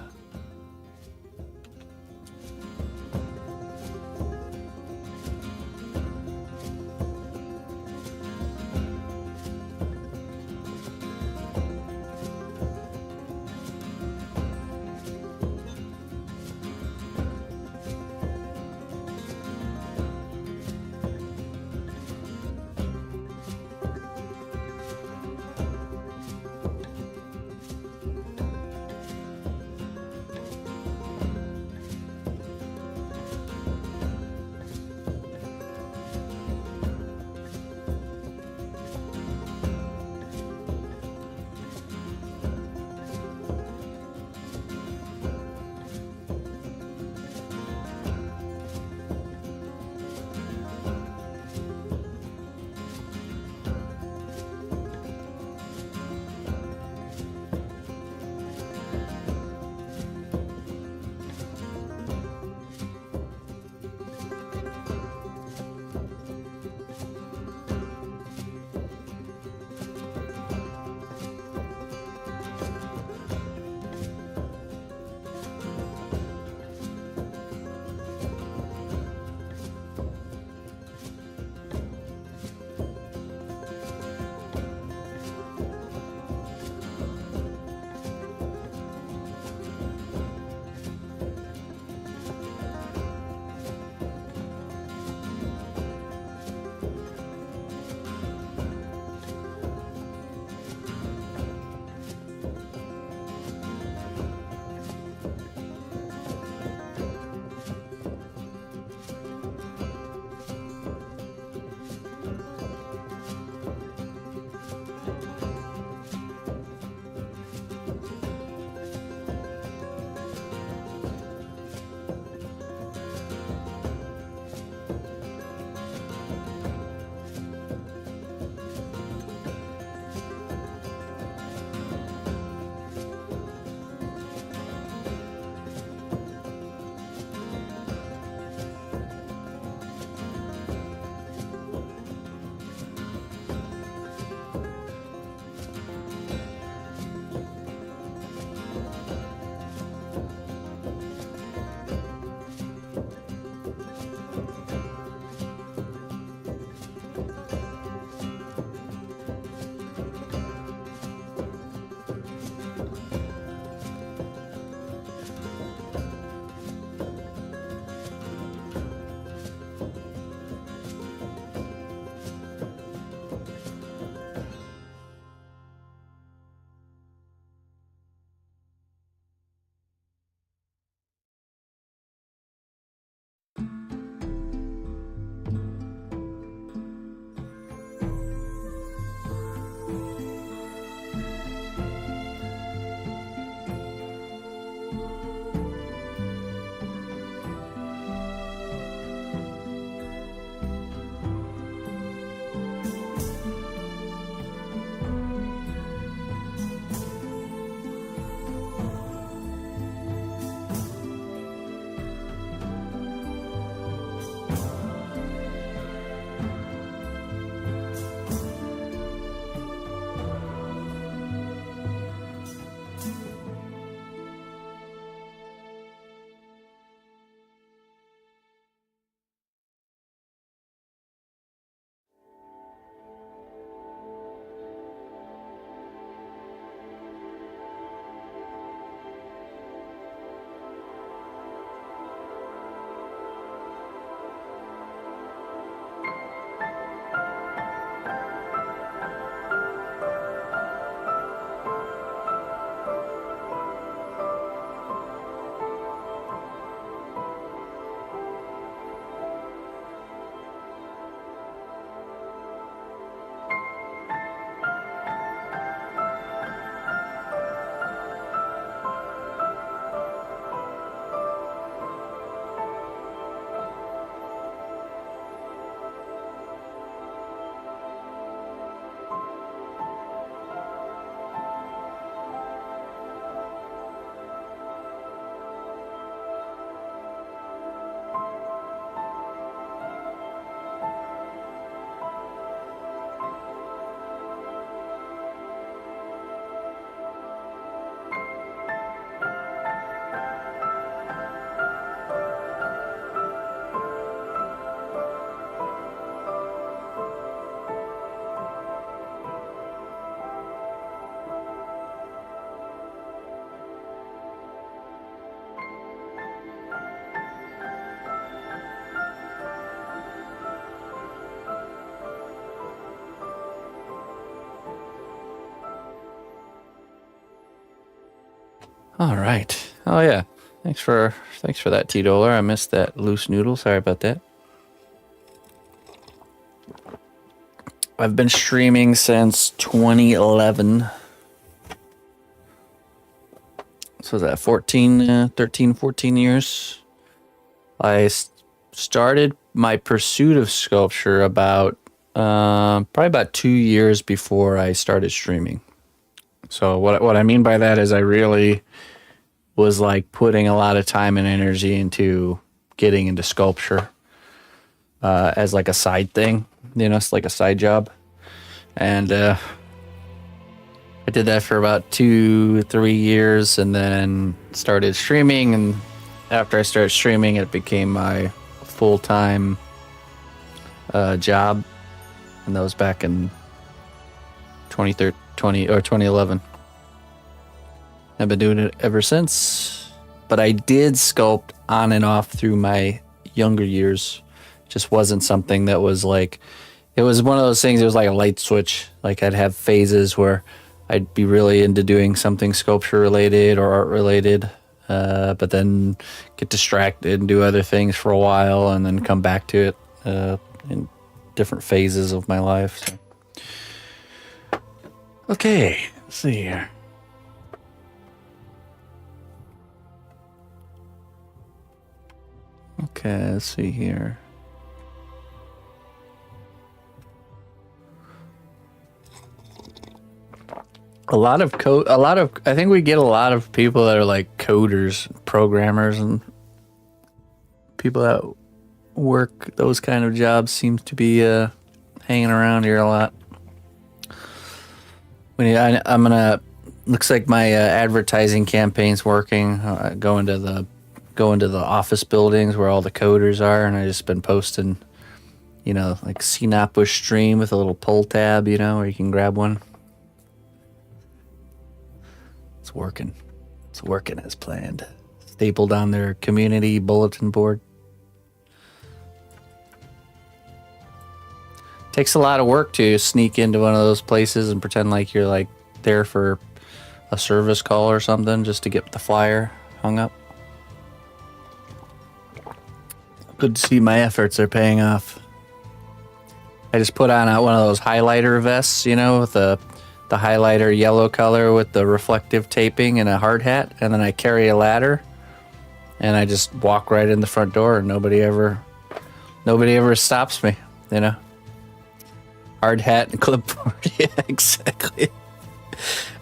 All right. Oh yeah. Thanks for that, T-Dollar. I missed that loose noodle. Sorry about that. I've been streaming since 2011. So is that 13, 14 years? I started my pursuit of sculpture about probably about 2 years before I started streaming. So what I mean by that is I really was like putting a lot of time and energy into getting into sculpture as like a side thing, you know, it's like a side job. And I did that for about 2-3 years and then started streaming. And after I started streaming, it became my full-time job. And that was back in 2011. I've been doing it ever since. But I did sculpt on and off through my younger years. Just wasn't something that was like, it was one of those things, it was like a light switch. Like I'd have phases where I'd be really into doing something sculpture related or art related, but then get distracted and do other things for a while and then come back to it in different phases of my life. So. Okay, let's see here. Okay, let's see here. I think we get a lot of people that are like coders, programmers, and people that work those kind of jobs seems to be hanging around here a lot. Looks like my advertising campaign's working. Going to the office buildings where all the coders are, and I just been posting, you know, like cnotbusch stream with a little pull tab, you know, where you can grab one. It's working. It's working as planned. Stapled on their community bulletin board. Takes a lot of work to sneak into one of those places and pretend like you're like there for a service call or something just to get the flyer hung up. Good to see my efforts are paying off. I just put on one of those highlighter vests, you know, with the highlighter yellow color with the reflective taping and a hard hat, and then I carry a ladder and I just walk right in the front door and nobody ever stops me, you know. Hard hat and clipboard. Yeah, exactly.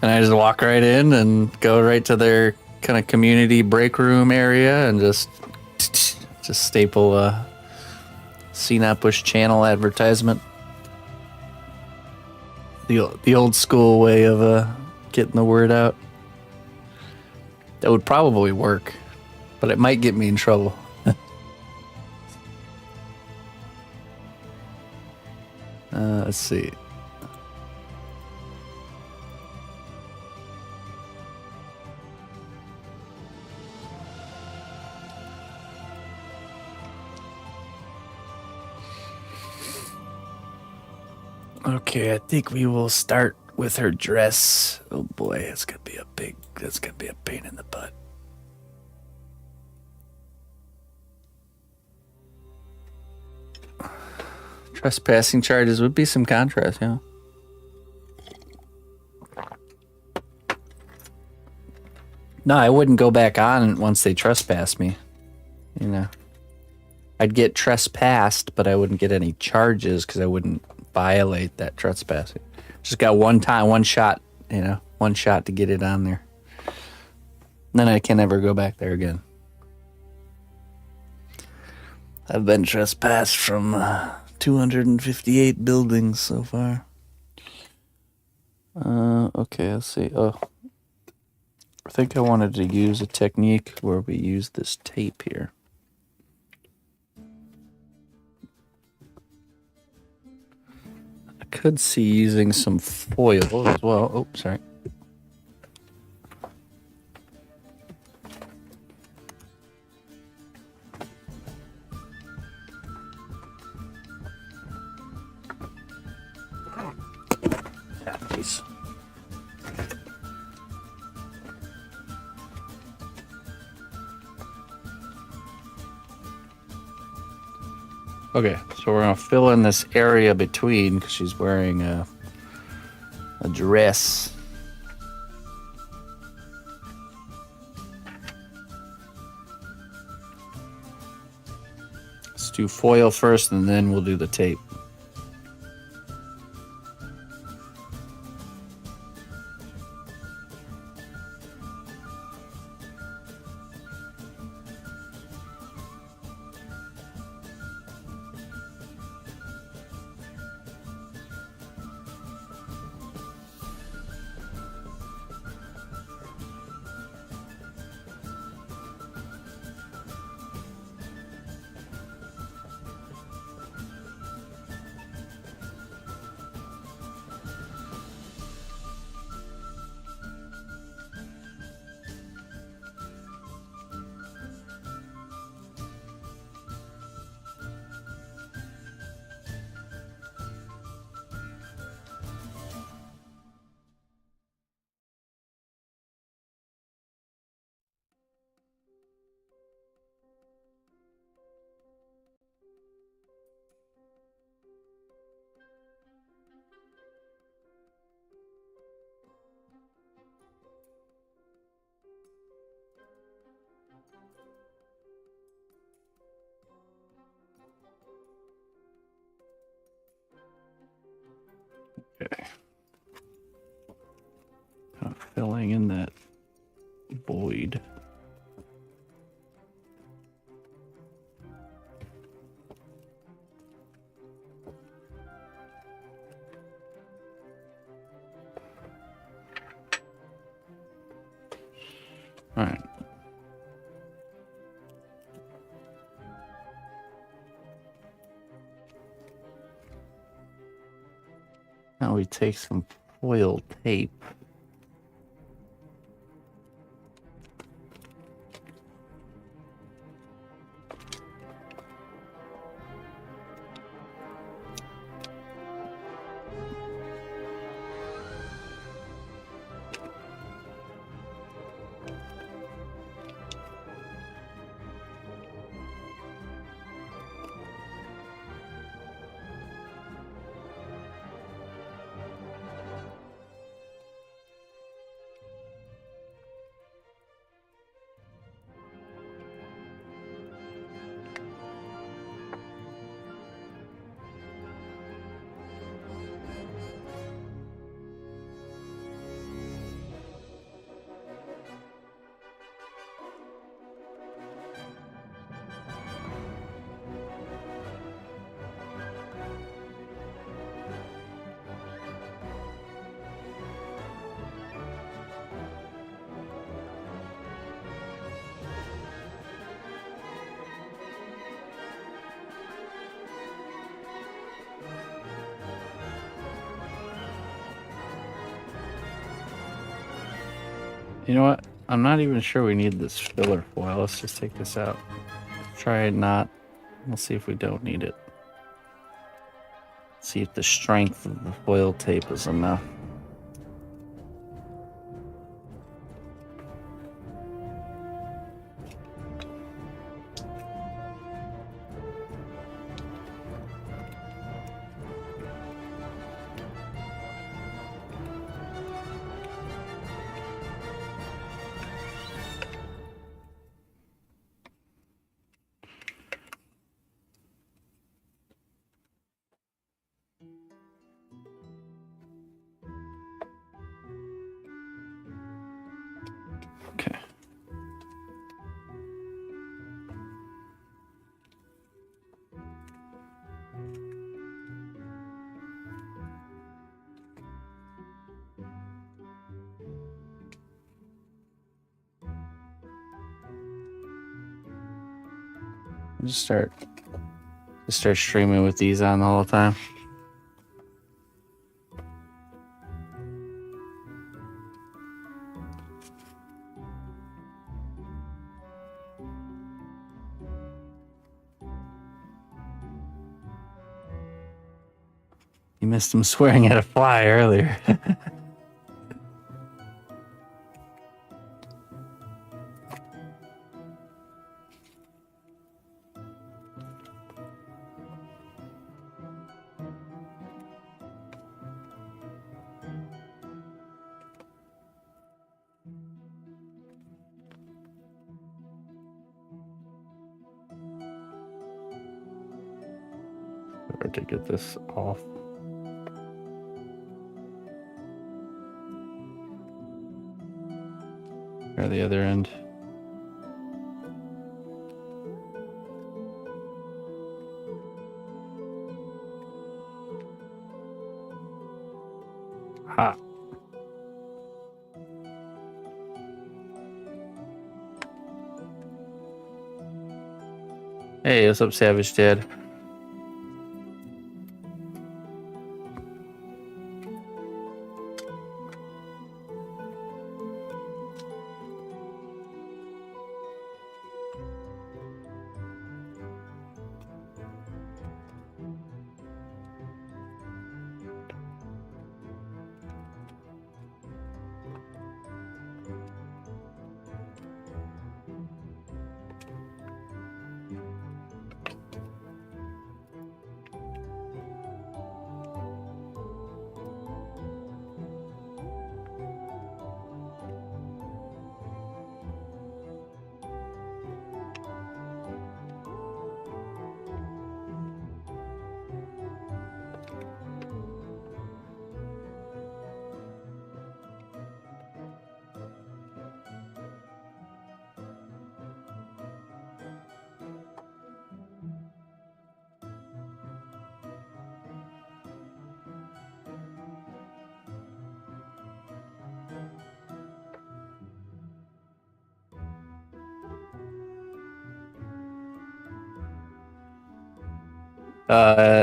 And I just walk right in and go right to their kind of community break room area and just staple a cnotbusch channel advertisement. The old school way of getting the word out. That would probably work, but it might get me in trouble. Let's see. Okay, I think we will start with her dress. Oh boy, that's gonna be a pain in the butt. Trespassing charges would be some contrast, yeah. No, I wouldn't go back on once they trespass me. You know, I'd get trespassed, but I wouldn't get any charges because I wouldn't violate that trespassing. Just got one shot, you know, one shot to get it on there. Then I can never go back there again. I've been trespassed from 258 buildings so far. Okay, let's see. Oh, I think I wanted to use a technique where we use this tape here. I could see using some foil as well. Oh, sorry. Okay, so we're gonna fill in this area between because she's wearing a dress. Let's do foil first, and then we'll do the tape. Okay. Kind of filling in that void. All right. Now we take some foil tape. You know what? I'm not even sure we need this filler foil. Let's just take this out. Try it not. We'll see if we don't need it. See if the strength of the foil tape is enough. Okay. Just start streaming with these on the whole time. You missed him swearing at a fly earlier. hard to get this off. Or the other end. Ha. Hey, what's up, Savage Dad?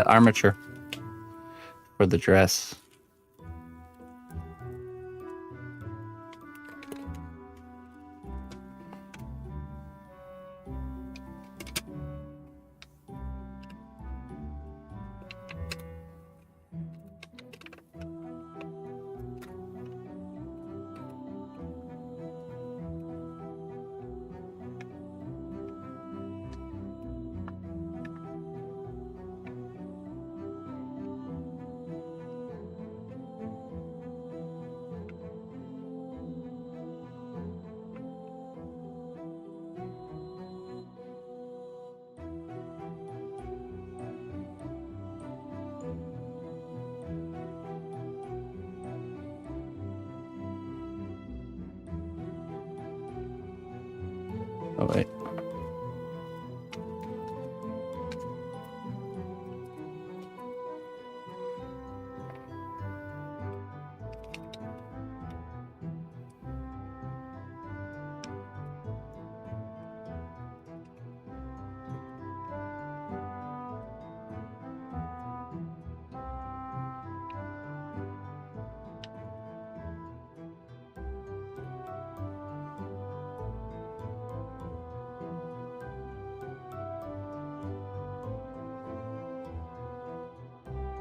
Armature for the dress. Oh, wait.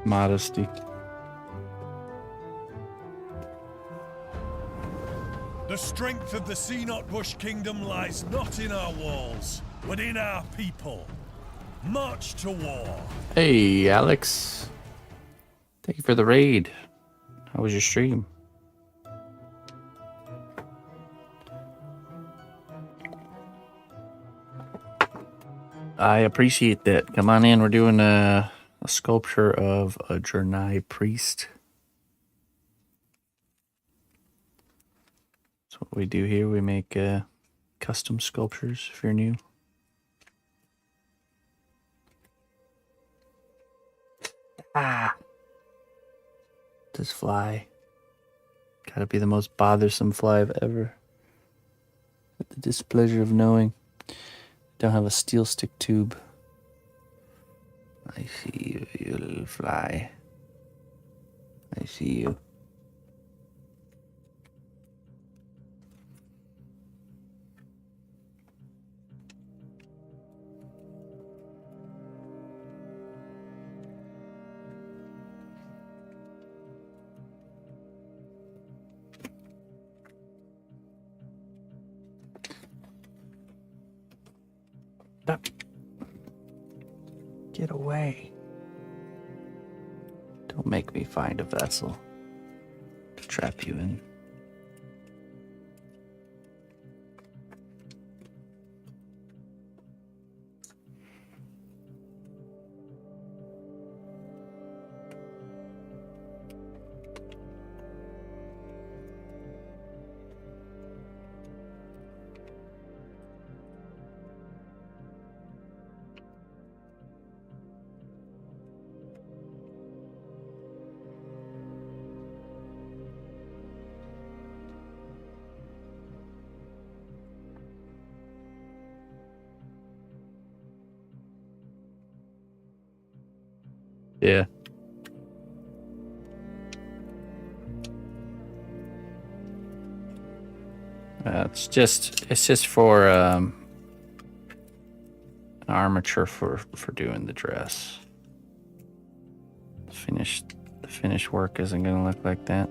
Modesty. The strength of the cnotbusch kingdom lies not in our walls, but in our people. March to war. Hey, Alex. Thank you for the raid. How was your stream? I appreciate that. Come on in. We're doing a sculpture of a Draenei priest. That's what we do here. We make custom sculptures if you're new. Ah. This fly. Gotta be the most bothersome fly I've ever had the displeasure of knowing. Don't have a steel stick tube. I see you, you little fly. I see you. Stop. Get away. Don't make me find a vessel to trap you in. Yeah. It's just for an armature for doing the dress. The finished work isn't gonna look like that.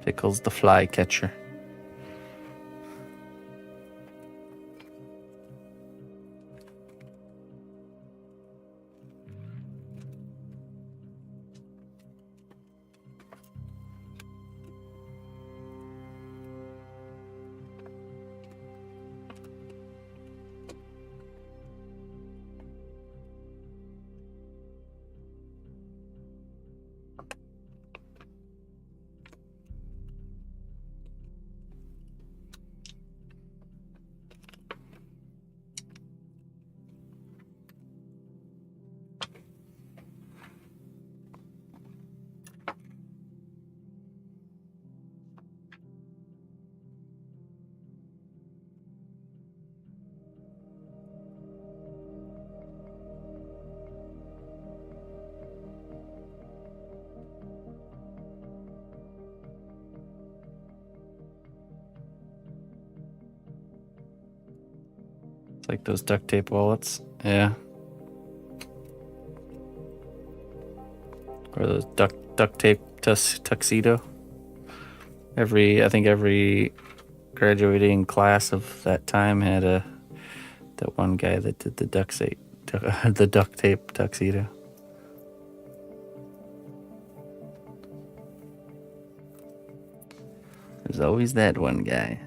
Pickles the fly catcher. Like those duct tape wallets. Yeah. Or those duct tape tuxedo. I think every graduating class of that time had that one guy that did the duct tape tuxedo. There's always that one guy.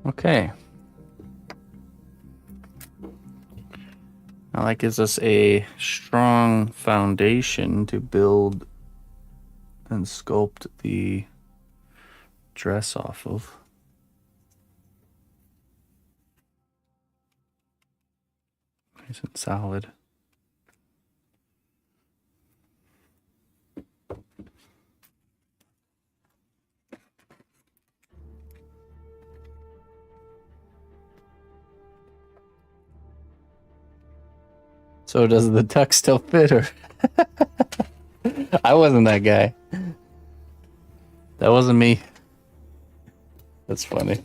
Okay. Now that gives us a strong foundation to build and sculpt the dress off of. Nice and solid. So does the tux still fit her? I wasn't that guy. That wasn't me. That's funny.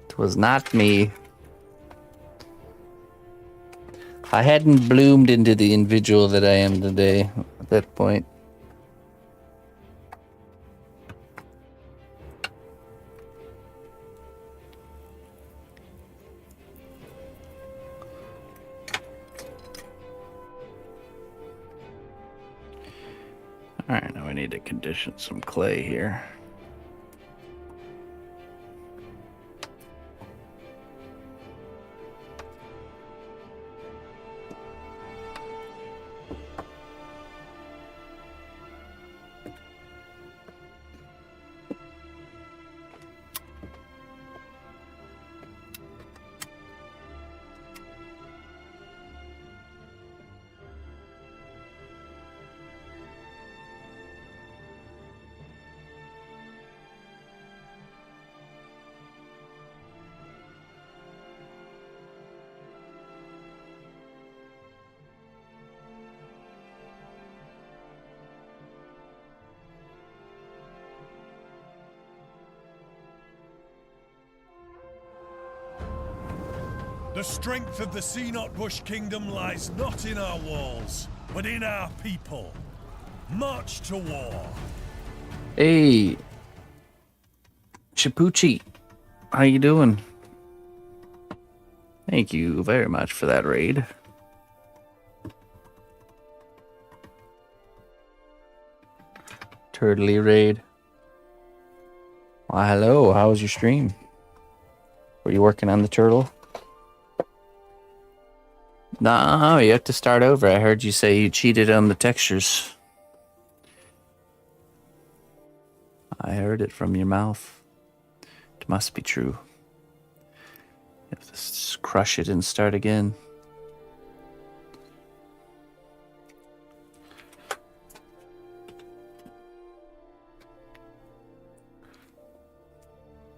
It was not me. I hadn't bloomed into the individual that I am today at that point. All right, now we need to condition some clay here. The strength of the cnotbusch kingdom lies not in our walls, but in our people. March to war. Hey, Shapuchi, how you doing? Thank you very much for that raid. Turtley raid. Well, hello. How was your stream? Were you working on the turtle? No, you have to start over. I heard you say you cheated on the textures. I heard it from your mouth. It must be true. You have to crush it and start again.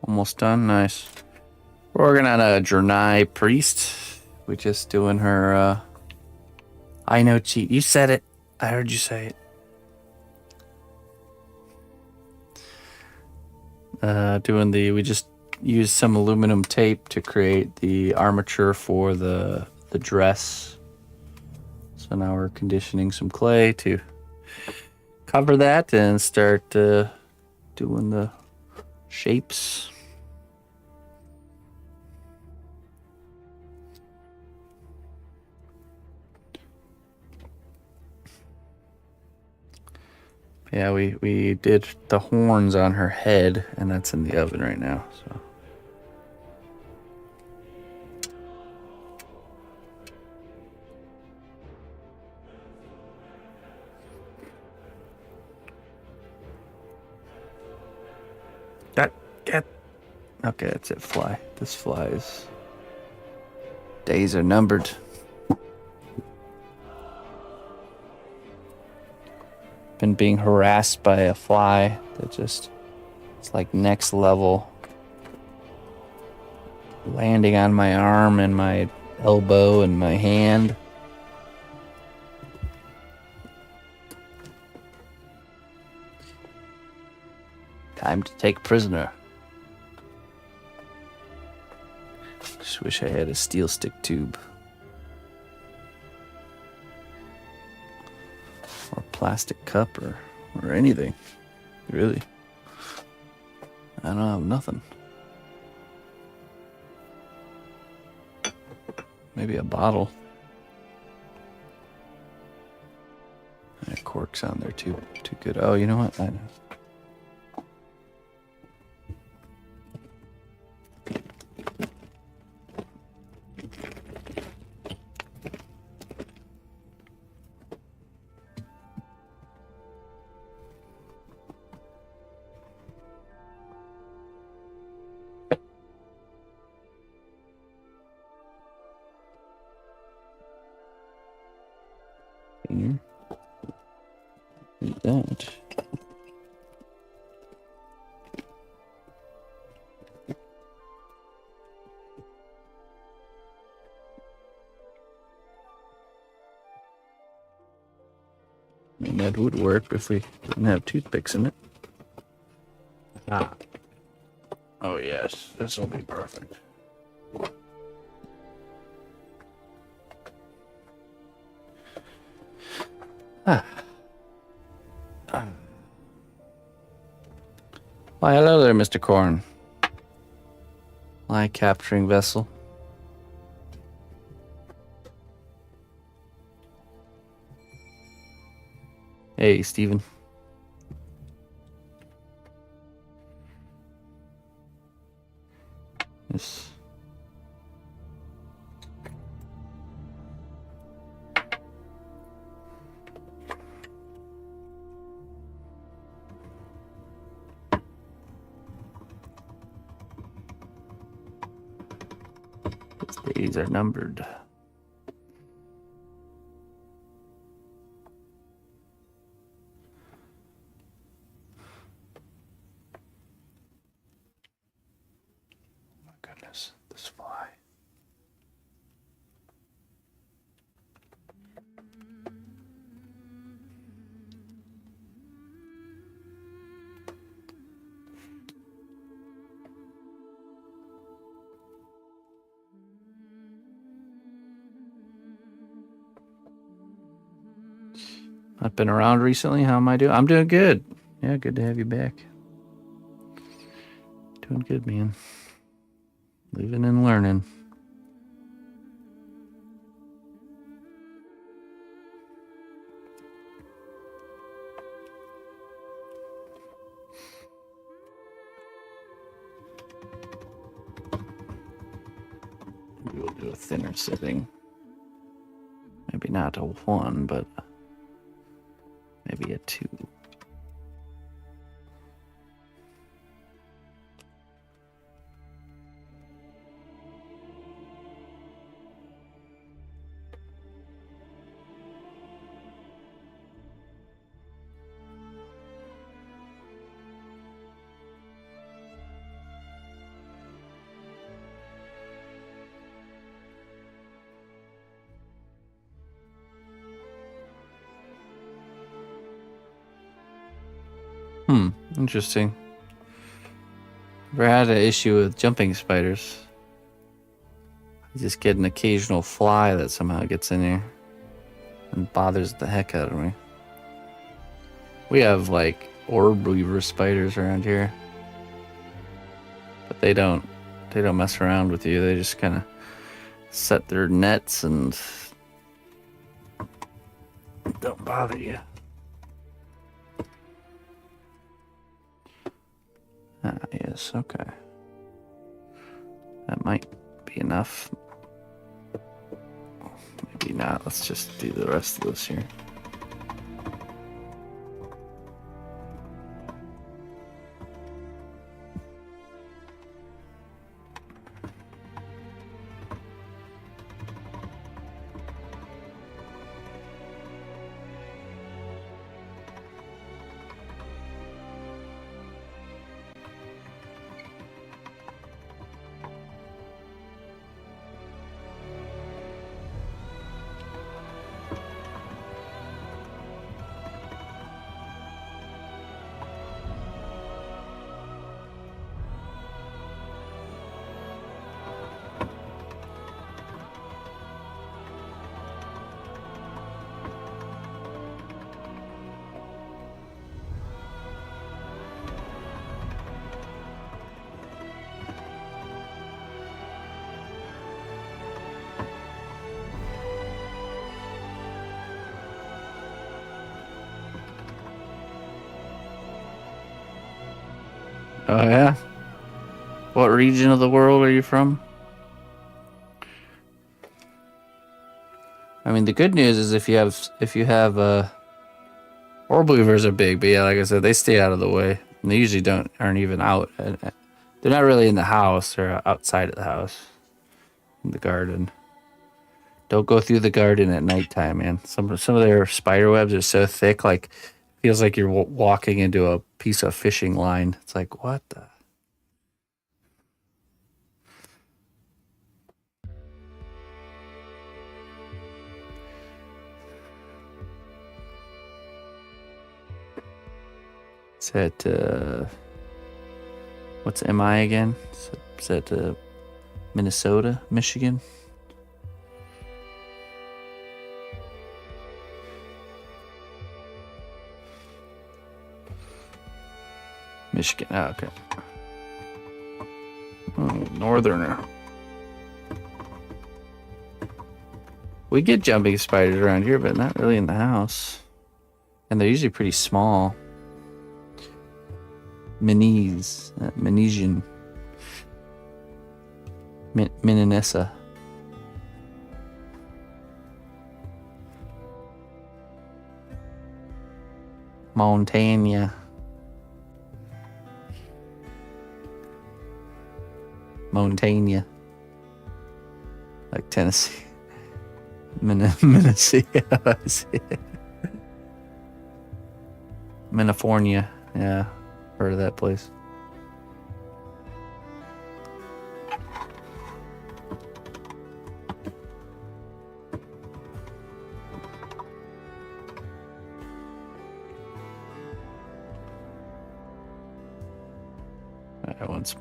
Almost done. Nice. We're working on a Draenei priest. We're just doing her, I know cheat. You said it. I heard you say it. We just used some aluminum tape to create the armature for the dress. So now we're conditioning some clay to cover that and start doing the shapes. Yeah, we did the horns on her head, and that's in the oven right now. So. Get. Okay, that's it. Fly. This flies. Days are numbered. Been being harassed by a fly that just, it's like next level. Landing on my arm and my elbow and my hand. Time to take prisoner. Just wish I had a steel stick tube. Or plastic cup or anything. Really. I don't have nothing. Maybe a bottle. Cork's on there too good. Oh, you know what? I know. Here. Like that. I mean, that would work if we didn't have toothpicks in it. Ah. Oh yes, this will be perfect. Ah. Why, hello there, Mr. Corn. Lie capturing vessel. Hey, Steven. Yes. These days are numbered. Oh my goodness, this fly. Not been around recently. How am I doing? I'm doing good. Yeah, good to have you back. Doing good, man. Living and learning. Maybe we'll do a thinner setting. Maybe not a 1, but maybe a 2. Interesting. Never had an issue with jumping spiders. I just get an occasional fly that somehow gets in here and bothers the heck out of me. We have like orb weaver spiders around here, but they don't mess around with you. They just kind of set their nets and don't bother you. Ah, yes, okay. That might be enough. Maybe not. Let's just do the rest of this here. Oh yeah? What region of the world are you from? I mean, the good news is if you have orb weavers are big, but yeah, like I said, they stay out of the way. And they usually aren't even out. They're not really in the house. They're outside of the house, in the garden. Don't go through the garden at nighttime, man. Some of their spider webs are so thick, like feels like you're walking into a piece of fishing line. It's like, what the? Is that, what's MI again? Is that Minnesota, Michigan? Michigan, oh, okay. Oh, northerner. We get jumping spiders around here, but not really in the house. And they're usually pretty small. Minis, Minesian. Mininessa. Montana. Montana. Like Tennessee. Minnesota. California. Yeah. Heard of that place.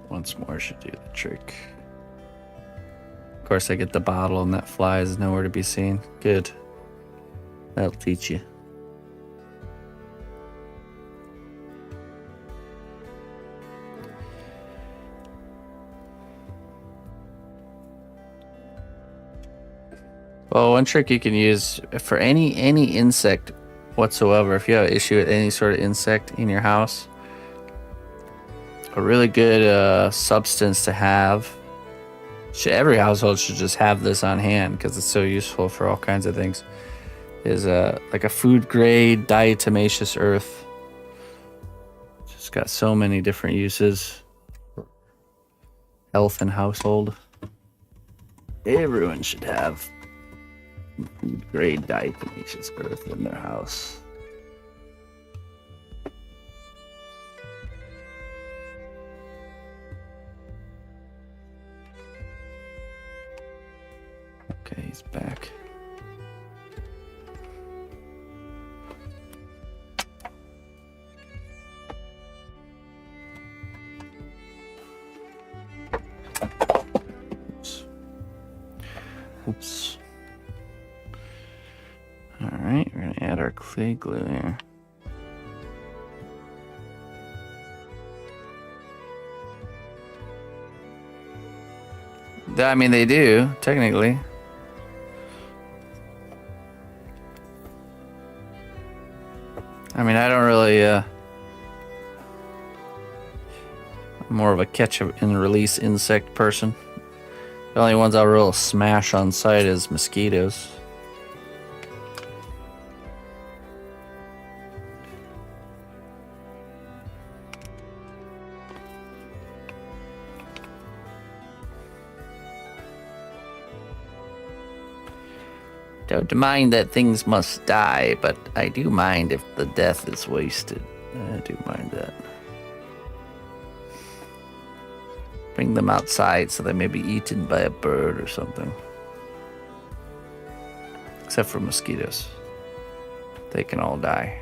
Once more should do the trick. Of course, I get the bottle and that fly is nowhere to be seen. Good. That'll teach you. Well, one trick you can use for any insect whatsoever, if you have an issue with any sort of insect in your house, a really good substance to have Every household should just have this on hand because it's so useful for all kinds of things. Is like a food grade diatomaceous earth. It's got so many different uses. Health and household. Everyone should have food grade diatomaceous earth in their house. Okay, he's back. Oops. Alright, we're gonna add our clay glue here. I mean, they do, technically. I mean, I don't really, I'm more of a catch and release insect person. The only ones I'll really smash on sight is mosquitoes. Don't mind that things must die, but I do mind if the death is wasted. I do mind that. Bring them outside so they may be eaten by a bird or something. Except for mosquitoes. They can all die.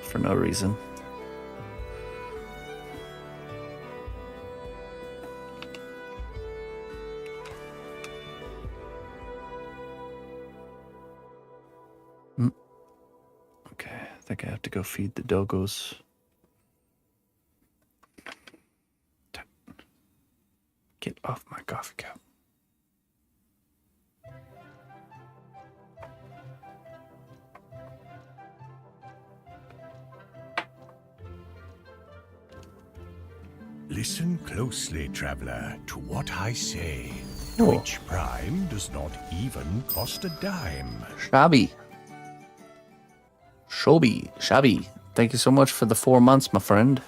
For no reason. Okay, I think I have to go feed the doggos. Get off my coffee cup. Listen closely, traveler, to what I say. Oh. Twitch Prime does not even cost a dime. Shabby. Shabby. Thank you so much for the 4 months, my friend.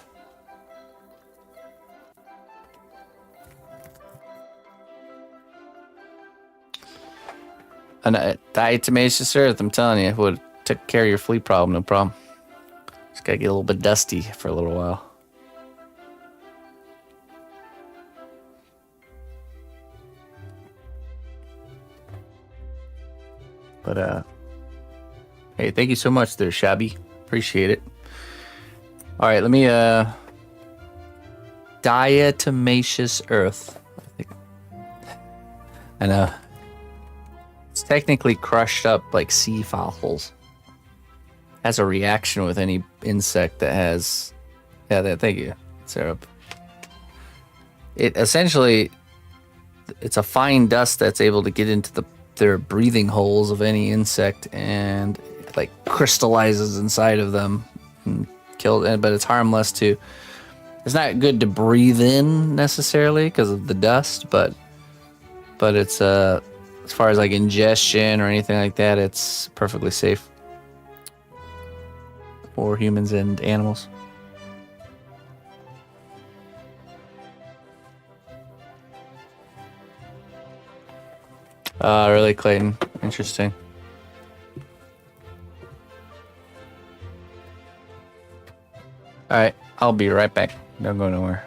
And diatomaceous earth, I'm telling you, would take care of your flea problem, no problem. Just gotta get a little bit dusty for a little while. But hey, thank you so much there, Shabby. Appreciate it. All right, let me diatomaceous earth. I know. It's technically crushed up like sea fossils. Has a reaction with any insect that has. Yeah, thank you, Syrup. It essentially, it's a fine dust that's able to get into their breathing holes of any insect and it, like, crystallizes inside of them and kills. But it's harmless to. It's not good to breathe in necessarily because of the dust, but it's as far as like ingestion or anything like that, it's perfectly safe for humans and animals. Really, Clayton? Interesting. All right, I'll be right back. Don't go nowhere.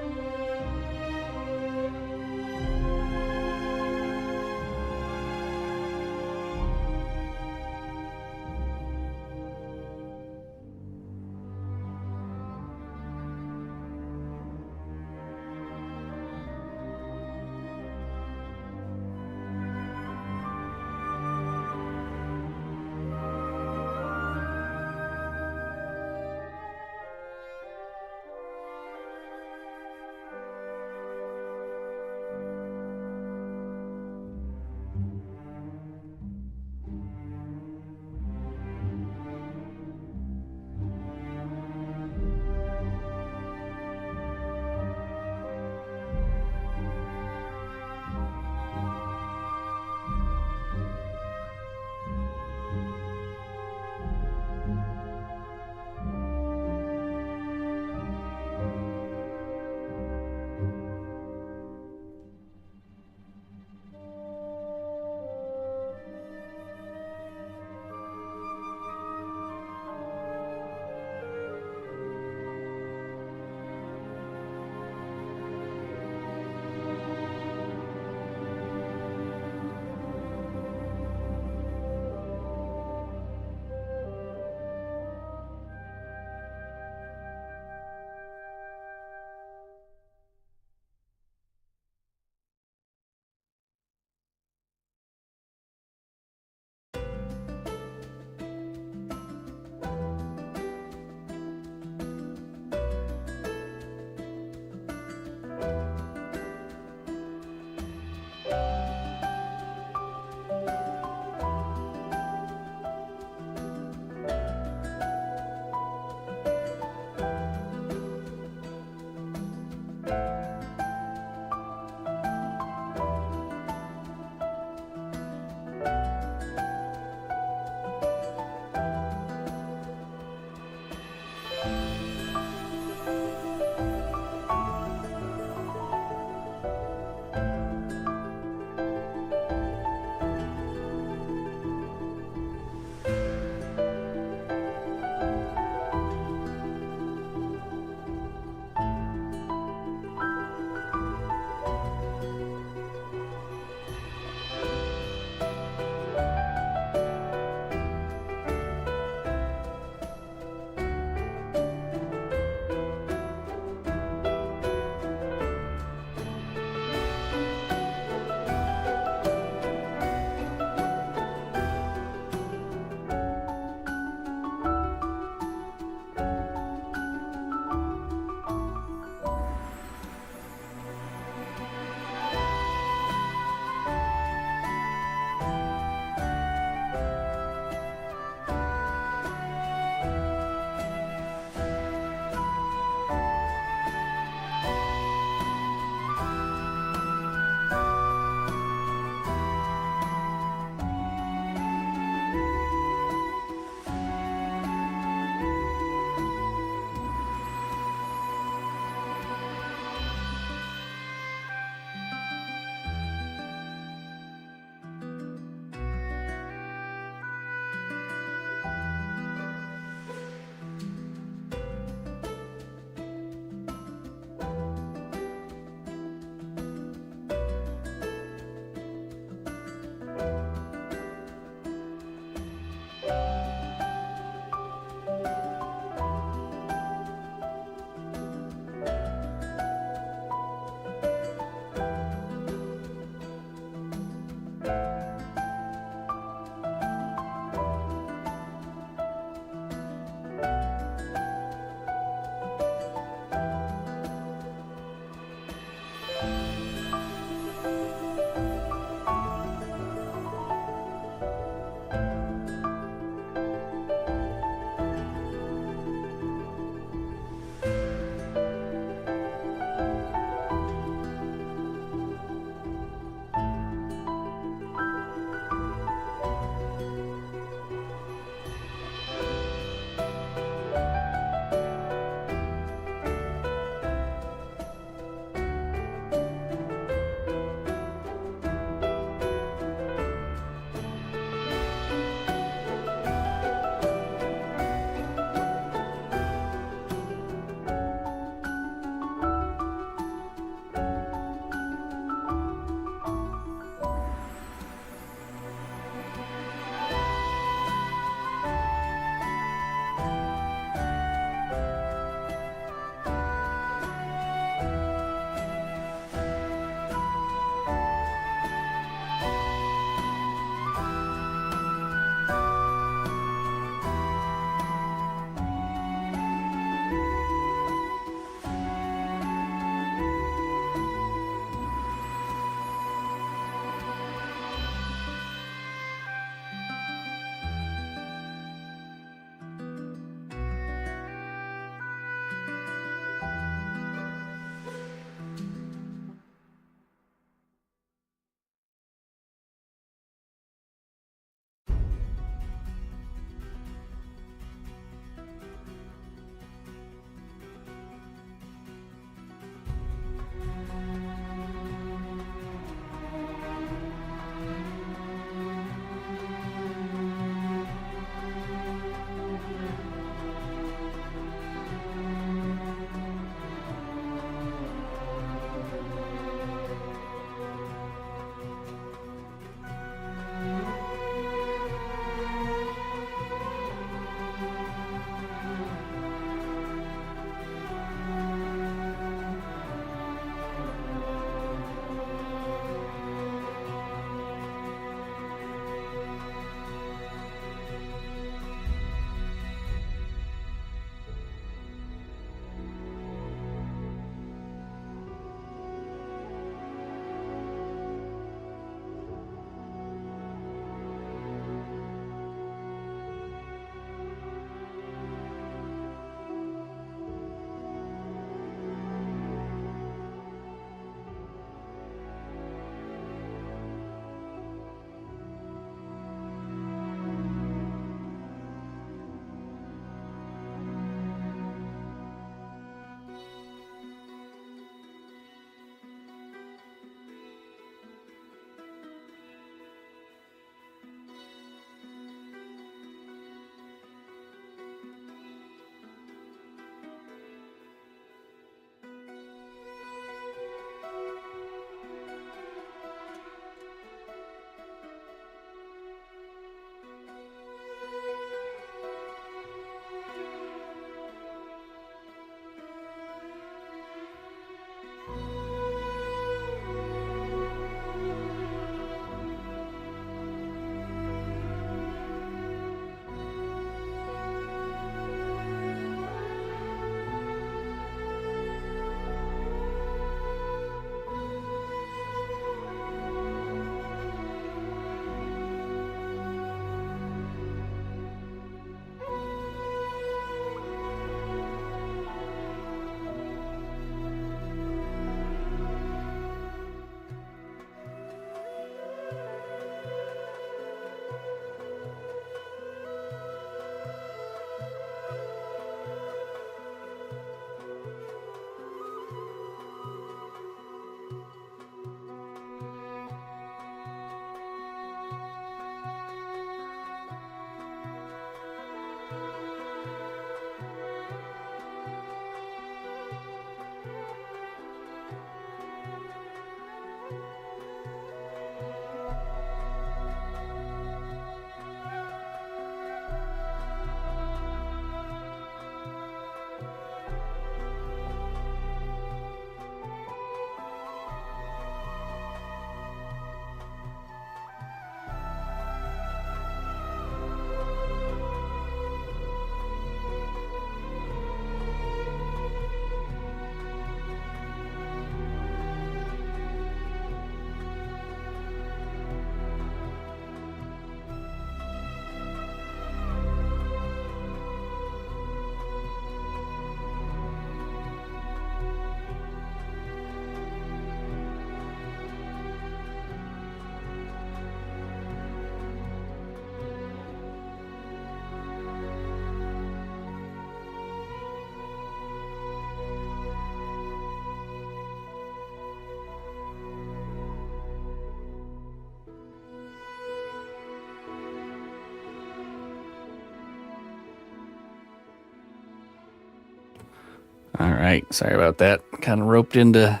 All right, sorry about that. Kind of roped into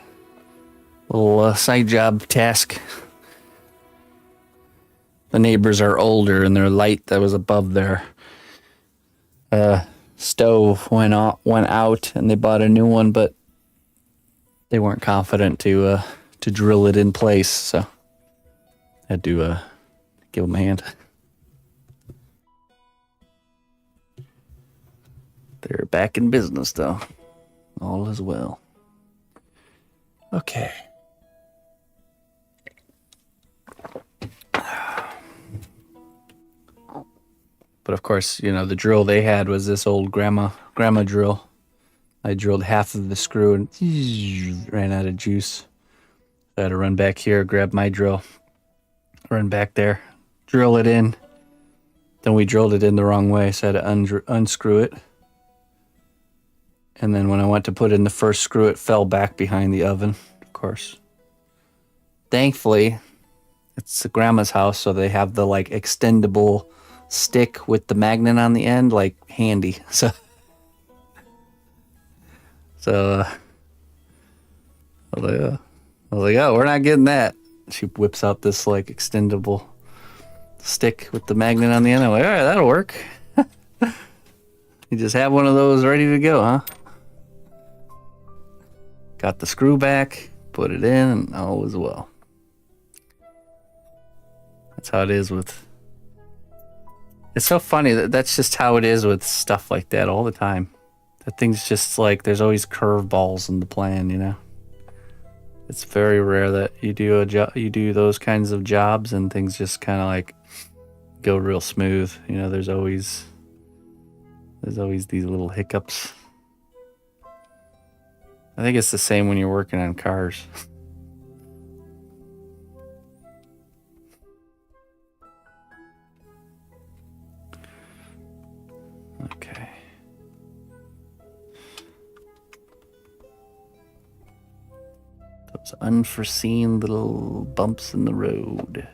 a little side job task. The neighbors are older, and their light that was above their stove went out, and they bought a new one, but they weren't confident to drill it in place, so I had to give them a hand. They're back in business, though. All is well. Okay. But of course, the drill they had was this old grandma drill. I drilled half of the screw and ran out of juice. I had to run back here, grab my drill, run back there, drill it in. Then we drilled it in the wrong way, so I had to unscrew it. And then when I went to put in the first screw, it fell back behind the oven, of course. Thankfully, it's the grandma's house, so they have the extendable stick with the magnet on the end, handy. So I was like, oh, we're not getting that. She whips out this extendable stick with the magnet on the end. I'm like, all right, that'll work. You just have one of those ready to go, huh? Got the screw back, put it in, and all was well. That's how it is with... It's so funny that's just how it is with stuff like that all the time. That thing's just there's always curveballs in the plan, It's very rare that you do those kinds of jobs and things just kind of go real smooth. There's always these little hiccups. I think it's the same when you're working on cars. Okay. Those unforeseen little bumps in the road.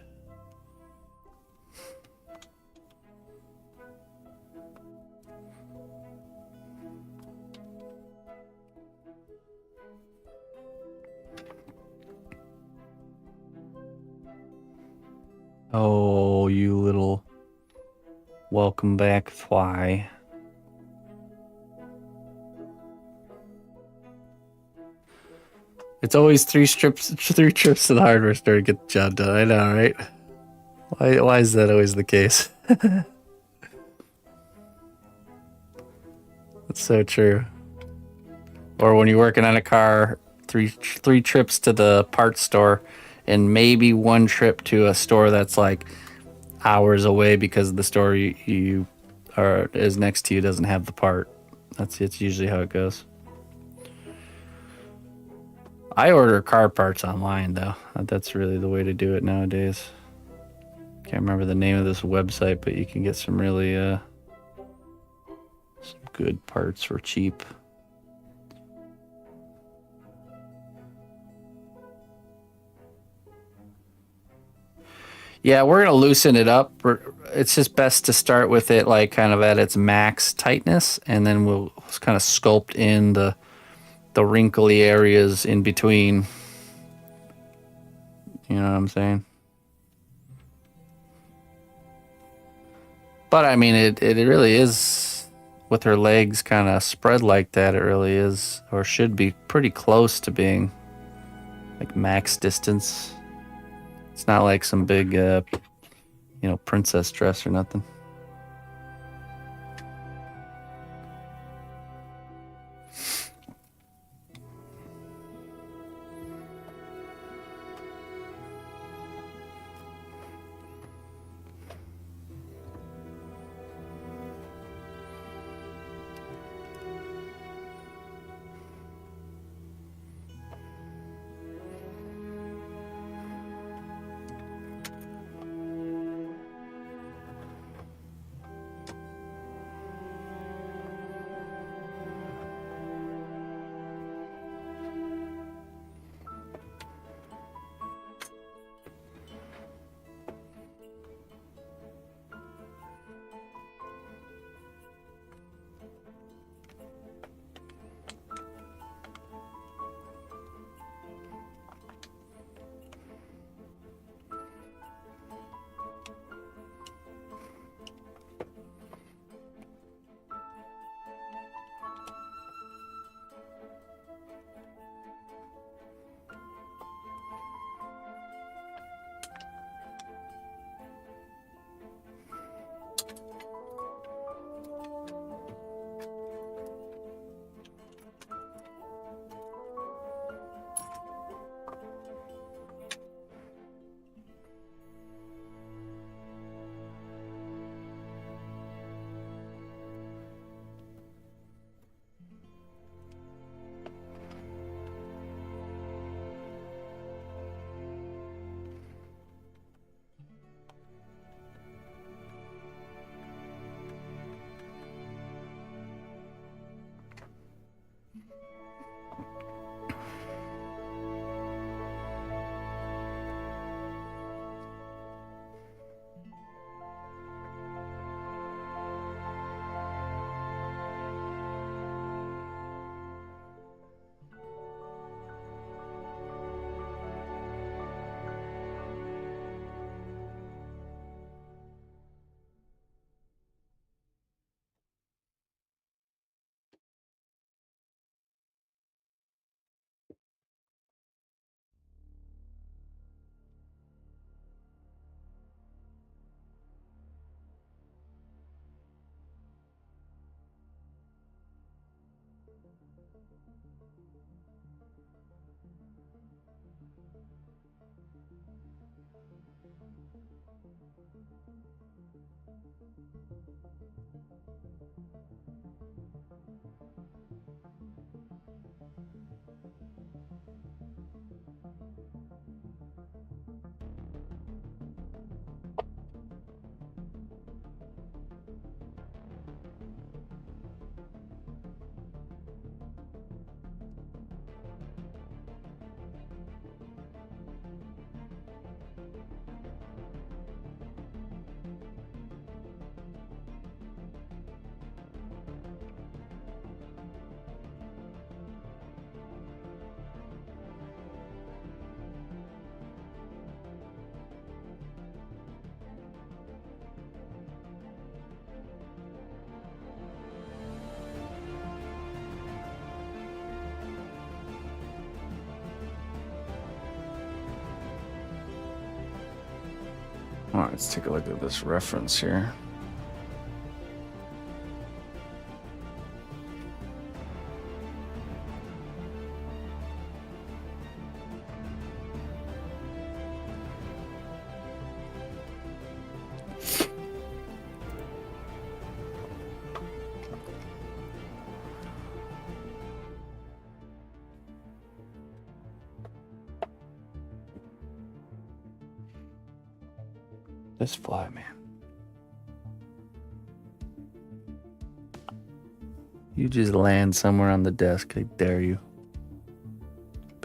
Oh, you little welcome back fly. It's always three trips to the hardware store to get the job done. I know, right? Why is that always the case? That's so true. Or when you're working on a car, three trips to the parts store, and maybe one trip to a store that's hours away because the store you is next to you doesn't have the part. It's usually how it goes. I order car parts online, though. That's really the way to do it nowadays. Can't remember the name of this website, but you can get some really some good parts for cheap. Yeah, we're going to loosen it up. It's just best to start with it kind of at its max tightness, and then we'll kind of sculpt in the wrinkly areas in between. You know what I'm saying? But I mean, it really is, with her legs kind of spread like that, it really is, or should be, pretty close to being max distance. It's not like some big, princess dress or nothing. All right, let's take a look at this reference here. This fly, man. You just land somewhere on the desk, I dare you.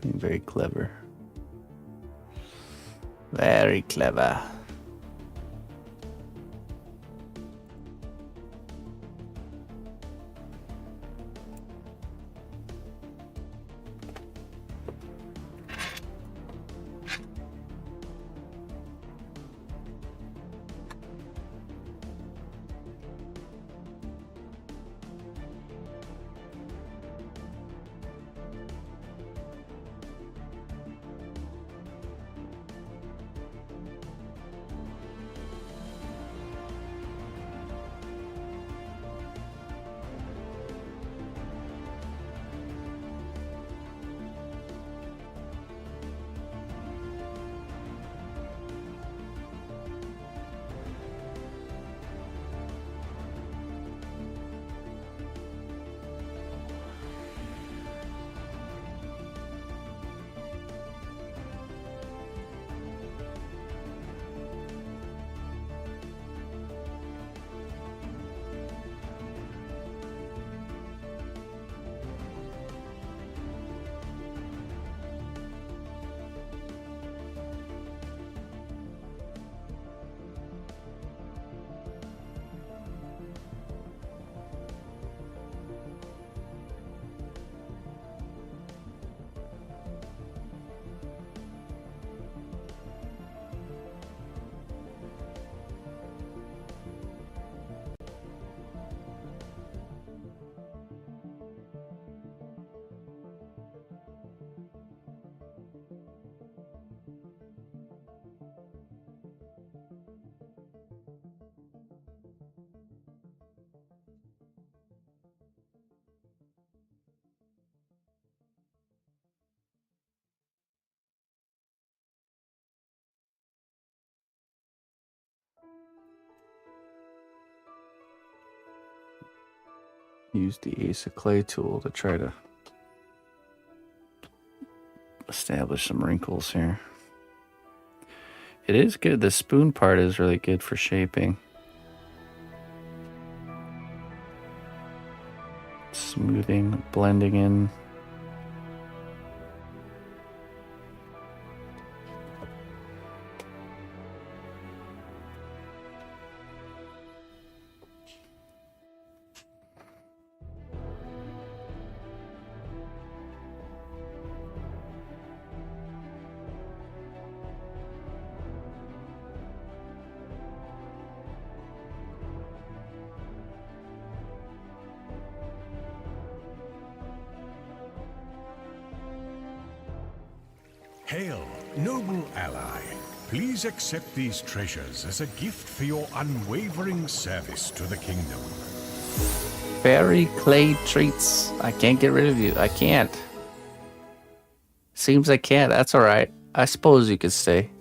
Being very clever. Very clever. Use the Ace of Clay tool to try to establish some wrinkles here. It is good. The spoon part is really good for shaping. Smoothing, blending in. Hail, noble ally. Please accept these treasures as a gift for your unwavering service to the kingdom. Fairy clay treats. I can't get rid of you. I can't. Seems I can't. That's all right. I suppose you could stay.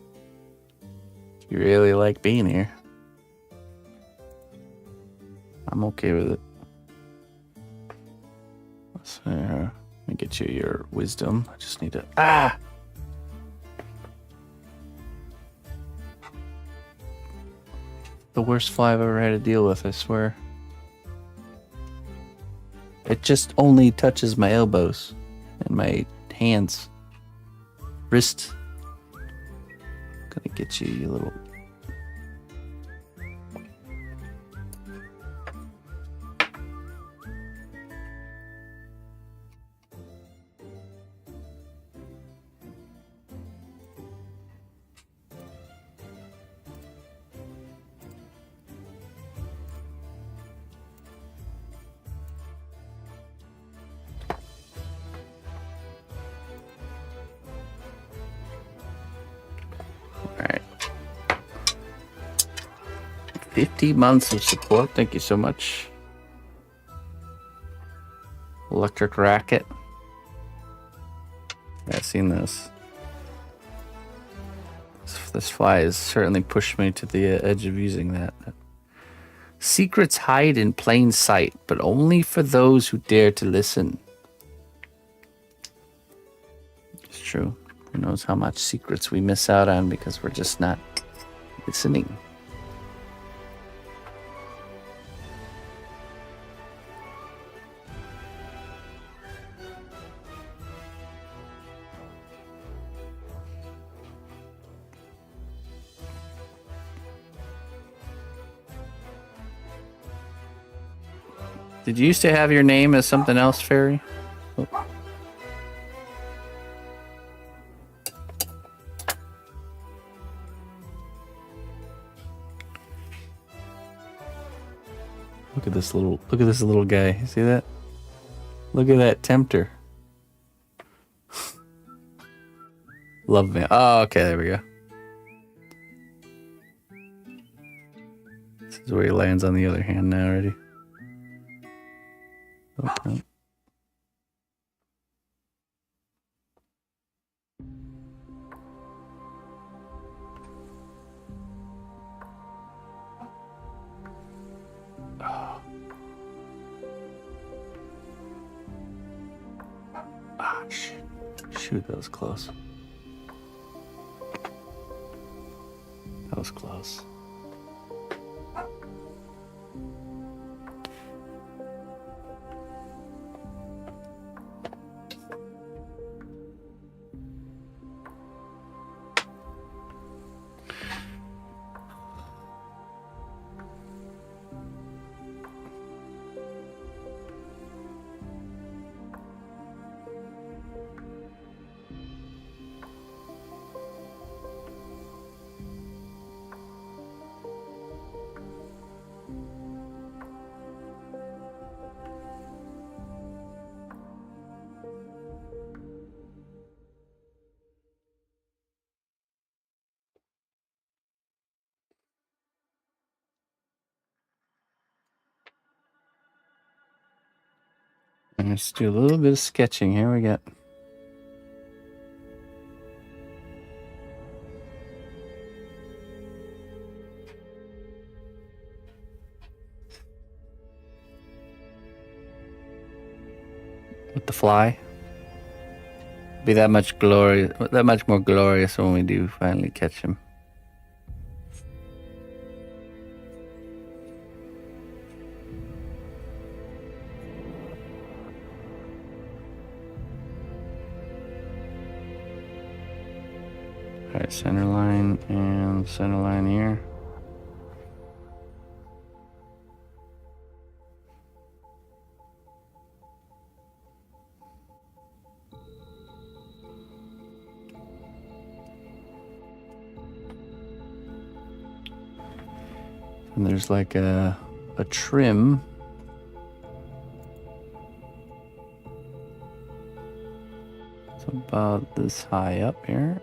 You really like being here. I'm okay with it. So, let me get you your wisdom. I just need to... Ah! The worst fly I've ever had to deal with, I swear. It just only touches my elbows and my hands. Wrist. Gonna get you, you little... Alright. 50 months of support. Thank you so much. Electric racket. Yeah, I've seen this. This fly has certainly pushed me to the edge of using that. Secrets hide in plain sight, but only for those who dare to listen. It's true. Who knows how much secrets we miss out on because we're just not listening. Did you used to have your name as something else, Fairy? Oh. Look at this little guy. You see that? Look at that tempter. Love me. Oh, okay, there we go. This is where he lands on the other hand now already. Oh, no. Oh. Ah, shit. Shoot, that was close. That was close. Let's do a little bit of sketching. Here we go. With the fly. Be that much more glorious when we do finally catch him. Alright, center line and center line here. And there's like a trim. It's about this high up here.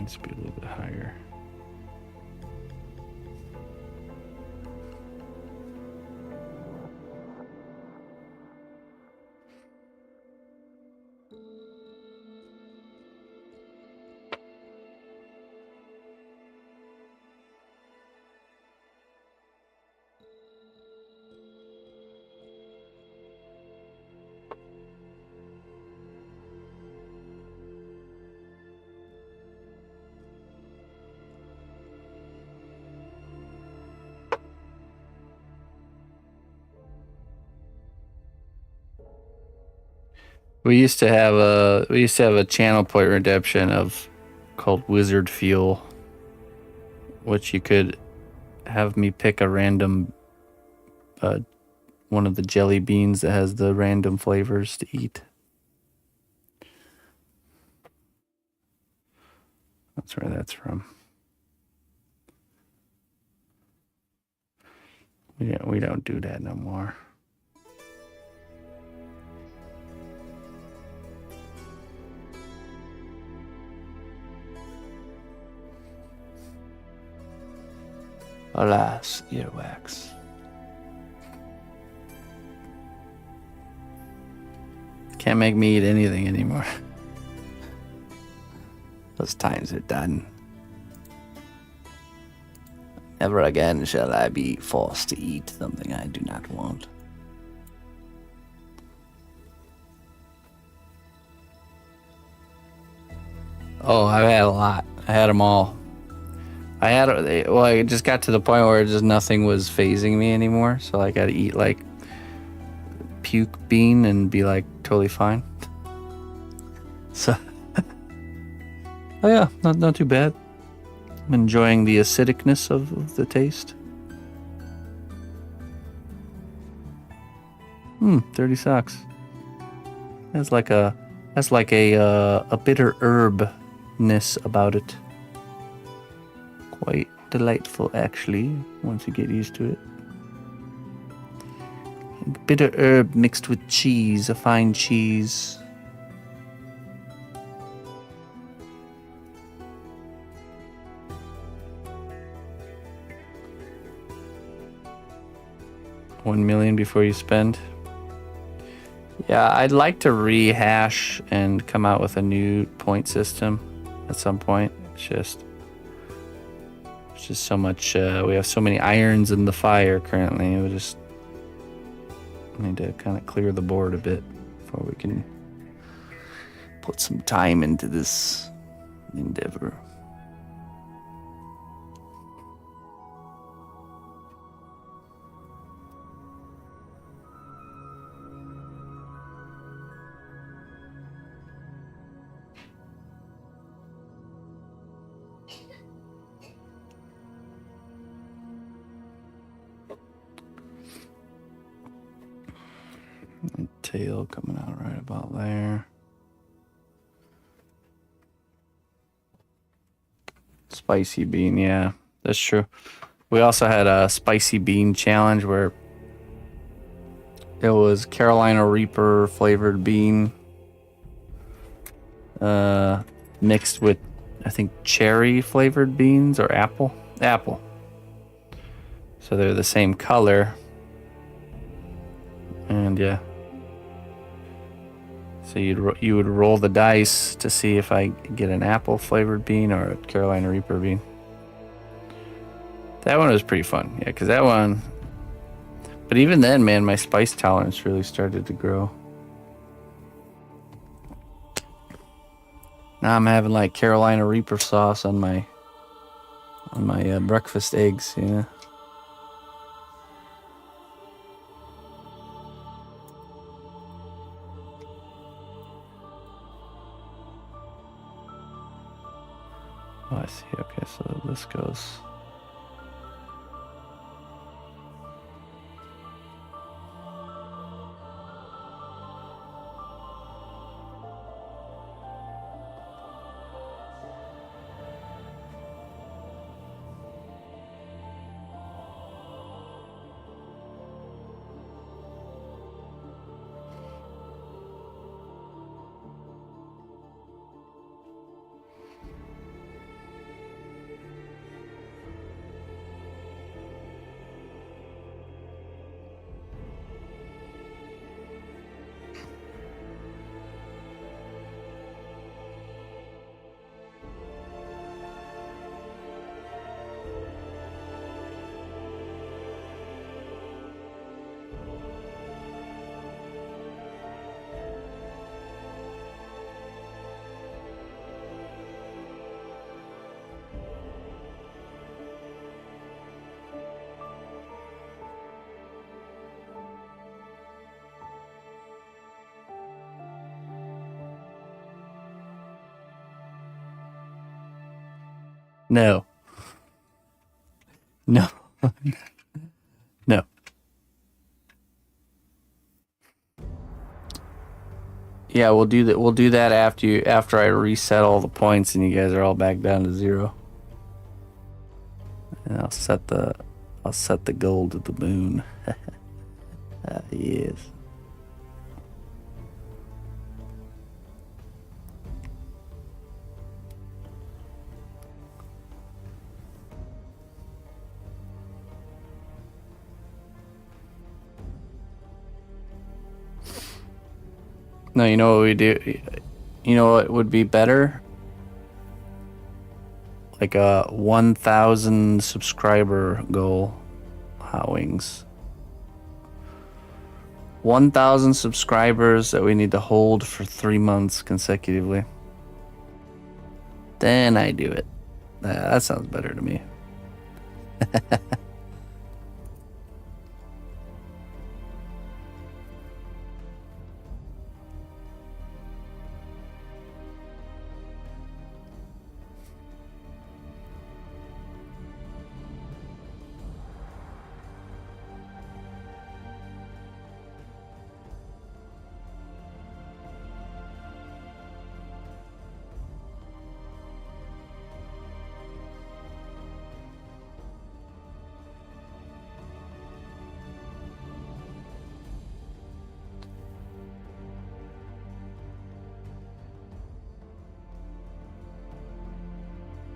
needs to be a little bit higher. We used to have a channel point redemption called Wizard Fuel, which you could have me pick a random one of the jelly beans that has the random flavors to eat. That's where that's from. Yeah, we don't do that no more. Alas, earwax. Can't make me eat anything anymore. Those times are done. Never again shall I be forced to eat something I do not want. Oh, I've had a lot. I had them all. I just got to the point where just nothing was phasing me anymore. So I got to eat like puke bean and be like totally fine. So, oh yeah, not too bad. I'm enjoying the acidicness of the taste. 30 socks. That's like a bitter herbness about it. Quite delightful, actually, once you get used to it. Bitter herb mixed with cheese, a fine cheese. $1 million before you spend. Yeah, I'd like to rehash and come out with a new point system at some point. It's just so much. We have so many irons in the fire currently. We just need to kind of clear the board a bit before we can put some time into this endeavor. Tail coming out right about there. Spicy bean, yeah, that's true. We also had a spicy bean challenge where it was Carolina Reaper flavored bean mixed with, I think, cherry flavored beans or apple. So they're the same color. And yeah. So you would roll the dice to see if I get an apple flavored bean or a Carolina Reaper bean. That one was pretty fun, yeah, because that one. But even then, man, my spice tolerance really started to grow. Now I'm having like Carolina Reaper sauce on my breakfast eggs, you know. Oh, I see. Okay, so this goes. No. No. No. Yeah, we'll do that. We'll do that after I reset all the points and you guys are all back down to 0. And I'll set the goal to the moon. Yes. No, you know what we do? You know what would be better? Like a 1,000 subscriber goal. Hot Wings. 1,000 subscribers that we need to hold for 3 months consecutively. Then I do it. That sounds better to me.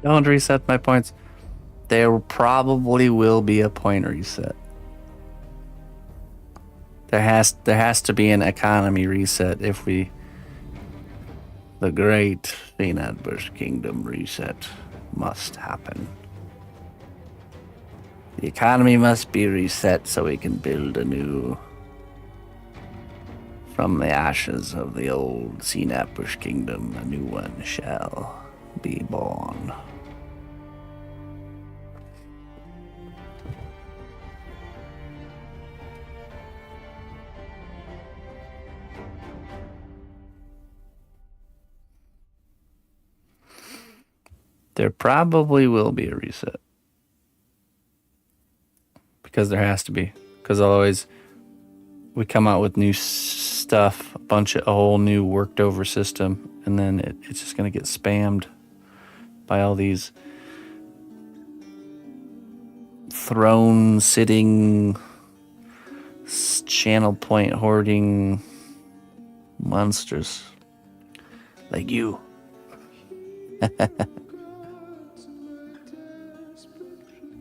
Don't reset my points. There probably will be a point reset. There has to be an economy reset if we... The great cnotbusch kingdom reset must happen. The economy must be reset so we can build anew. From the ashes of the old cnotbusch kingdom, a new one shall be born. There probably will be a reset. Because there has to be. Because otherwise we come out with new stuff, a whole new worked over system, and then it's just going to get spammed by all these throne sitting, channel point hoarding monsters like you.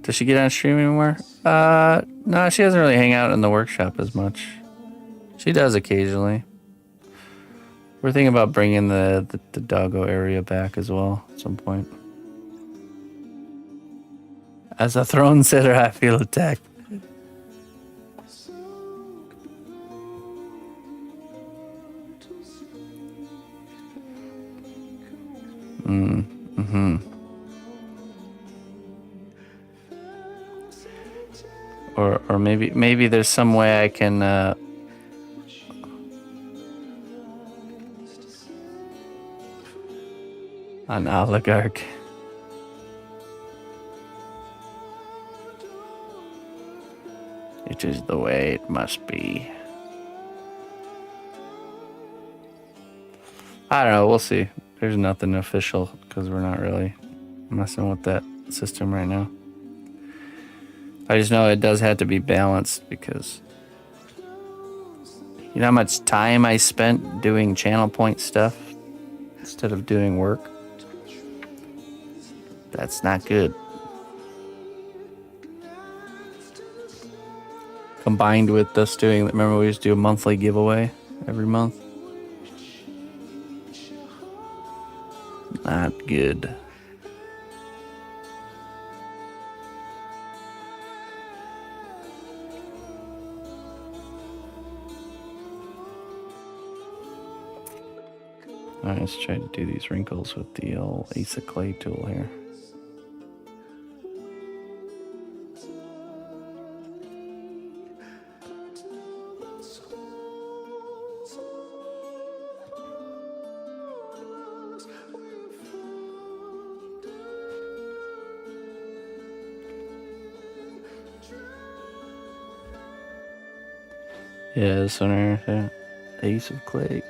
Does she get on stream anymore? No, she doesn't really hang out in the workshop as much. She does occasionally. We're thinking about bringing the doggo area back as well at some point. As a throne sitter, I feel attacked. Mm-hmm. Or maybe there's some way I can an oligarch. It is the way it must be. I don't know, we'll see. There's nothing official because we're not really messing with that system right now. I just know it does have to be balanced because you know how much time I spent doing channel point stuff instead of doing work? That's not good. Combined with us doing, remember we used to do a monthly giveaway every month? Not good. Alright, let's try to do these wrinkles with the old Ace of Clay tool here. Yeah, this one right there. Ace of clay.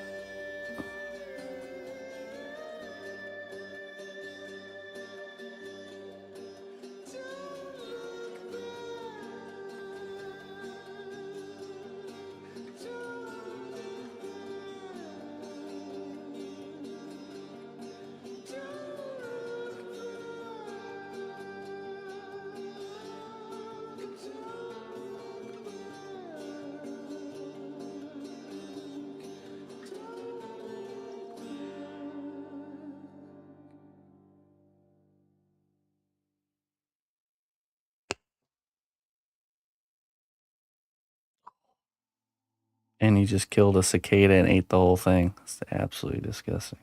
And he just killed a cicada and ate the whole thing. It's absolutely disgusting.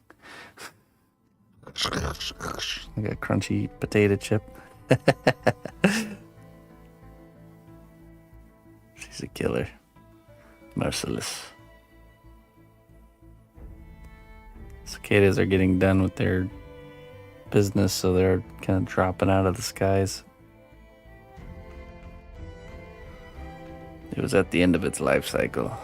Like a crunchy potato chip. She's a killer. Merciless. Cicadas are getting done with their business, so they're kind of dropping out of the skies. It was at the end of its life cycle.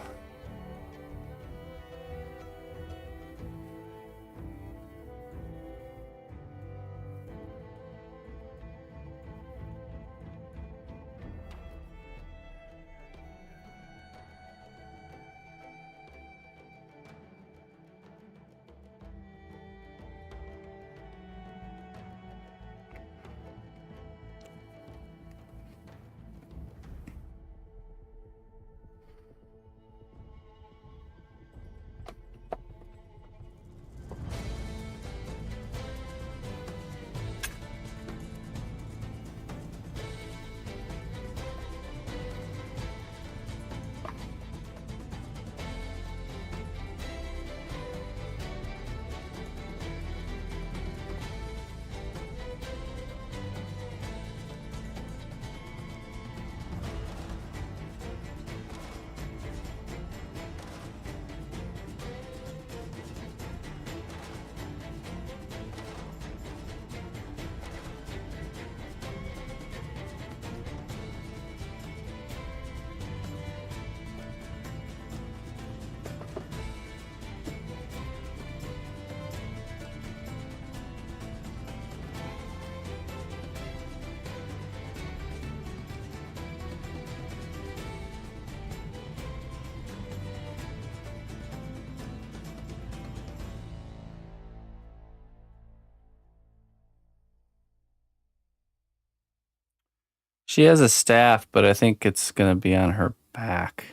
She has a staff, but I think it's gonna be on her back.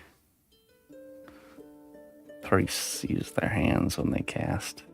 Priests use their hands when they cast.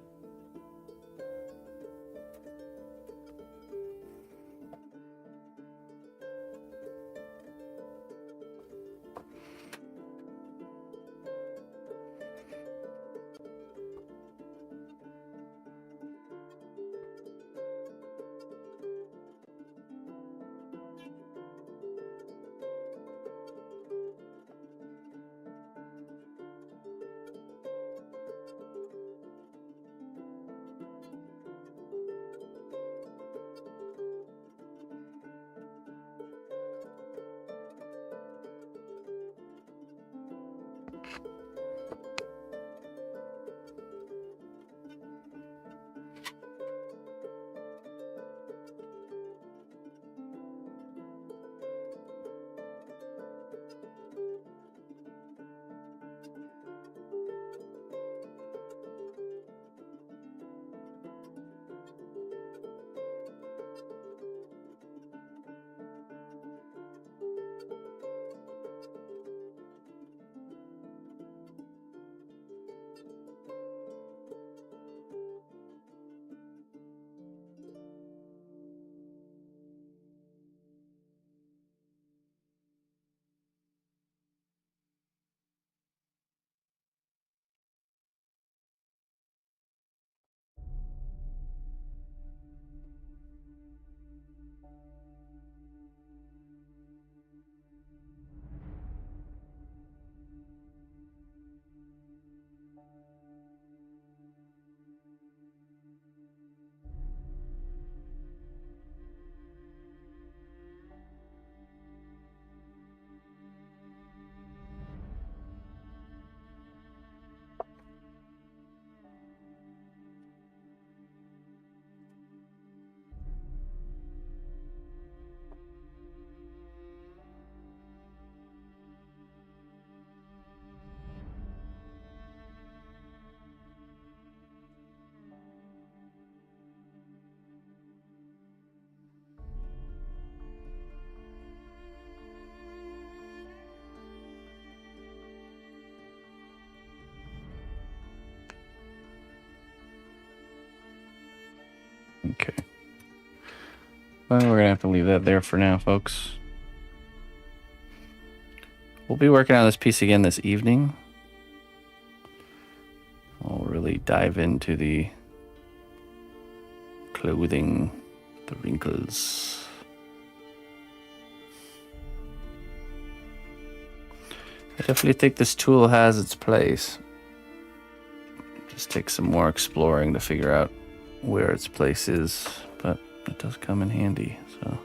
Okay. Well, we're gonna have to leave that there for now, folks. We'll be working on this piece again this evening. I'll really dive into the clothing, the wrinkles. I definitely think this tool has its place. Just take some more exploring to figure out where its place is, but it does come in handy, so.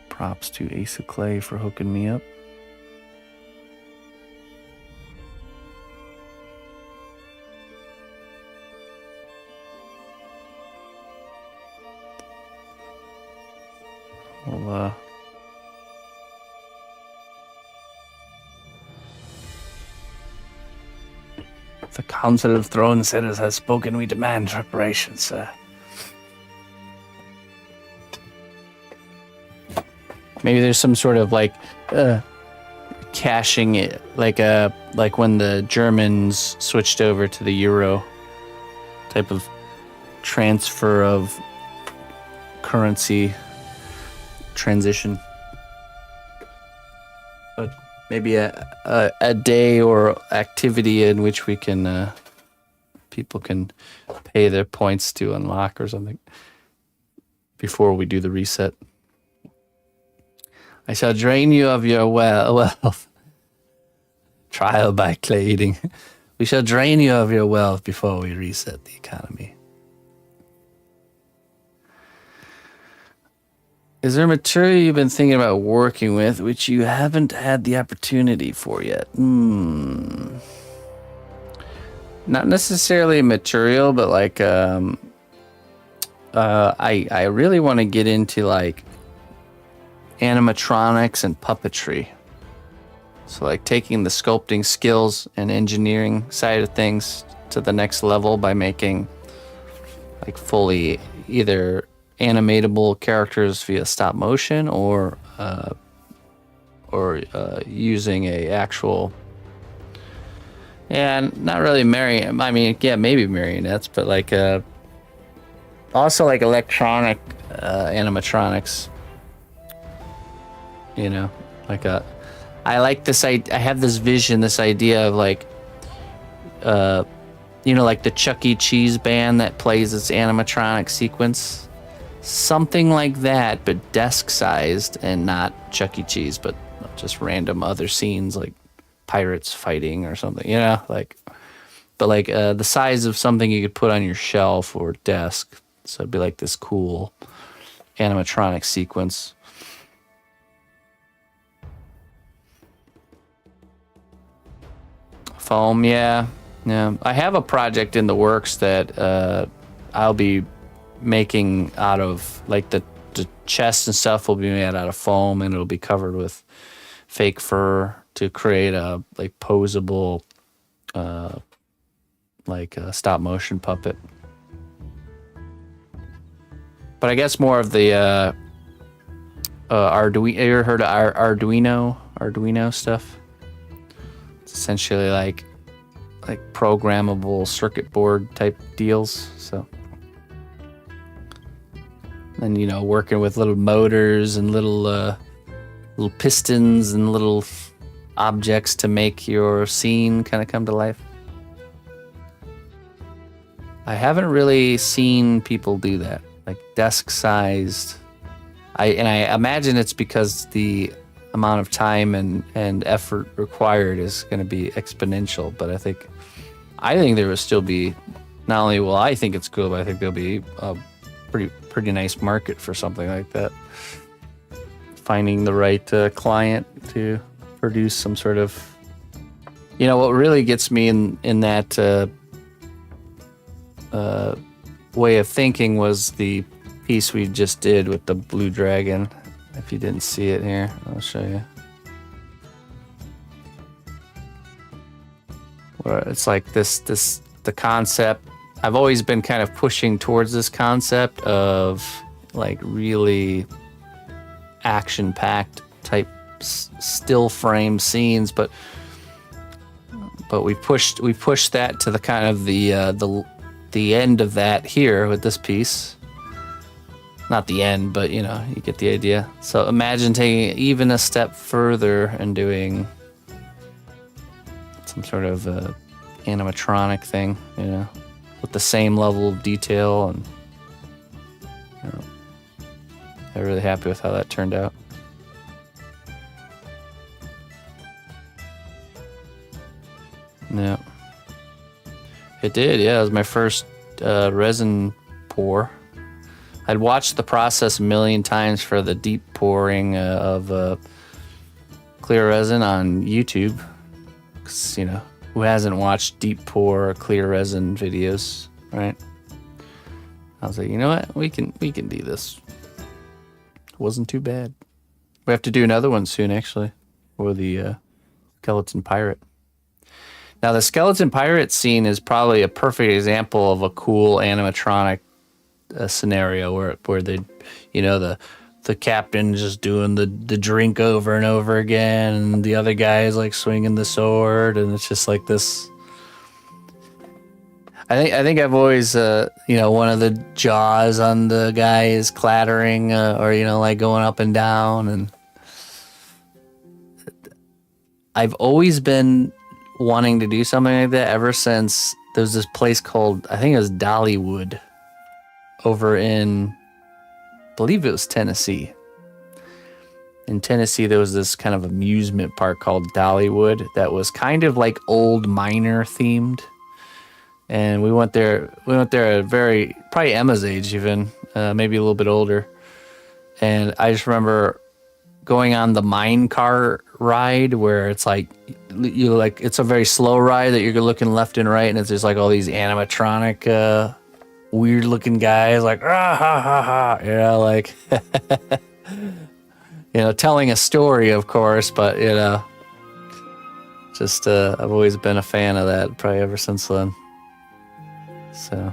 Props to Ace of Clay for hooking me up. Well, the Council of Throne Sitters has spoken. We demand reparations, sir. Maybe there's some sort of like caching it, like when the Germans switched over to the euro, type of transfer of currency transition. But maybe a day or activity in which we can people can pay their points to unlock or something before we do the reset. I shall drain you of your wealth. Trial by clayding. We shall drain you of your wealth before we reset the economy. Is there material you've been thinking about working with which you haven't had the opportunity for yet? Not necessarily material, but like I really want to get into like animatronics and puppetry. So like taking the sculpting skills and engineering side of things to the next level by making like fully either animatable characters via stop motion or using a actual, not really maybe marionettes, but like also like electronic animatronics. You know, like I like this. I have this vision, this idea of like, like the Chuck E. Cheese band that plays its animatronic sequence. Something like that, but desk-sized and not Chuck E. Cheese, but just random other scenes like pirates fighting or something, but the size of something you could put on your shelf or desk. So it'd be like this cool animatronic sequence. Foam, yeah. I have a project in the works that I'll be making out of, like the chest and stuff will be made out of foam, and it'll be covered with fake fur to create a like posable stop motion puppet. But I guess more of the Arduino. You ever heard of Arduino stuff? It's essentially like programmable circuit board type deals. So, and working with little motors and little pistons and little objects to make your scene kind of come to life. I haven't really seen people do that, like desk-sized. I imagine it's because the amount of time and effort required is going to be exponential. But I think there will still be, not only will I think it's cool, but I think there'll be a pretty nice market for something like that. Finding the right client to produce some sort of, what really gets me in that way of thinking was the piece we just did with the blue dragon. If you didn't see it here, I'll show you. Where it's like the concept. I've always been kind of pushing towards this concept of like really action-packed type still frame scenes, but but we pushed that to the kind of the end of that here with this piece. Not the end, but you know, you get the idea. So imagine taking it even a step further and doing some sort of animatronic thing, you know, with the same level of detail. And you know, I'm really happy with how that turned out. Yeah, it did. Yeah, it was my first resin pour. I'd watched the process a million times for the deep pouring of clear resin on YouTube. 'Cause, you know, who hasn't watched deep pour clear resin videos, right? I was like, you know what, we can do this. It wasn't too bad. We have to do another one soon, actually, for the skeleton pirate. Now, the skeleton pirate scene is probably a perfect example of a cool animatronic scenario where they, you know, the captain just doing the drink over and over again, and the other guy is like swinging the sword, and it's just like this. I think I've always, you know, one of the jaws on the guy is clattering, or you know, like going up and down, and I've always been wanting to do something like that ever since there's this place called, I think it was Dollywood, over in, I believe it was Tennessee. In Tennessee, there was this kind of amusement park called Dollywood that was kind of like old miner themed. And we went there at very, probably Emma's age even, maybe a little bit older. And I just remember going on the mine car ride where it's like, it's a very slow ride that you're looking left and right, and it's just like all these animatronic, weird looking guys like, ah, ha, ha, ha, you know, like, you know, telling a story, of course, but you know, just, I've always been a fan of that probably ever since then. So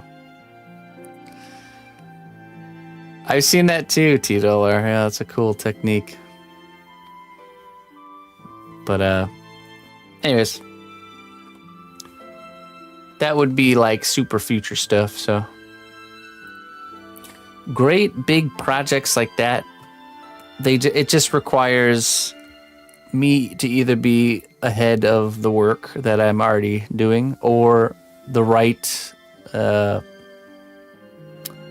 I've seen that too, T-Dollar. Yeah, it's a cool technique. But anyways, that would be like super future stuff. So great big projects like that, it just requires me to either be ahead of the work that I'm already doing, or the right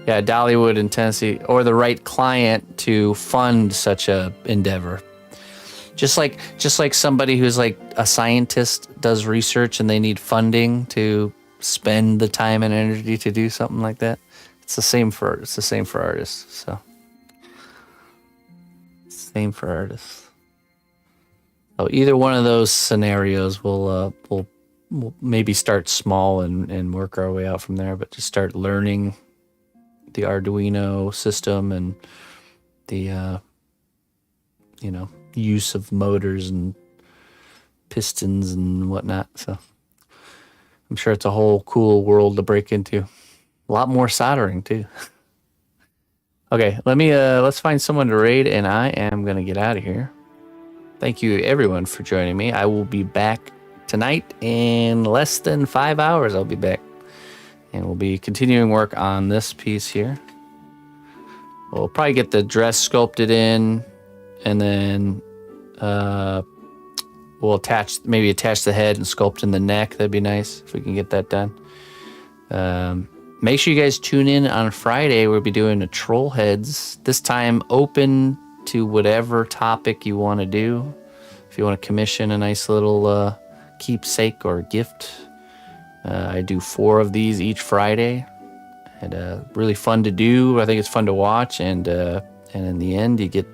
Dollywood in Tennessee, or the right client to fund such a endeavor. Just like somebody who's like a scientist does research and they need funding to spend the time and energy to do something like that. It's the same for artists. So same for artists. So either one of those scenarios we'll maybe start small and work our way out from there, but just start learning the Arduino system and the you know, use of motors and pistons and whatnot. So I'm sure it's a whole cool world to break into. A lot more soldering too. Okay, let's find someone to raid, and I am gonna get out of here. Thank you everyone for joining me. I will be back tonight in less than 5 hours. I'll be back, and we'll be continuing work on this piece here. We'll probably get the dress sculpted in, and then we'll attach the head and sculpt in the neck. That'd be nice if we can get that done. Make sure you guys tune in on Friday. We'll be doing a troll heads, this time open to whatever topic you want to do. If you want to commission a nice little keepsake or gift, I do 4 of these each Friday, and really fun to do. I think it's fun to watch, and in the end you get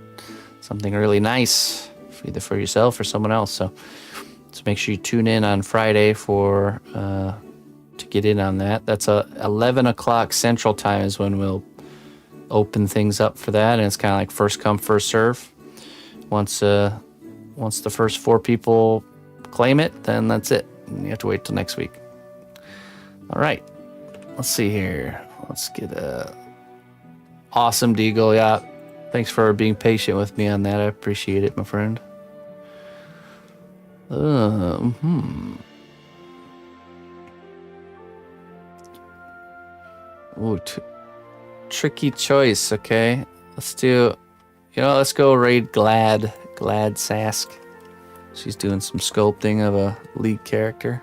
something really nice, either for yourself or someone else. So make sure you tune in on Friday for to get in on that. That's 11 o'clock Central Time is when we'll open things up for that, and it's kind of like first come first serve. Once the first 4 people claim it, then that's it. You have to wait till next week. All right, let's see here. Let's get awesome Deagle. Yeah, thanks for being patient with me on that. I appreciate it, my friend. Ooh, tricky choice. Okay, let's do. Let's go raid Glad Sask. She's doing some sculpting of a lead character.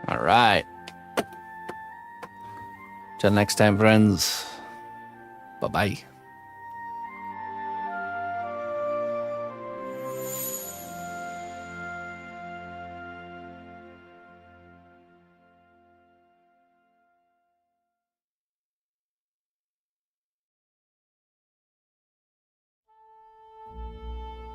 All right. Till next time, friends. Bye-bye.